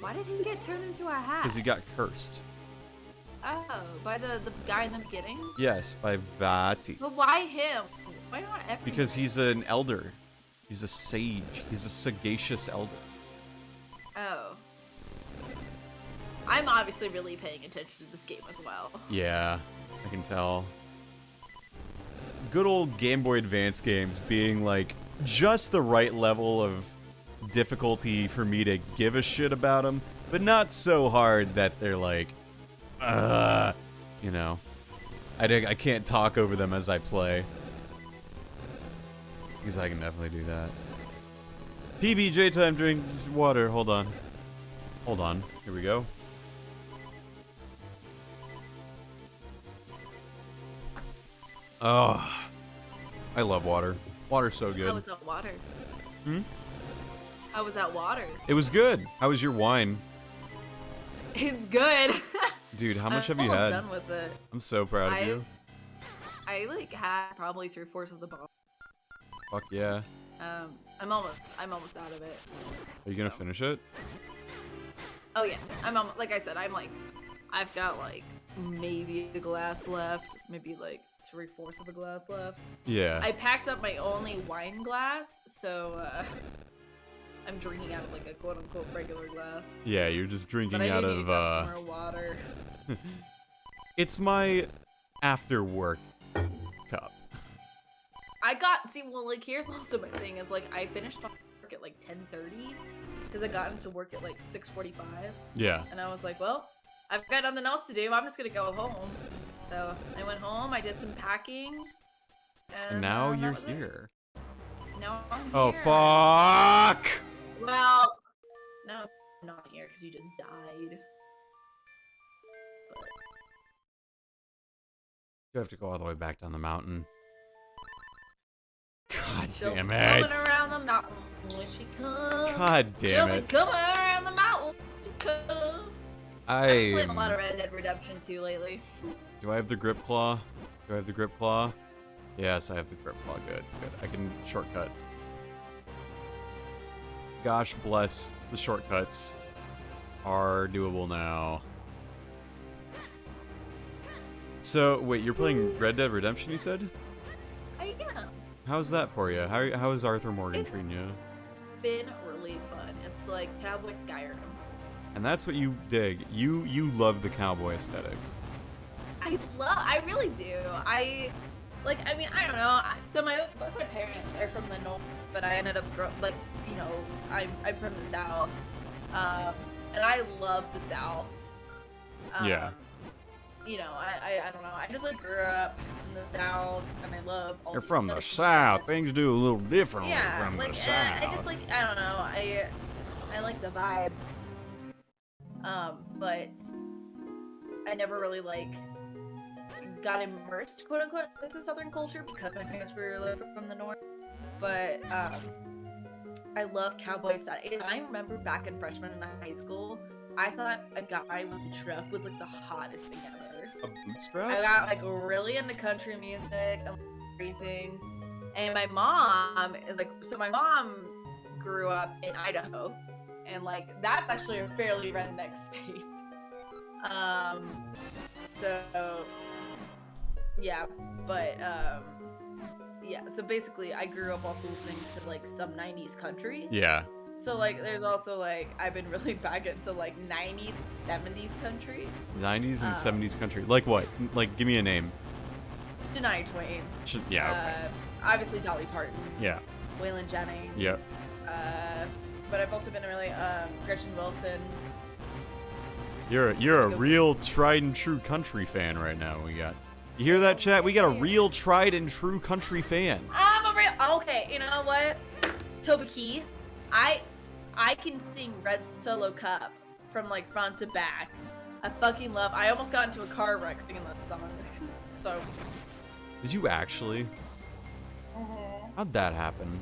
Why did he get turned into a hat? Because he got cursed. Oh, by the guy in the beginning? Yes, by Vati. But why him? Why not everyone? Because he's an elder. He's a sage. He's a sagacious elder. Oh. I'm obviously really paying attention to this game as well. Yeah, I can tell. Good old Game Boy Advance games being like just the right level of difficulty for me to give a shit about them, but not so hard that they're like, you know, I can't talk over them as I play. Because I can definitely do that. PBJ time, drink water. Hold on. Hold on. Here we go. Oh, I love water. Water's so good. How was that water? Hmm? How was that water? It was good. How was your wine? It's good. Dude, how much have I'm you had? almost done with it. I'm so proud of you. I like had probably 3/4 of the bottle. Fuck yeah. I'm almost out of it. Are you gonna So. finish it? Oh yeah, like I said, I've got like maybe a glass left, maybe like 3/4 of a glass left. Yeah. I packed up my only wine glass, so I'm drinking out of like a quote-unquote regular glass. Yeah, you're just drinking But I out do need of to grab some more water. It's my after work cup. Well, like here's also my thing is like I finished work at like 10:30 because I got into work at like 6:45, Yeah. and I was like, well, I've got nothing else to do. I'm just gonna go home. So I went home. I did some packing. And now that you're was it. here. Now I'm Oh here. fuck! Well, no, I'm not here because you just died. But You have to go all the way back down the mountain. God she'll damn be it! coming around the mountain when she comes. God damn She'll it! be coming around the mountain when she comes. I'm playing a lot of Red Dead Redemption 2 lately. Do I have the grip claw? Do I have the grip claw? Yes, I have the grip claw. Good, good. I can shortcut. Gosh bless the shortcuts are doable now. So, wait, you're playing Red Dead Redemption, you said? I am. How's that for you? How is Arthur Morgan It's- treating you? Been really fun. It's like Cowboy Skyrim. And that's what you dig. You love the cowboy aesthetic. I really do. I mean, I don't know. So both my parents are from the north, but I ended up I'm from the south. And I love the south. Yeah. I don't know. I just like grew up in the south, and I love all You're these from the stuff. south. Things do a little different Yeah, from like the I south. just like I don't know. I like the vibes. But I never really like got immersed, quote unquote, into Southern culture because my parents were like, from the north. But I love cowboy style. And I remember back in freshman in high school, I thought a guy with a truck was like the hottest thing ever. A I bootstrap? got like really into country music and everything. And my mom is like, so my mom grew up in Idaho, and like that's actually a fairly redneck state. So yeah, but yeah. So basically, I grew up also listening to like some '90s country. Yeah. So like, there's also like I've been really back into like '90s, '70s country. 90s and 70s country. Like what? Like, give me a name. Shania Twain. Yeah. Okay. Obviously Dolly Parton. Yeah. Waylon Jennings. Yep. but I've also been really Gretchen Wilson. You're a real tried and true country fan right now. You hear that, chat? We got a real tried and true country fan. I'm a real okay. You know what, Toby Keith, I can sing Red Solo Cup from like front to back. I fucking love. I almost got into a car wreck singing that song. So. Did you actually? How'd that happen?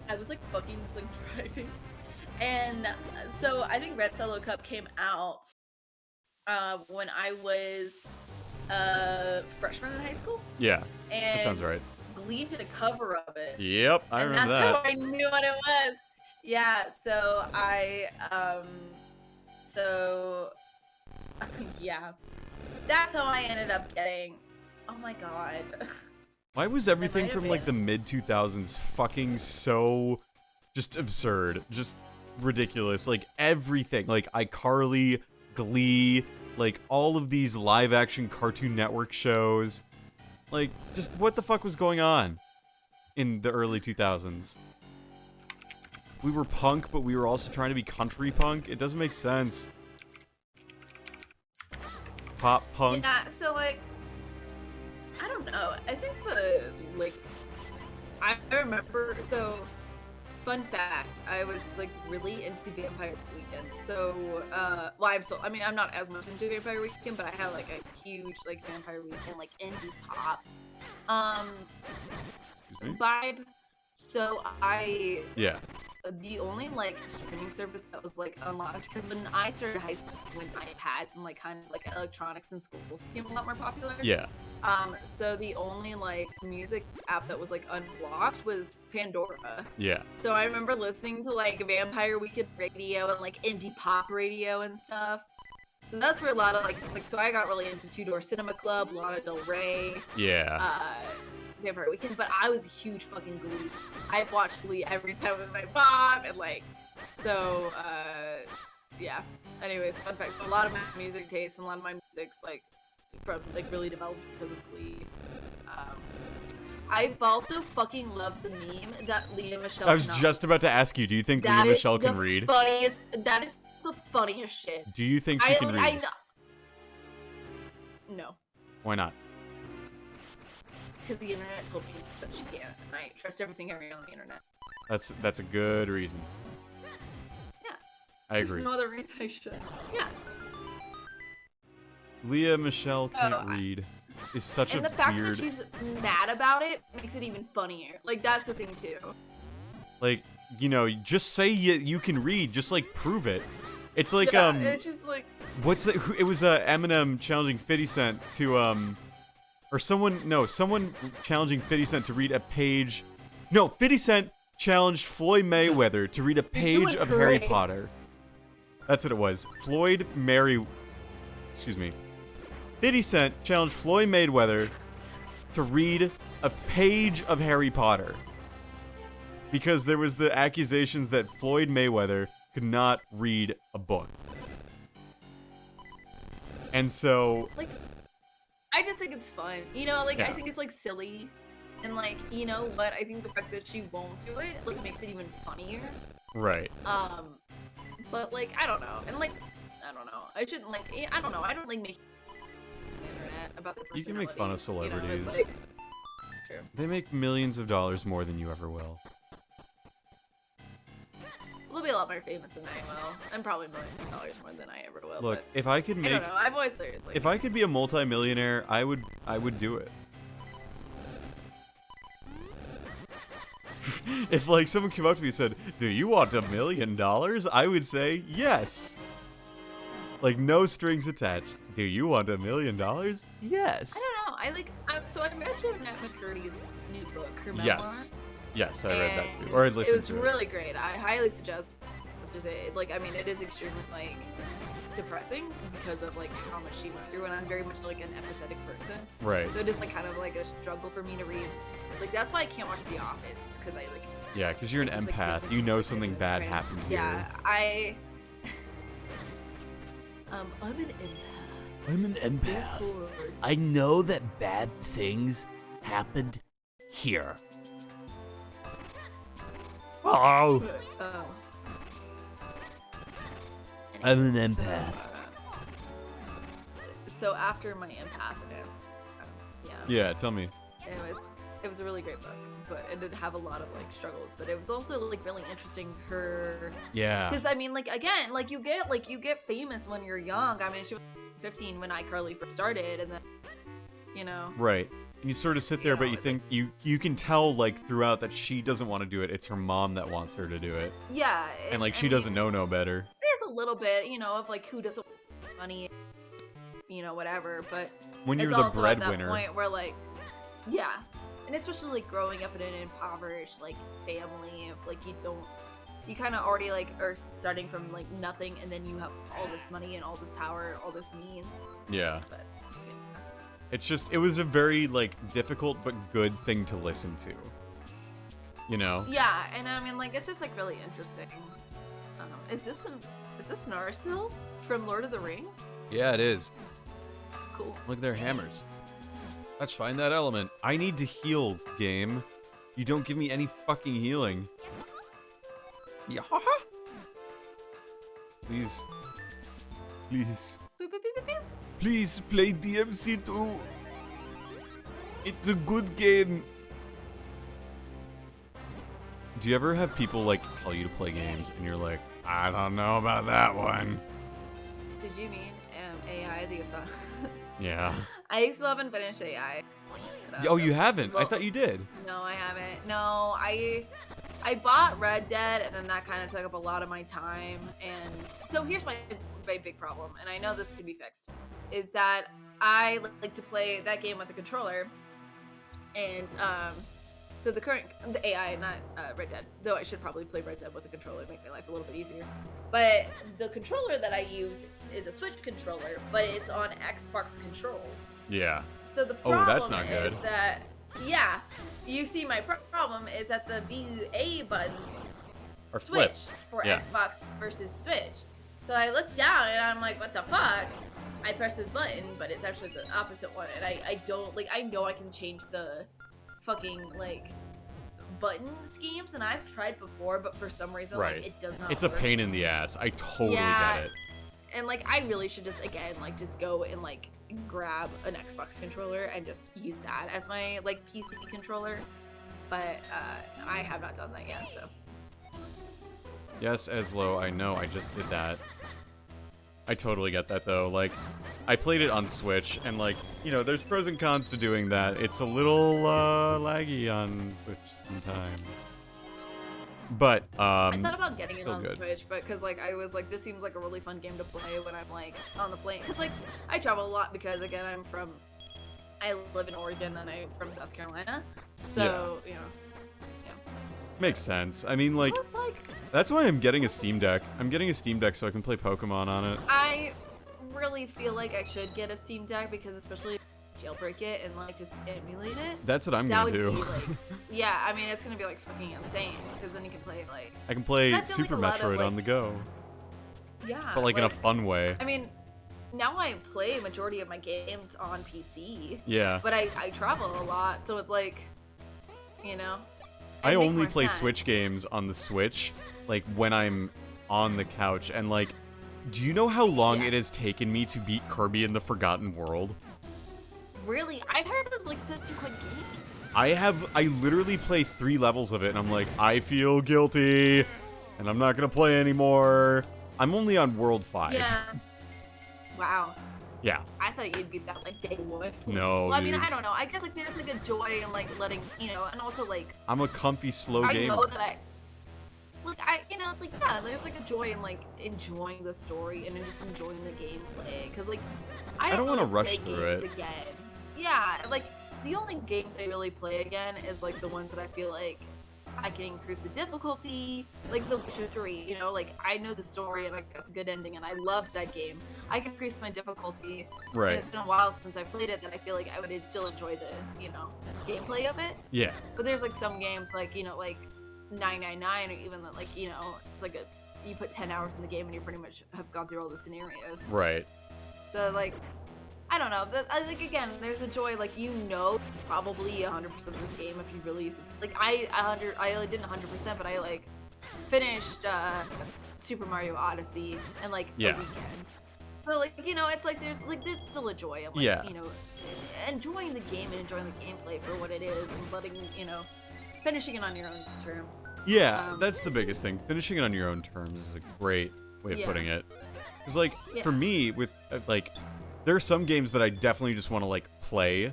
I was like fucking just like driving, and so I think Red Solo Cup came out when I was a freshman in high school. Yeah, and that sounds right. Glee did a cover of it. Yep, I remember that. That's how I knew what it was. Yeah, so yeah, that's how I ended up getting. Oh my god. Why was everything from like the mid 2000s fucking so just absurd, just ridiculous? Like everything, like iCarly, Glee, like all of these live action Cartoon Network shows. Like just what the fuck was going on in the early 2000s? We were punk, but we were also trying to be country punk. It doesn't make sense. Pop punk. Yeah, so like I don't know. I think I remember, so, fun fact, I was, like, really into Vampire Weekend. So, I'm not as much into Vampire Weekend, but I had, like, a huge, like, Vampire Weekend, like, indie pop, vibe. So, Yeah. the only, like, streaming service that was, like, unlocked, because when I started high school, when iPads and, like, kind of, like, electronics in school became a lot more popular. Yeah. So the only, like, music app that was, like, unblocked was Pandora. Yeah. So I remember listening to, like, Vampire Weekend radio and, like, indie pop radio and stuff. So that's where a lot of, like, so I got really into Two Door Cinema Club, Lana Del Rey. Yeah. Vampire Weekend, but I was a huge fucking Glee. I watched Glee every time with my mom, and, like, so, yeah. Anyways, fun fact, so a lot of my music tastes and a lot of my music's, like, from like really developed because of Glee. I've also fucking loved the meme that Leah Michelle. I was just about to ask you, do you think Leah Michelle can read? That is the funniest shit. Do you think she can read? No. Why not? Because the internet told me that she can't, and I trust everything I read on the internet. That's a good reason. Yeah. I agree. There's no other reason I should. Yeah. Leah Michelle can't read is such a weird... And the fact that she's mad about it makes it even funnier. Like, that's the thing, too. Like, you know, just say you can read. Just, like, prove it. It's like, it's just like... What's that? It was, Eminem challenging 50 Cent to, or someone challenging 50 Cent to read a page... No, 50 Cent challenged Floyd Mayweather to read a page of Harry Potter. That's what it was. Excuse me. 50 Cent challenged Floyd Mayweather to read a page of Harry Potter. Because there was the accusations that Floyd Mayweather could not read a book. And so... Like, I just think it's fun. You know, like, yeah. I think it's, like, silly. And, like, you know what? I think the fact that she won't do it, like, makes it even funnier. Right. But, like, I don't know. And, like, I don't know. I shouldn't, like, I don't know. I don't, like, make the internet about the personality. You can make fun of celebrities. You know, like, true. They make millions of dollars more than you ever will. They'll be a lot more famous than I will. I'm probably millions of dollars more than I ever will. Look, but if I could make... I don't know. I've always heard, like... If I could be a multi-millionaire, I would do it. If, like, someone came up to me and said, do you want $1 million? I would say, yes. Like, no strings attached. Do you want $1 million? Yes. I don't know. So I read Jeanette McCurdy's new book, her memoir. Yes, I read that too. Or I listened to it. It was really great. I highly suggest it. Like, I mean, it is extremely, like, depressing because of, like, how much she went through, and I'm very much, like, an empathetic person. Right. So it is, like, kind of, like, a struggle for me to read. Like, that's why I can't watch The Office, because I, like... Yeah, because you're an empath. Like, you know something bad happened here. Yeah, I'm an empath. I'm an empath. I know that bad things happened here. Oh. I'm an empath. So after my empath, Yeah, tell me. it was a really great book, but it did have a lot of like struggles. But it was also like really interesting. Yeah. Because I mean, like again, like you get famous when you're young. I mean, she was 15 when iCarly first started, and then Right. And you sort of sit there, but you think you can tell like throughout that she doesn't want to do it. It's her mom that wants her to do it. Yeah. And like she doesn't know no better. There's a little bit, of like who doesn't want money, whatever. But When you're it's the also breadwinner. at that point where like, yeah, and especially like growing up in an impoverished like family, of like you kind of already like are starting from like nothing, and then you have all this money and all this power, all this means. Yeah. But It was a very like difficult but good thing to listen to. yeah, and I mean like it's just like really interesting. Is this Narsil from Lord of the Rings? Yeah, it is. Cool. Look at their hammers. Let's find that element. I need to heal, game. You don't give me any fucking healing. Yeah. Please. Please. Boop, boop, boop, boop, boop. Please play DMC2. It's a good game. Do you ever have people like tell you to play games and you're like, I don't know about that one? Did you mean AI that you saw? Yeah. I still haven't finished AI. Oh, you haven't? I Well, thought you did. No, I haven't. No, I bought Red Dead, and then that kind of took up a lot of my time. And so here's my big problem, and I know this can be fixed, is that I like to play that game with a controller, and so the AI, not Red Dead, though I should probably play Red Dead with a controller to make my life a little bit easier. But the controller that I use is a Switch controller, but it's on Xbox controls. Yeah. So the problem that's not good. is that, yeah, you see my problem is that the VA buttons Or switch flip. for Yeah. Xbox versus Switch. So I look down and I'm like, what the fuck? I press this button, but it's actually the opposite one. And I don't, like, I know I can change the fucking, like, button schemes, and I've tried before, but for some reason, Right. like, it does not It's a work. pain in the ass. I totally Yeah. get it. And, like, I really should just, again, like, just go and, like, grab an Xbox controller and just use that as my, like, PC controller. But I have not done that yet, so. Yes, Eslo, I know, I just did that. I totally get that, though. Like, I played it on Switch, and, like, there's pros and cons to doing that. It's a little, laggy on Switch sometimes. But, I thought about getting it still on good. Switch, but because, like, I was like, this seems like a really fun game to play when I'm, like, on the plane. Because, like, I travel a lot because, again, I live in Oregon and I'm from South Carolina. So, yeah. Makes sense. I mean, like, Plus, like, that's why I'm getting a Steam Deck. I'm getting a Steam Deck so I can play Pokemon on it. I really feel like I should get a Steam Deck because especially if I jailbreak it and, like, just emulate it. That's what I'm That gonna would do. be, like, yeah, I mean, it's gonna be, like, fucking insane because then you can play, like, I can play I've done, like, Super a lot of, Metroid like- on the go. yeah. But, like, in a fun way. I mean, now I play majority of my games on PC. Yeah. But I travel a lot, so it's like, it I make only more play sense. Switch games on the Switch, like, when I'm on the couch. And, like, do you know how long Yeah. it has taken me to beat Kirby in the Forgotten World? Really, I've heard it was like such a quick game. I literally play 3 levels of it, and I'm like, I feel guilty, and I'm not gonna play anymore. I'm only on World 5. Yeah. Wow. Yeah. I thought you'd beat that like day one. No, Well, I mean, dude. I don't know. I guess like there's like a joy in like letting, and also like I'm a comfy, slow I gamer. know that like yeah, there's like a joy in like enjoying the story and in just enjoying the gameplay because like I don't wanna really rush play through games it. again. Yeah, like the only games I really play again is like the ones that I feel like I can increase the difficulty, like The Witcher 3, like I know the story and I got a good ending and I love that game. I can increase my difficulty. And Right. it's been a while since I played it that I feel like I would still enjoy the, gameplay of it. Yeah. But there's like some games like, like 999 or even that like, it's like you put 10 hours in the game and you pretty much have gone through all the scenarios. Right. So like, I don't know. Like again, there's a joy. Like probably 100% of this game if you really use it. Like I didn't 100%, but I like finished Super Mario Odyssey in like a Yeah. weekend. So like, you know, it's like there's still a joy of like, Yeah. you know, enjoying the game and enjoying the gameplay for what it is and letting, you know, finishing it on your own terms. Yeah, that's the biggest thing. Finishing it on your own terms is a great way of Yeah. putting it. Because, like, Yeah. for me, with, like, there are some games that I definitely just want to, like, play.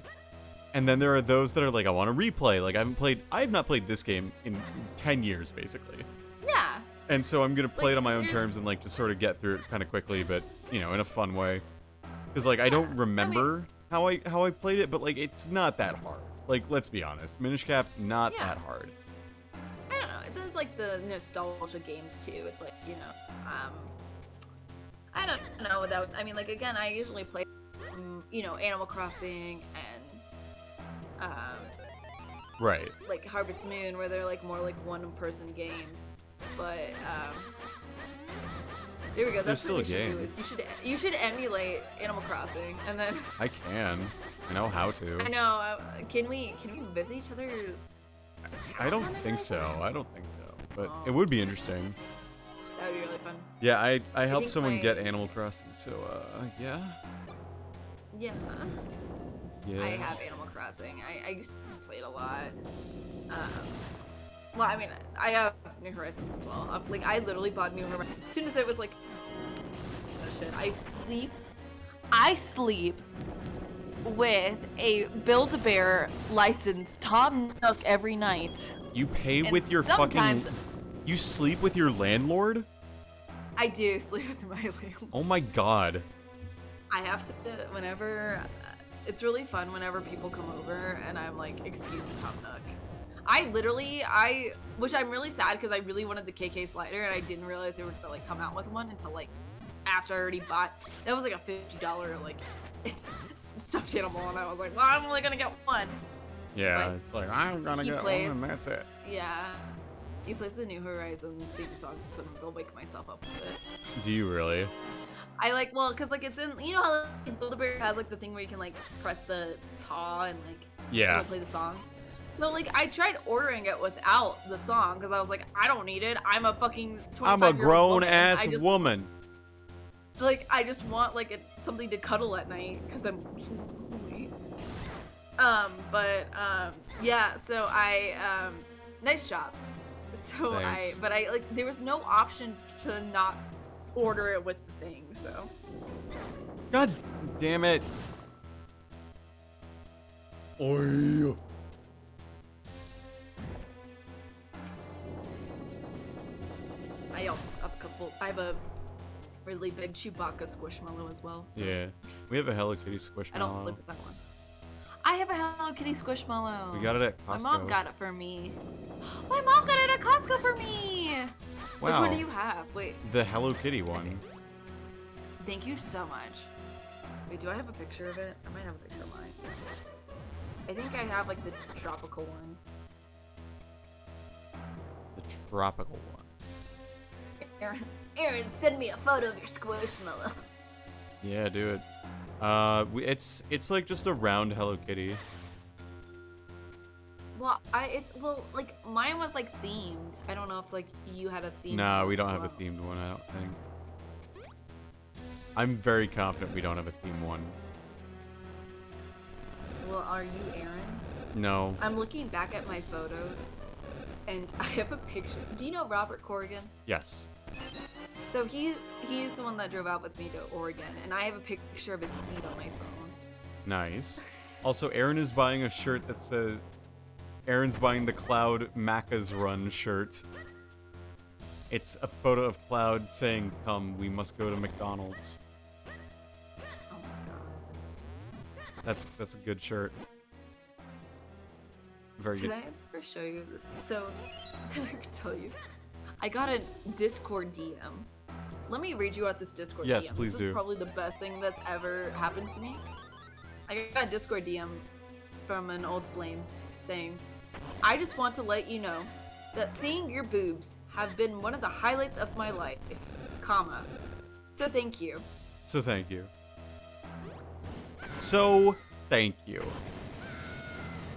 And then there are those that are, like, I want to replay. Like, I have not played this game in 10 years, basically. Yeah. And so I'm going to play it Like, on my own there's- terms and, like, just sort of get through it kind of quickly, but, you know, in a fun way. Because, like, I don't remember how I played it, but, like, it's not that hard. Like, let's be honest. Minish Cap, not Yeah. that hard. I don't know. There's like the nostalgia games too. It's like, you know, I don't know. I mean, like, again, I usually play, you know, Animal Crossing and, Right. like Harvest Moon, where they're like more like one-person games. But, there we go. That's still what a we should do. game. Is you should emulate Animal Crossing, and then I can. I know how to. I know. Can we visit each other's? I don't town think ever? so. I don't think so. But Oh. it would be interesting. That would be really fun. Yeah, I helped think someone get my- Animal Crossing, so yeah. Yeah. Yeah. I have Animal Crossing. I used to play it a lot. Well, I mean, I have New Horizons as well. Like, I literally bought New Horizons as soon as it was like, oh shit, I sleep with a Build-A-Bear licensed Tom Nook every night. You pay And with your sometimes- fucking You sleep with your landlord? I do sleep with my landlord. Oh my god. I have to, whenever, it's really fun whenever people come over and I'm like, excuse the Tom Nook. Which I'm really sad because I really wanted the KK slider and I didn't realize they were gonna like come out with one until like after I already bought. That was like a $50 like stuffed animal and I was like, well, I'm only gonna get one. Yeah, Like, it's like I'm gonna he get plays- one and that's it. Yeah. He plays the New Horizons theme song, sometimes I'll wake myself up with it. Do you really? I like, well, because like it's in, you know how like, Build-A-Bear has like the thing where you can like press the paw and like Yeah. it'll play the song. No, like I tried ordering it without the song because I was like, I don't need it. I'm a fucking 25-year-old I'm a grown woman, and ass I just, woman. Like I just want like something to cuddle at night because I'm lonely. Yeah. So nice job. So Thanks. but I like there was no option to not order it with the thing. So God damn it. Oi. I have a really big Chewbacca squishmallow as well. So Yeah. We have a Hello Kitty squishmallow. I don't sleep with that one. I have a Hello Kitty squishmallow. We got it at My Costco. mom got it for me. My mom got it at Costco for me. Which Wow. one do you have? Wait, The Hello Kitty one. thank you so much. Wait, do I have a picture of it? I might have a picture of mine. I think I have like the tropical one. The tropical one. Aaron, send me a photo of your squishmallow. Yeah, do it. It's like just a round Hello Kitty. Well, like mine was like themed. I don't know if like you had a theme. No, one we as don't have a well. themed one, I don't think. I'm very confident we don't have a themed one. Well, are you Aaron? No. I'm looking back at my photos, and I have a picture. Do you know Robert Corrigan? Yes. So he's the one that drove out with me to Oregon, and I have a picture of his feet on my phone. Nice. Also, Aaron is buying a shirt that says... Aaron's buying the Cloud Macca's Run shirt. It's a photo of Cloud saying, "Come, we must go to McDonald's." Oh my god. That's a good shirt. Very Did good. I ever show you this? So, did I tell you? I got a Discord DM. Let me read you out this Discord Yes, DM. please This do. is probably the best thing that's ever happened to me. I got a Discord DM from an old flame saying, I just want to let you know that seeing your boobs have been one of the highlights of my life, comma. So thank you. So thank you. So thank you.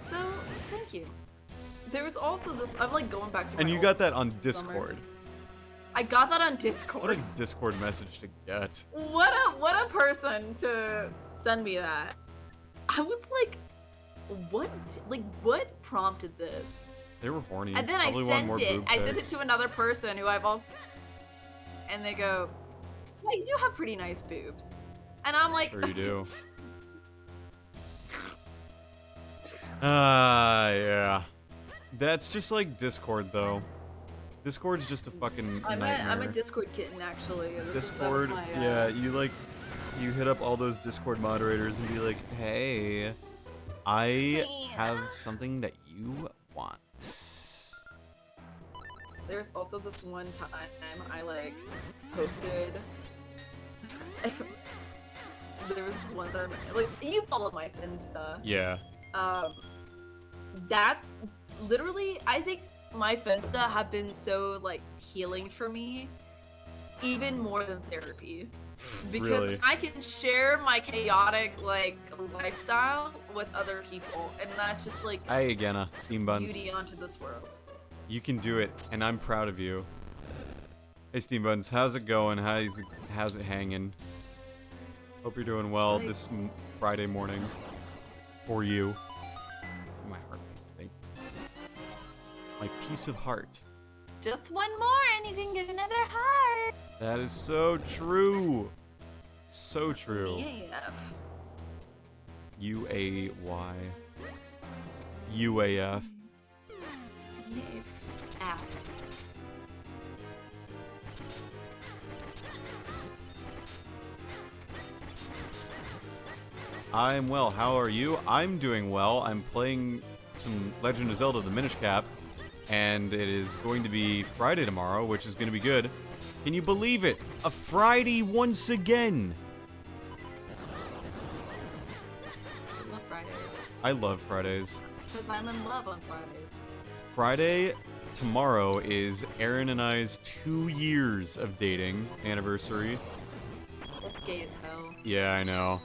So thank you. There was also this, I'm like going back to my And you old got that on summer. Discord. I got that on What Discord. a Discord message to get. What a person to send me that. I was like, what? Like, what prompted this? They were horny. And then Probably want more boob I sent it pics. to another person who I've also, and they go, yeah, you do have pretty nice boobs. And I'm like, Sure you do. Yeah. That's just like Discord, though. Discord's just a fucking nightmare. I'm a Discord kitten, actually. That was Discord, my, yeah, you hit up all those Discord moderators and be like, hey, I have something that you want. There's also this one time I like posted. There was this one time, like, you follow my Finsta. Yeah. That's literally, I think my Finsta have been so like healing for me, even more than therapy. Because Really? I can share my chaotic like lifestyle with other people, and that's just like Hi again, Bean Buns. beauty onto this world. You can do it, and I'm proud of you. Hey, Steam Buns, how's it going? How's it hanging? Hope you're doing well Like- this Friday morning. For you. My heart beats. My piece of heart. Just one more, and you can get another heart. That is so true. So true. Yeah. UAY. UAF. Ow. I'm well. How are you? I'm doing well. I'm playing some Legend of Zelda: The Minish Cap, and it is going to be Friday tomorrow, which is going to be good. Can you believe it? A Friday once again. I love Fridays. I love Fridays. Because I'm in love on Fridays. Friday tomorrow is Aaron and I's 2 years of dating anniversary. That's gay as hell. Yeah, I know.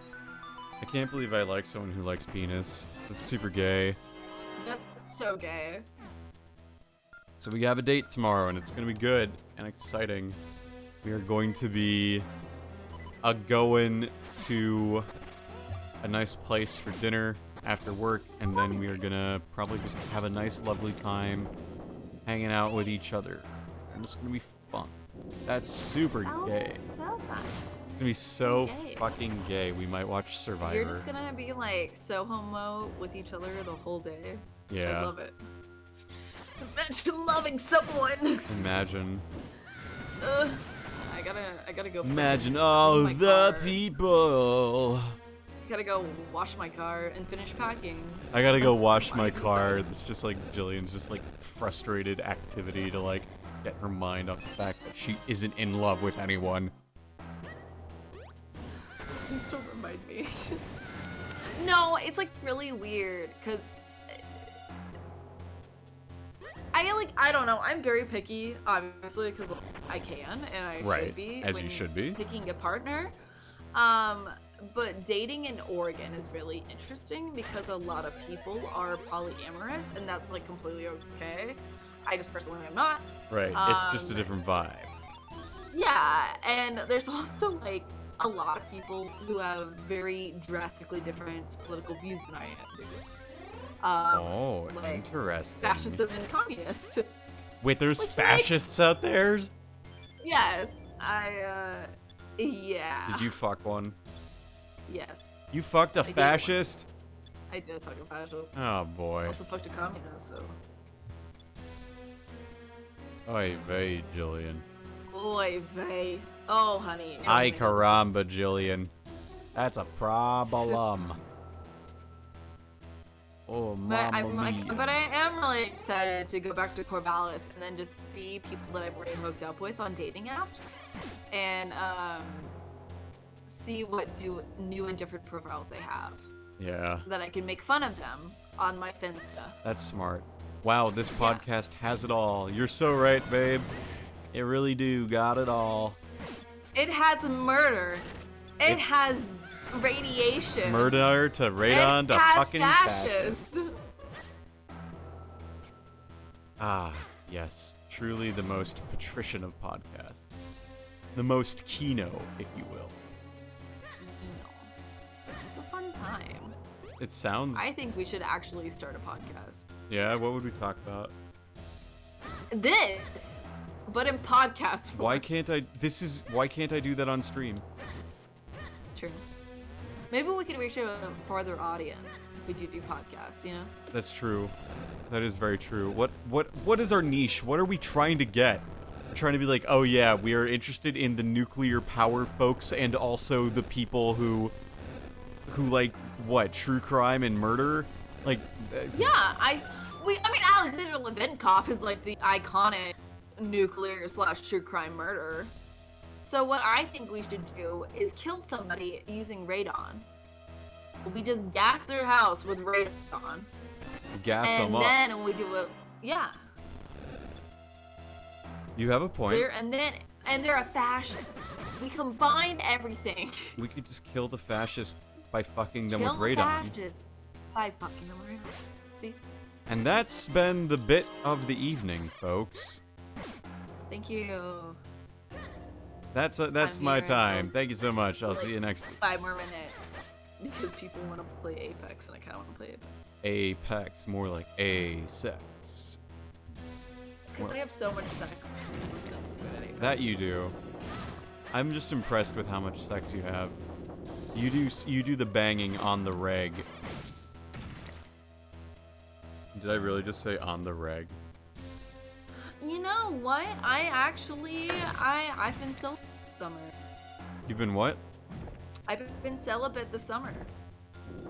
I can't believe I like someone who likes penis. That's super gay. That's so gay. So we have a date tomorrow, and it's gonna be good and exciting. We are going to be going to a nice place for dinner after work, and then we are gonna probably just have a nice, lovely time hanging out with each other. And it's gonna be fun. That's super gay. So fun. It's gonna be so Gay. fucking gay. We might watch Survivor. You're just gonna be like so homo with each other the whole day. Yeah. I love it. Imagine loving someone. Imagine. Ugh. I gotta go. Imagine all my the car. people. Gotta go wash my car and finish packing. I gotta go That's wash my my car. concern. It's just like Jillian's just like frustrated activity to like get her mind off the fact that she isn't in love with anyone. Please don't remind me. No, it's like really weird because I don't know. I'm very picky, obviously, because I can and I Right, should be. as you when should be. Picking a partner. But dating in Oregon is really interesting because a lot of people are polyamorous, and that's like completely okay. I just personally am not. Right. It's just a different vibe. Yeah, and there's also like a lot of people who have very drastically different political views than I am. Oh, like, interesting. Fascism and communist. Wait, there's Which, like- fascists out there? Yes, yeah. Did you fuck one? Yes, You fucked a did one. fascist? I did fuck a fascist. Oh I boy. also fucked a communist, so. Oy vey, Jillian. Oy vey. Oh, honey. no, Ay no. caramba, Jillian. That's a problem. Oh, But mamma mia. but I am really excited to go back to Corvallis and then just see people that I've already hooked up with on dating apps, and see what new and different profiles they have, Yeah, so that I can make fun of them on my Finsta. that's smart. Wow, this podcast has it all. You're so right, babe. It really do got it all. It has murder. It It's- has radiation. Murder to radon It to has fucking fascist. fascists. Ah, Yes, truly the most patrician of podcasts. The most Kino, if you will. It's a fun time. It sounds... I think we should actually start a podcast. Yeah, what would we talk about? This, but in podcast form. Why can't I do that on stream? True. Maybe we could reach a farther audience if we do podcasts, you know? That's true. That is very true. What is our niche? What are we trying to get? We're trying to be like, oh yeah, we are interested in the nuclear power folks and also the people who like, what, true crime and murder? Like... Yeah, I mean, Alexander Levinkov is like the iconic nuclear / true crime murderer. So what I think we should do is kill somebody using radon. We just gas their house with radon. Gas them up. And then we do a... Yeah. You have a point. They're a fascist. We combine everything. We could just kill the fascist by fucking them Kill with the radon. fascists by fucking them with radon. See? And that's been the bit of the evening, folks. Thank you. That's I'm my here time. until, Thank you so much. I'll like, see you next 5 more minutes. Because people want to play Apex and I kind of want to play Apex. Apex, more like A-sex. Because I have so much sex. I'm so good at Apex. That you do. I'm just impressed with how much sex you have. You do the banging on the reg. Did I really just say on the reg? You know what? I've been celibate this summer. You've been what? I've been celibate this summer.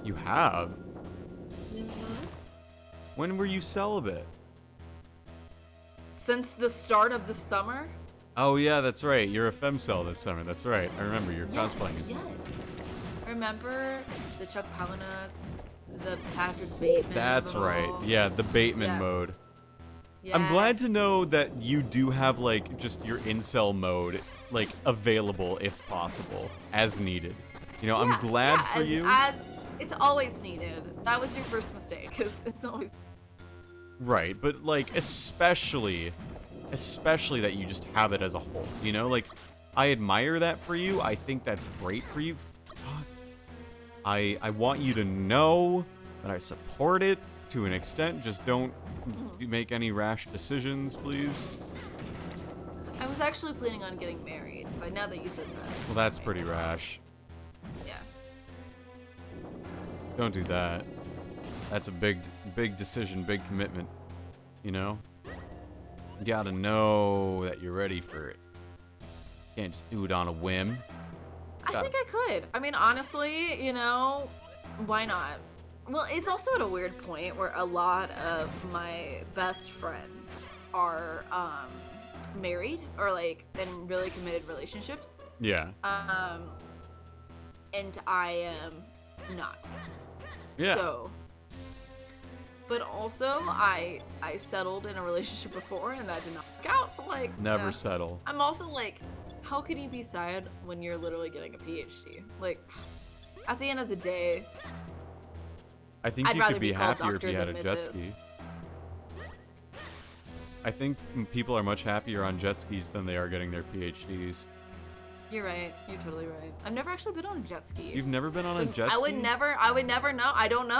You have? Mm-hmm. When were you celibate? Since the start of the summer? Oh yeah, that's right. You're a femcel this summer. That's right. I remember you're cosplaying as one. Yes. Remember the Chuck Palahniuk, the Patrick Bateman? That's right. Yeah, the Bateman mode. Yes. I'm glad to know that you do have, like, just your incel mode, like, available if possible, as needed. You know, I'm glad for you. It's always needed. That was your first mistake, because it's always... Right, but, like, especially that you just have it as a whole, you know? Like, I admire that for you. I think that's great for you. Fuck. I want you to know that I support it to an extent. Just don't make any rash decisions, please. I was actually planning on getting married, but now that you said that... Well, that's pretty rash. Yeah. Don't do that. That's a big decision, big commitment. You know? You gotta know that you're ready for it. You can't just do it on a whim. I think I could. I mean, honestly, you know, why not? Well, it's also at a weird point where a lot of my best friends are married or like in really committed relationships. Yeah. And I am not. Yeah. So, but also I settled in a relationship before and that did not work out. So like, Never settle. I'm also like, how can you be sad when you're literally getting a PhD? Like, at the end of the day, I think I'd you rather could be be called happier if doctor you had a than jet Mrs. ski. I think people are much happier on jet skis than they are getting their PhDs. You're right. You're totally right. I've never actually been on a jet ski. You've never been on a jet ski? I would never know. I don't know.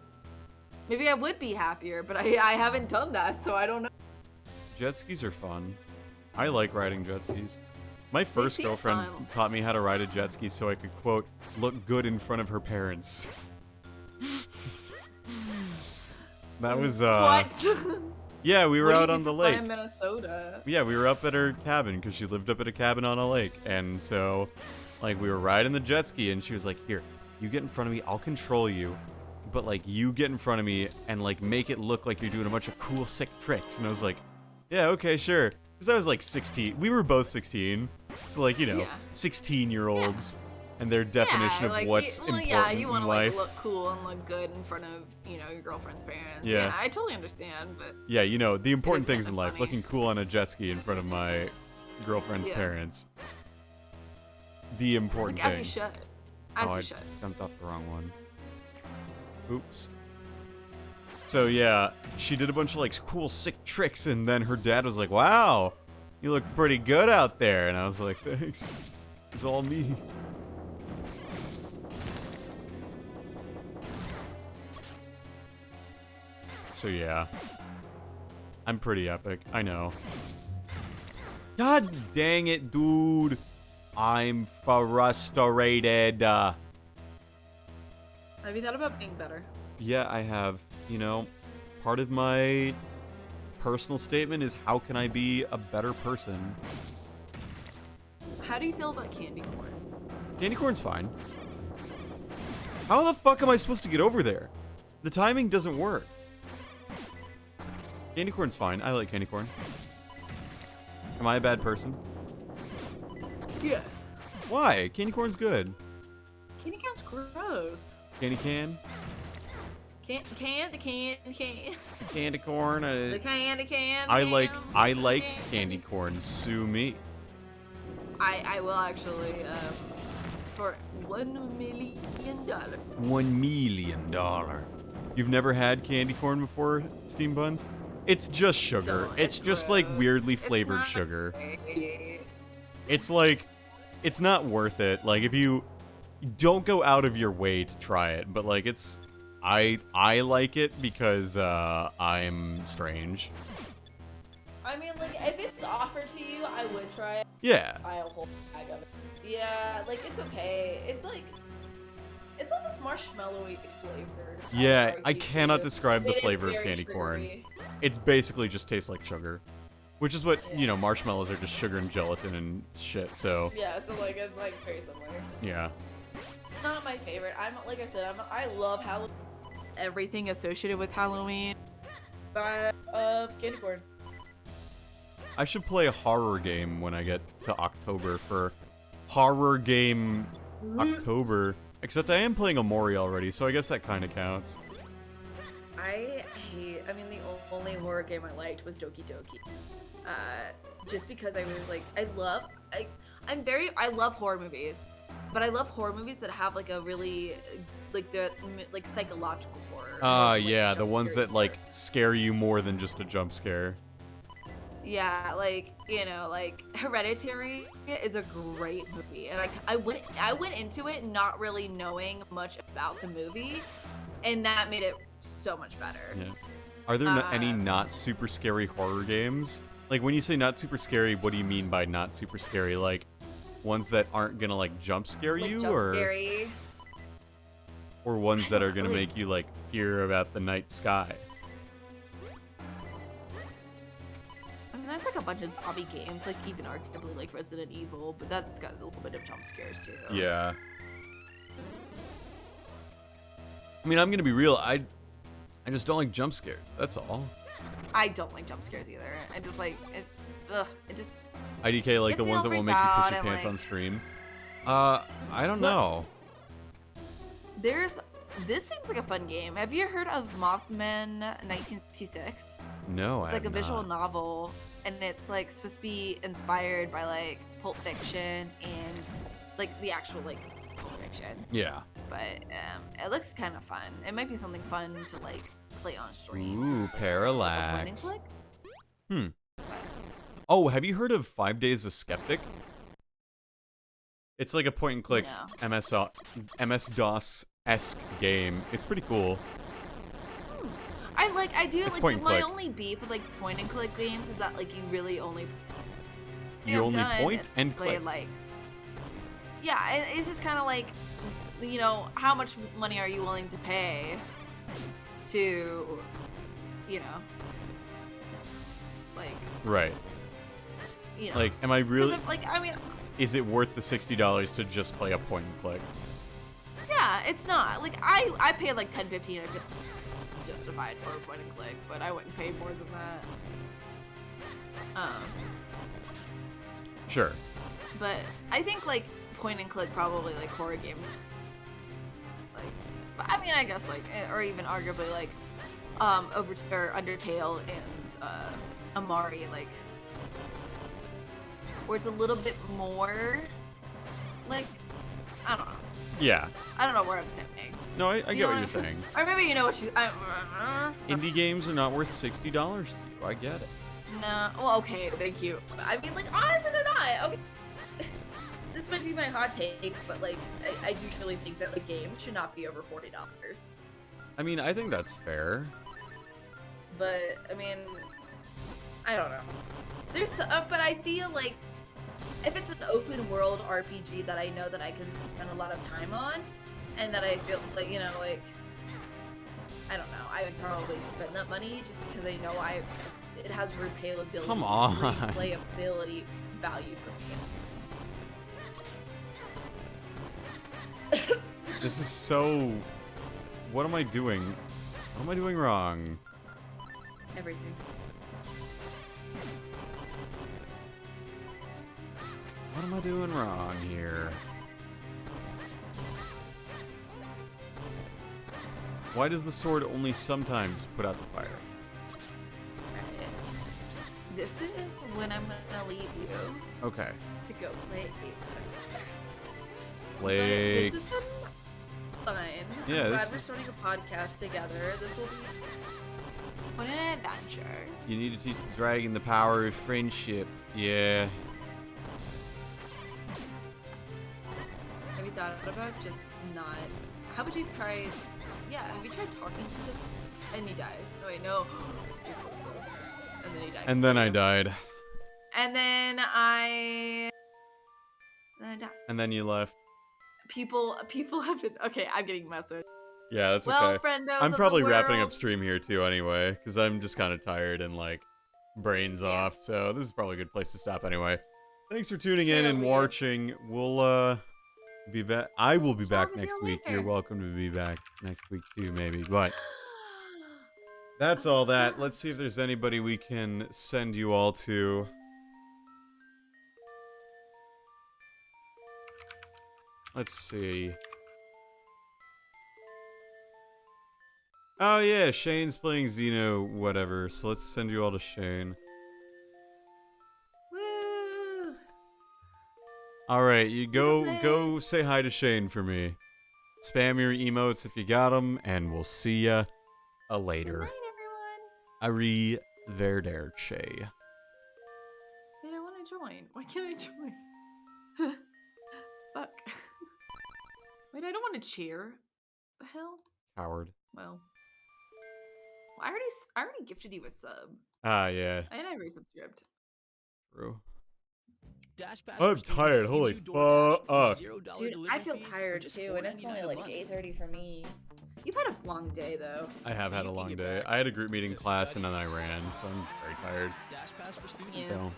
Maybe I would be happier, but I haven't done that, so I don't know. Jet skis are fun. I like riding jet skis. My first seem girlfriend fun. taught me how to ride a jet ski so I could, quote, look good in front of her parents. That was, What? yeah, we were What do you out do on the for fun lake. in Minnesota. Yeah, we were up at her cabin because she lived up at a cabin on a lake. And so, like, we were riding the jet ski and she was like, here, you get in front of me, I'll control you. But, like, you get in front of me and, like, make it look like you're doing a bunch of cool, sick tricks. And I was like, yeah, okay, sure. Because I was, like, 16. We were both 16. So, like, you know, Yeah. 16-year-olds and their definition of like, what's important you want in to life. like look cool and look good in front of, you know, your girlfriend's parents. Yeah. I totally understand, but Yeah, you know, the important is things kinda in life. funny. Looking cool on a jet ski in front of my girlfriend's Yeah. parents. The important like, as thing. you should. As Oh, you I should. jumped off the wrong one. Oops. So yeah, she did a bunch of like cool, sick tricks, and then her dad was like, "Wow, you look pretty good out there," and I was like, "Thanks, it's all me." So yeah, I'm pretty epic. I know. God dang it, dude! I'm frustrated. Have you thought about being better? Yeah, I have. You know, part of my personal statement is how can I be a better person? How do you feel about candy corn? Candy corn's fine. How the fuck am I supposed to get over there? The timing doesn't work. Candy corn's fine. I like candy corn. Am I a bad person? Yes. Why? Candy corn's good. Candy corn's gross. Candy can? Can. Candy corn. The candy can. I like candy corn. Sue me. I will actually, for $1 million. $1 million. You've never had candy corn before, Steam Buns? It's just sugar. No, it's just like gross. weirdly It's flavored not sugar. great. It's like, it's not worth it. Like if you don't go out of your way to try it, but like it's, I like it because I'm strange. I mean, like, if it's offered to you, I would try it. Yeah. I'll hold a bag of it. Yeah, like, it's okay. It's like, it's almost marshmallowy flavored. Yeah, I argue, cannot too. describe the It is flavor of very candy corn. sugary. It's basically just tastes like sugar. Which is what, you know, marshmallows are just sugar and gelatin and shit, so. Yeah, so like it's like very similar. Yeah. Not my favorite. I'm like I said, I love Halloween. Everything associated with Halloween. But candy corn. I should play a horror game when I get to October for horror game October. Except I am playing Omori already, so I guess that kind of counts. I mean, the only horror game I liked was Doki Doki. Just because I was like, I love horror movies, but I love horror movies that have like a really, like like psychological horror. Like, Yeah, the jump ones scary that like horror. scare you more than just a jump scare. Yeah, like, you know, like Hereditary is a great movie, and I went into it not really knowing much about the movie, and that made it so much better. Yeah. Are there any not super scary horror games? Like when you say not super scary, what do you mean by not super scary? Like ones that aren't gonna like jump scare Like you, jump or scary. or ones that are gonna Like- make you like fear about the night sky? I mean, there's like a bunch of zombie games, like even arguably like Resident Evil, but that's got a little bit of jump scares too. Yeah. I mean, I'm gonna be real. I just don't like jump scares. That's all. I don't like jump scares either. I just like it. Ugh, it just. IDK like Gets the me ones all that will freaked make you piss out your and, pants like- on stream. I don't know. This seems like a fun game. Have you heard of Mothman 1966? No, It's like a visual novel, and it's like supposed to be inspired by like Pulp Fiction and like the actual like Pulp Fiction. Yeah. But it looks kind of fun. It might be something fun to like play on stream. Ooh, It's, like, parallax. a point and click. Oh, have you heard of 5 Days a Skeptic? It's like a point and click No. MS-DOS-esque game. It's pretty cool. I do It's like point and my click. only beef with like point and click games is that like you really only You only point and play click. like yeah, it's just kind of like, you know, how much money are you willing to pay to, you know, like, Right. you know, Like, am I 'cause really... if, like, I mean, Is it worth the $60 to just play a point and click? yeah, it's not like I paid like 10-15 and justified for a point and click, but I wouldn't pay more than that. Sure. But I think like point and click probably like horror games, like, but I mean I guess like, or even arguably like Undertale and Amari, like where it's a little bit more like I don't know. Yeah. I don't know where I'm saying. No, I You get know what you're saying. Or maybe you know what you. Indie games are not worth $60 to you. I get it. No. Well, okay. Thank you. I mean, like, honestly, they're not. Okay. This might be my hot take, but like, I usually think that like games should not be over $40. I mean, I think that's fair. But I mean, I don't know. But I feel like if it's an open world RPG that I know that I can spend a lot of time on, and that I feel like, you know, like, I don't know, I would probably spend that money just because I know it has replayability. Come on. Replayability value for me. This is so... What am I doing? What am I doing wrong? Everything. What am I doing wrong here? Why does the sword only sometimes put out the fire? Alright. This is when I'm gonna leave you Okay. to go play Apex. Flake. This has been fun. Yeah, I'm this glad we're starting a podcast together. This will be what an adventure. You need to teach the dragon the power of friendship. Yeah. Have you thought about just not? How about you try? Yeah, have you tried talking to them? And you died. Oh wait, no. And then you died. And then I died. And then I died. And then you left. People have been okay. I'm getting messaged. Yeah, that's Well, okay. friendos I'm of probably the wrapping up world. stream here too anyway, because I'm just kind of tired and like brains off. So this is probably a good place to stop anyway. Thanks for tuning in and watching. We'll be back. I will be back next week. You're welcome to be back next week too, maybe. But that's all that. Let's see if there's anybody we can send you all to. Let's see. Oh yeah, Shane's playing Xeno, whatever. So let's send you all to Shane. Woo! All right, you go Xenoblade. go say hi to Shane for me. Spam your emotes if you got them, and we'll see ya later. Good night, everyone. Arrivederci. Wait, I want to join. Why can't I join? Fuck. Wait, I don't want to cheer. The hell? Coward. Well, I already gifted you a sub, Ah, yeah. and I resubscribed. True. Dash Pass I'm for students tired, gives holy you DoorDash fuck. with $0 Dude, delivery I feel fees for tired just too, and it's only $4.99 a like month. 8:30 for me. You've had a long day though. I have So had a you can long get day. back I had a group meeting to class and study. then I ran, so I'm very tired. Dash Pass for students. Yeah. So,